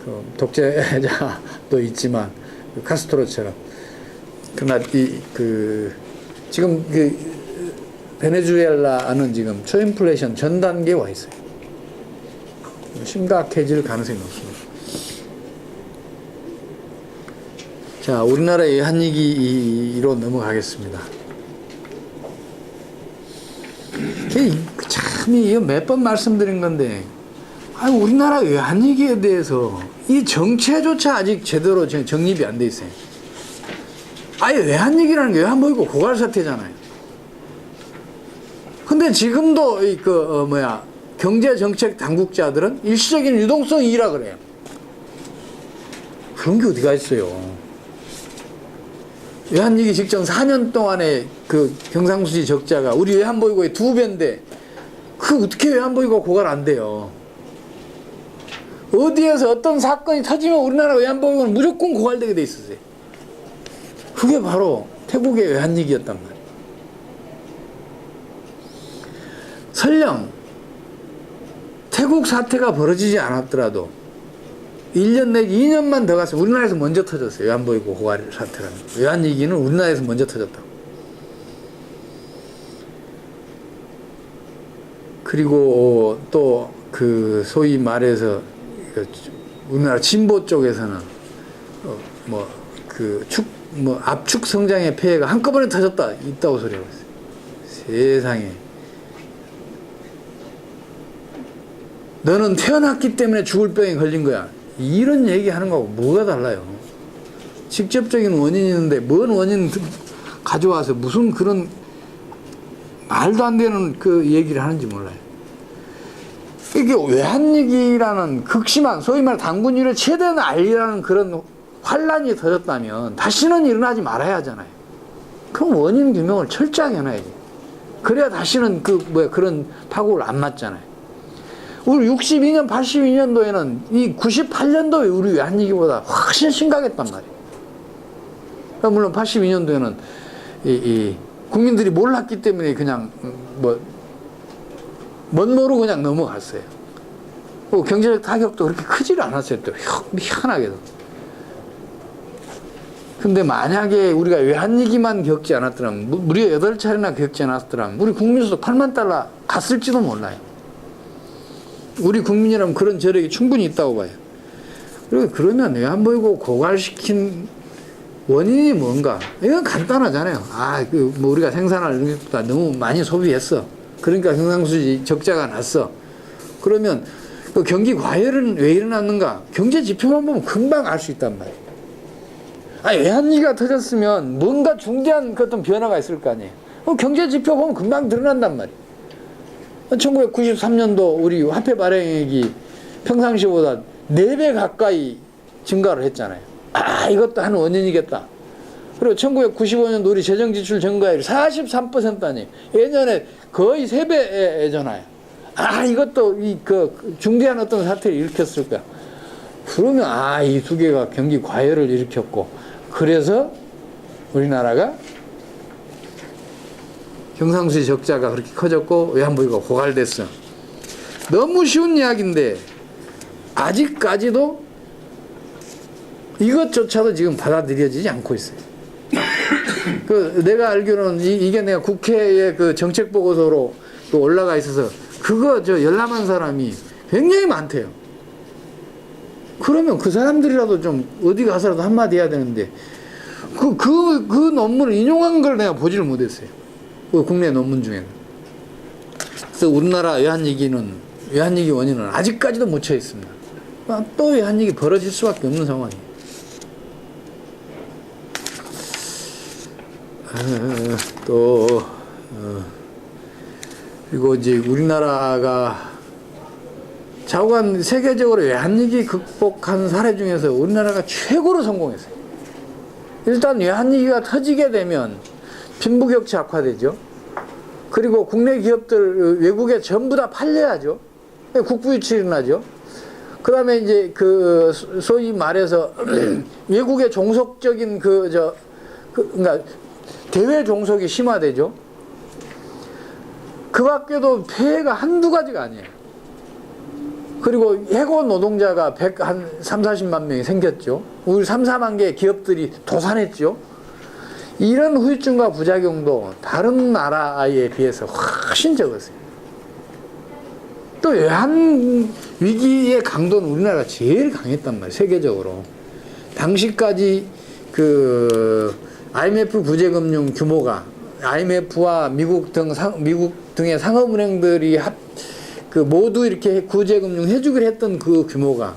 [SPEAKER 2] 그 독재자도 있지만 그 카스트로처럼 그러나 지금 베네수엘라는 지금 초인플레이션 전 단계에 와 있어요. 심각해질 가능성이 높습니다. 자, 우리나라의 한얘기로 넘어가겠습니다. 참, 이거 몇 번 말씀드린 건데, 우리나라 외환위기에 대해서 이 정체조차 아직 제대로 정립이 안 돼 있어요. 아예 외환위기라는 게 외환보이고 고갈사태잖아요. 근데 지금도 경제정책 당국자들은 일시적인 유동성이라 그래요. 그런 게 어디가 있어요. 외환위기 직전 4년 동안의 그 경상수지 적자가 우리 외환보유고의 2배인데 그 어떻게 외환보유고 고갈 안 돼요. 어디에서 어떤 사건이 터지면 우리나라 외환보유고는 무조건 고갈되게 돼 있었어요. 그게 바로 태국의 외환위기였단 말이에요. 설령 태국 사태가 벌어지지 않았더라도 1년 내지 2년만 더 가서 우리나라에서 먼저 터졌어요. 외환보유고 고갈 사태라는 거. 외환위기는 우리나라에서 먼저 터졌다고. 그리고 또 그 소위 말해서 우리나라 진보 쪽에서는 압축 성장의 폐해가 한꺼번에 터졌다 있다고 소리하고 있어요. 세상에. 너는 태어났기 때문에 죽을 병에 걸린 거야. 이런 얘기하는 거하고 뭐가 달라요. 직접적인 원인이 있는데 뭔 원인 가져와서 무슨 그런 말도 안 되는 그 얘기를 하는지 몰라요. 이게 외환위기라는 극심한 소위 말 당군율의 최대 난리라는 그런 환란이 터졌다면 다시는 일어나지 말아야 하잖아요. 그럼 원인 규명을 철저하게 해놔야지. 그래야 다시는 그런 파국을 안 맞잖아요. 우리 62년, 82년도에는 이 98년도에 우리 외환위기보다 훨씬 심각했단 말이에요. 그러니까 물론 82년도에는 이 국민들이 몰랐기 때문에 그냥 멋모르고 그냥 넘어갔어요. 경제적 타격도 그렇게 크지를 않았어요. 또 희한하게도. 근데 만약에 우리가 외환위기만 겪지 않았더라면, 무려 8차례나 겪지 않았더라면 우리 국민수도 8만 달러 갔을지도 몰라요. 우리 국민이라면 그런 저력이 충분히 있다고 봐요. 그러면 외환보유고 고갈시킨 원인이 뭔가? 이건 간단하잖아요. 우리가 생산할 것보다 너무 많이 소비했어. 그러니까 경상수지 적자가 났어. 그러면 그 경기 과열은 왜 일어났는가? 경제 지표만 보면 금방 알 수 있단 말이에요. 외환위기가 터졌으면 뭔가 중대한 어떤 변화가 있을 거 아니에요. 경제 지표 보면 금방 드러난단 말이에요. 1993년도 우리 화폐 발행액이 평상시보다 4배 가까이 증가를 했잖아요. 이것도 한 원인이겠다. 그리고 1995년도 우리 재정지출 증가율이 43% 아니에요. 예년에 거의 3배잖아요. 이것도 중대한 어떤 사태를 일으켰을 거야. 그러면 이 두 개가 경기 과열을 일으켰고, 그래서 우리나라가 경상수지 적자가 그렇게 커졌고 외환보유가 고갈됐어. 너무 쉬운 이야기인데 아직까지도 이것조차도 지금 받아들여지지 않고 있어요. 내가 알기로는 이게 내가 국회의 그 정책 보고서로 올라가 있어서 그거 열람한 사람이 굉장히 많대요. 그러면 그 사람들이라도 좀 어디 가서라도 한마디 해야 되는데 그 논문을 인용한 걸 내가 보지를 못했어요. 그 국내 논문 중에는. 그래서 우리나라 외환위기 원인은 아직까지도 묻혀 있습니다. 또 외환위기 벌어질 수밖에 없는 상황이에요. 그리고 이제 우리나라가 좌우간 세계적으로 외환위기 극복한 사례 중에서 우리나라가 최고로 성공했어요. 일단 외환위기가 터지게 되면 빈부격차 악화되죠. 그리고 국내 기업들 외국에 전부 다 팔려야죠. 국부유출이 일어나죠. 그 다음에 이제 소위 말해서 외국의 종속적인 그러니까 대외 종속이 심화되죠. 그 밖에도 폐해가 한두 가지가 아니에요. 그리고 해고 노동자가 한 3, 40만 명이 생겼죠. 우리 3, 4만 개의 기업들이 도산했죠. 이런 후유증과 부작용도 다른 나라에 비해서 훨씬 적었어요. 또 외환 위기의 강도는 우리나라가 제일 강했단 말이에요. 세계적으로. 당시까지 IMF 구제금융 규모가 IMF와 미국 등의 상업은행들이 모두 이렇게 구제금융 해주기로 했던 그 규모가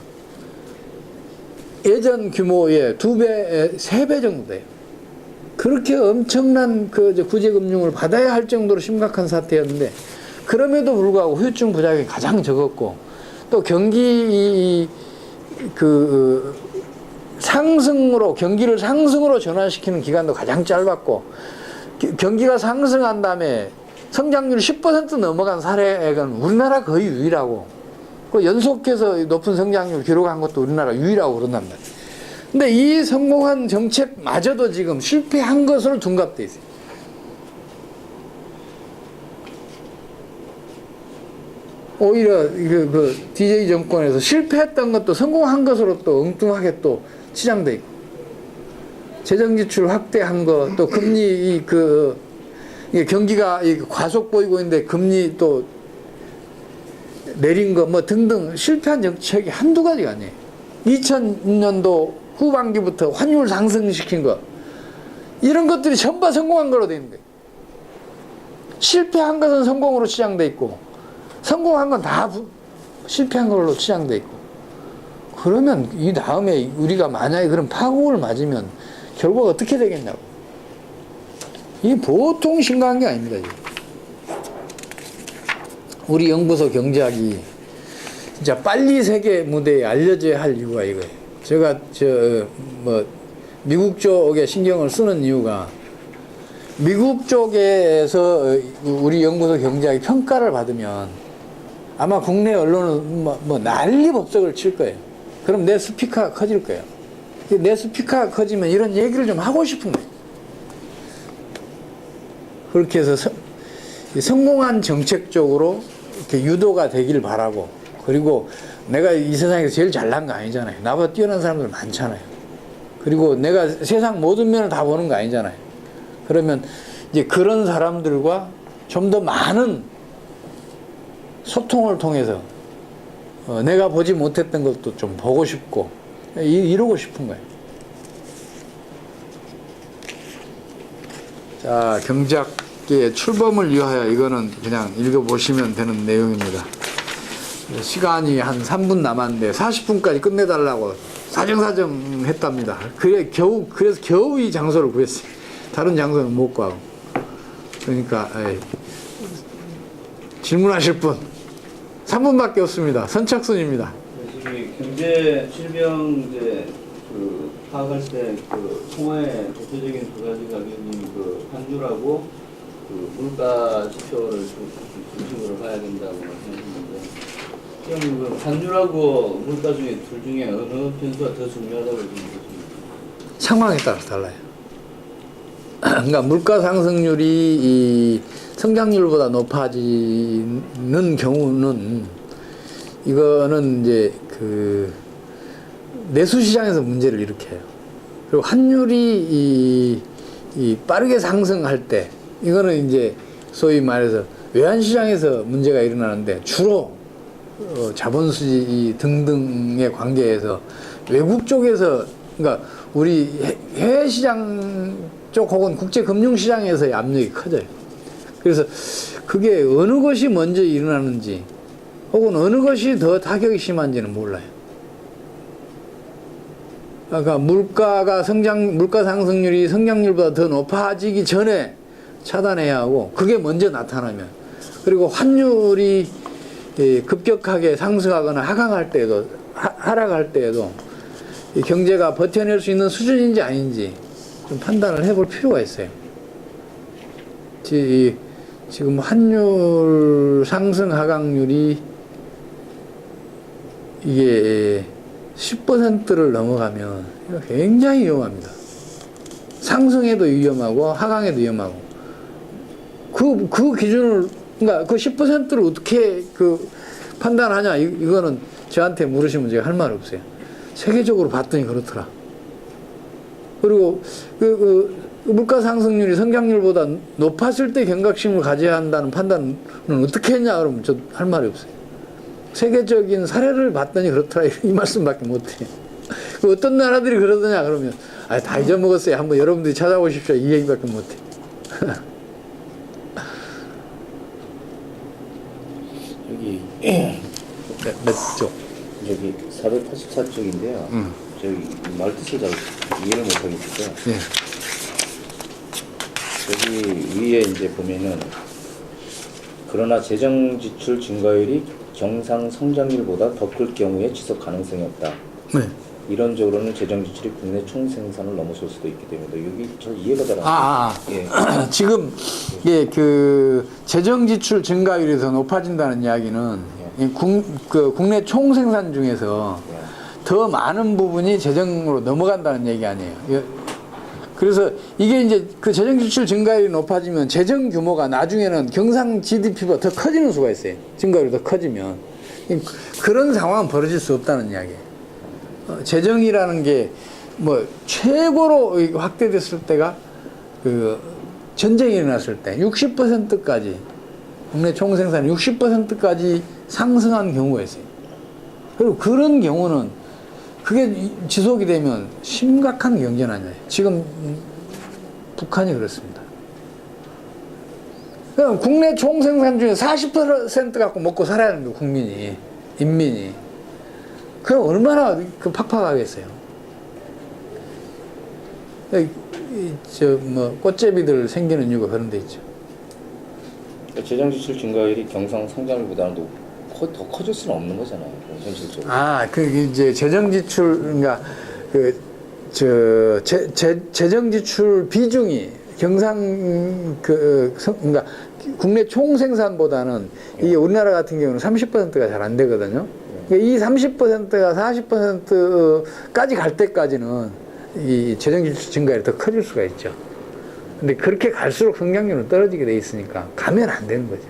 [SPEAKER 2] 예전 규모의 2배, 3배 정도 돼요. 그렇게 엄청난 구제금융을 받아야 할 정도로 심각한 사태였는데, 그럼에도 불구하고 후유증 부작용이 가장 적었고, 또 경기를 상승으로 전환시키는 기간도 가장 짧았고, 경기가 상승한 다음에 성장률이 10% 넘어간 사례가 우리나라 거의 유일하고, 연속해서 높은 성장률 기록한 것도 우리나라 유일하고 그런단 말이에요. 근데 이 성공한 정책마저도 지금 실패한 것으로 둔갑돼 있어요. 오히려 DJ 정권에서 실패했던 것도 성공한 것으로 또 엉뚱하게 또 치장돼 있고, 재정 지출 확대한 거, 또 금리 경기가 과속 보이고 있는데 금리 또 내린 거 등등 실패한 정책이 한두 가지가 아니에요. 2000년도 후반기부터 환율 상승시킨 거, 이런 것들이 전부 성공한 걸로 되어 있는 거예요. 실패한 것은 성공으로 치장돼 있고, 성공한 건 다 실패한 걸로 치장돼 있고. 그러면 이 다음에 우리가 만약에 그런 파국을 맞으면 결국 어떻게 되겠냐고. 이게 보통 심각한 게 아닙니다. 지금. 우리 연구소 경제학이 진짜 빨리 세계 무대에 알려져야 할 이유가 이거예요. 제가 미국 쪽에 신경을 쓰는 이유가, 미국 쪽에서 우리 연구소 경제학이 평가를 받으면 아마 국내 언론은 난리 법석을 칠 거예요. 그럼 내 스피커가 커질 거예요. 내 스피커가 커지면 이런 얘기를 좀 하고 싶은 거예요. 그렇게 해서 성공한 정책적으로 이렇게 유도가 되길 바라고, 그리고 내가 이 세상에서 제일 잘난 거 아니잖아요. 나보다 뛰어난 사람들 많잖아요. 그리고 내가 세상 모든 면을 다 보는 거 아니잖아요. 그러면 이제 그런 사람들과 좀 더 많은 소통을 통해서 내가 보지 못했던 것도 좀 보고 싶고 이러고 싶은 거예요. 자, 경제학계의 출범을 위하여, 이거는 그냥 읽어보시면 되는 내용입니다. 시간이 한 3분 남았는데 40분까지 끝내달라고 사정사정 했답니다. 그래서 겨우 이 장소를 구했어요. 다른 장소는 못 구하고. 그러니까 질문하실 분 3분밖에 없습니다. 선착순입니다.
[SPEAKER 4] 지금 경제 질병 파악할 때 통화의 대표적인 두 가지가 환율하고 그 물가 지표를 중심으로 봐야 된다고 말씀하셨는데 지금 그 환율하고 물가 중에 둘 중에 어느 변수가 더 중요하다고 지금 보십니까?
[SPEAKER 2] 상황에 따라서 달라요. 그러니까 물가 상승률이 이 성장률보다 높아지는 경우는 이거는 이제 그 내수 시장에서 문제를 일으켜요. 그리고 환율이 이 빠르게 상승할 때 이거는 이제 소위 말해서 외환 시장에서 문제가 일어나는데 주로 자본 수지 등등의 관계에서 외국 쪽에서 그러니까 우리 해외 시장 쪽 혹은 국제 금융 시장에서의 압력이 커져요. 그래서 그게 어느 것이 먼저 일어나는지 혹은 어느 것이 더 타격이 심한지는 몰라요. 그러니까 물가 상승률이 성장률보다 더 높아지기 전에 차단해야 하고 그게 먼저 나타나면 그리고 환율이 급격하게 상승하거나 하락할 때에도 이 경제가 버텨낼 수 있는 수준인지 아닌지 좀 판단을 해볼 필요가 있어요. 지금 환율 상승 하강률이 이게 10%를 넘어가면 굉장히 위험합니다. 상승해도 위험하고 하강해도 위험하고 그 기준을 그러니까 그 10%를 어떻게 그 판단하냐 이거는 저한테 물으시면 제가 할 말 없어요. 세계적으로 봤더니 그렇더라. 그리고 그 물가 상승률이 성장률보다 높았을 때 경각심을 가져야 한다는 판단은 어떻게 했냐 그러면 저 할 말이 없어요. 세계적인 사례를 봤더니 그렇더라 이 말씀밖에 못해요. 어떤 나라들이 그러더냐 그러면 다 잊어먹었어요. 한번 여러분들이 찾아보십시오. 이 얘기밖에 못해요.
[SPEAKER 1] 여기
[SPEAKER 2] 몇 쪽?
[SPEAKER 1] 여기 484쪽인데요. 저기 말뜻을 잘 이해를 못하겠어요.
[SPEAKER 2] 예.
[SPEAKER 1] 여기 위에 이제 보면은 그러나 재정 지출 증가율이 경상 성장률보다 더 클 경우에 지속 가능성이 없다.
[SPEAKER 2] 네.
[SPEAKER 1] 이론적으로는 재정 지출이 국내 총 생산을 넘어설 수도 있기 때문에 여기 잘 이해가 잘 안 돼요. 예.
[SPEAKER 2] 지금 예, 그 재정 지출 증가율이 더 높아진다는 이야기는 이 국내 총 생산 중에서 더 많은 부분이 재정으로 넘어간다는 얘기 아니에요. 예. 그래서 이게 이제 그 재정 지출 증가율이 높아지면 재정 규모가 나중에는 경상 GDP보다 더 커지는 수가 있어요. 증가율이 더 커지면. 그런 상황은 벌어질 수 없다는 이야기예요. 재정이라는 게 뭐 최고로 확대됐을 때가 그 전쟁이 일어났을 때 60%까지 국내 총생산 60%까지 상승한 경우가 있어요. 그리고 그런 경우는 그게 지속이 되면 심각한 경제난이에요. 지금 북한이 그렇습니다. 그럼 국내 총생산 중에 40% 갖고 먹고 살아야 하는 거예요. 국민이, 인민이. 그럼 얼마나 그 팍팍하겠어요. 꽃제비들 생기는 이유가 그런 데 있죠.
[SPEAKER 1] 재정 지출 증가율이 경상 성장률보다는 더 커질 수는 없는 거잖아요. 현실적으로.
[SPEAKER 2] 이제 재정 지출, 그러니까 재정 지출 비중이 그러니까 국내 총 생산보다는 이게 우리나라 같은 경우는 30%가 잘 안 되거든요. 그러니까 이 30%가 40%까지 갈 때까지는 이 재정 지출 증가율이 더 커질 수가 있죠. 근데 그렇게 갈수록 성장률은 떨어지게 돼 있으니까 가면 안 되는 거죠.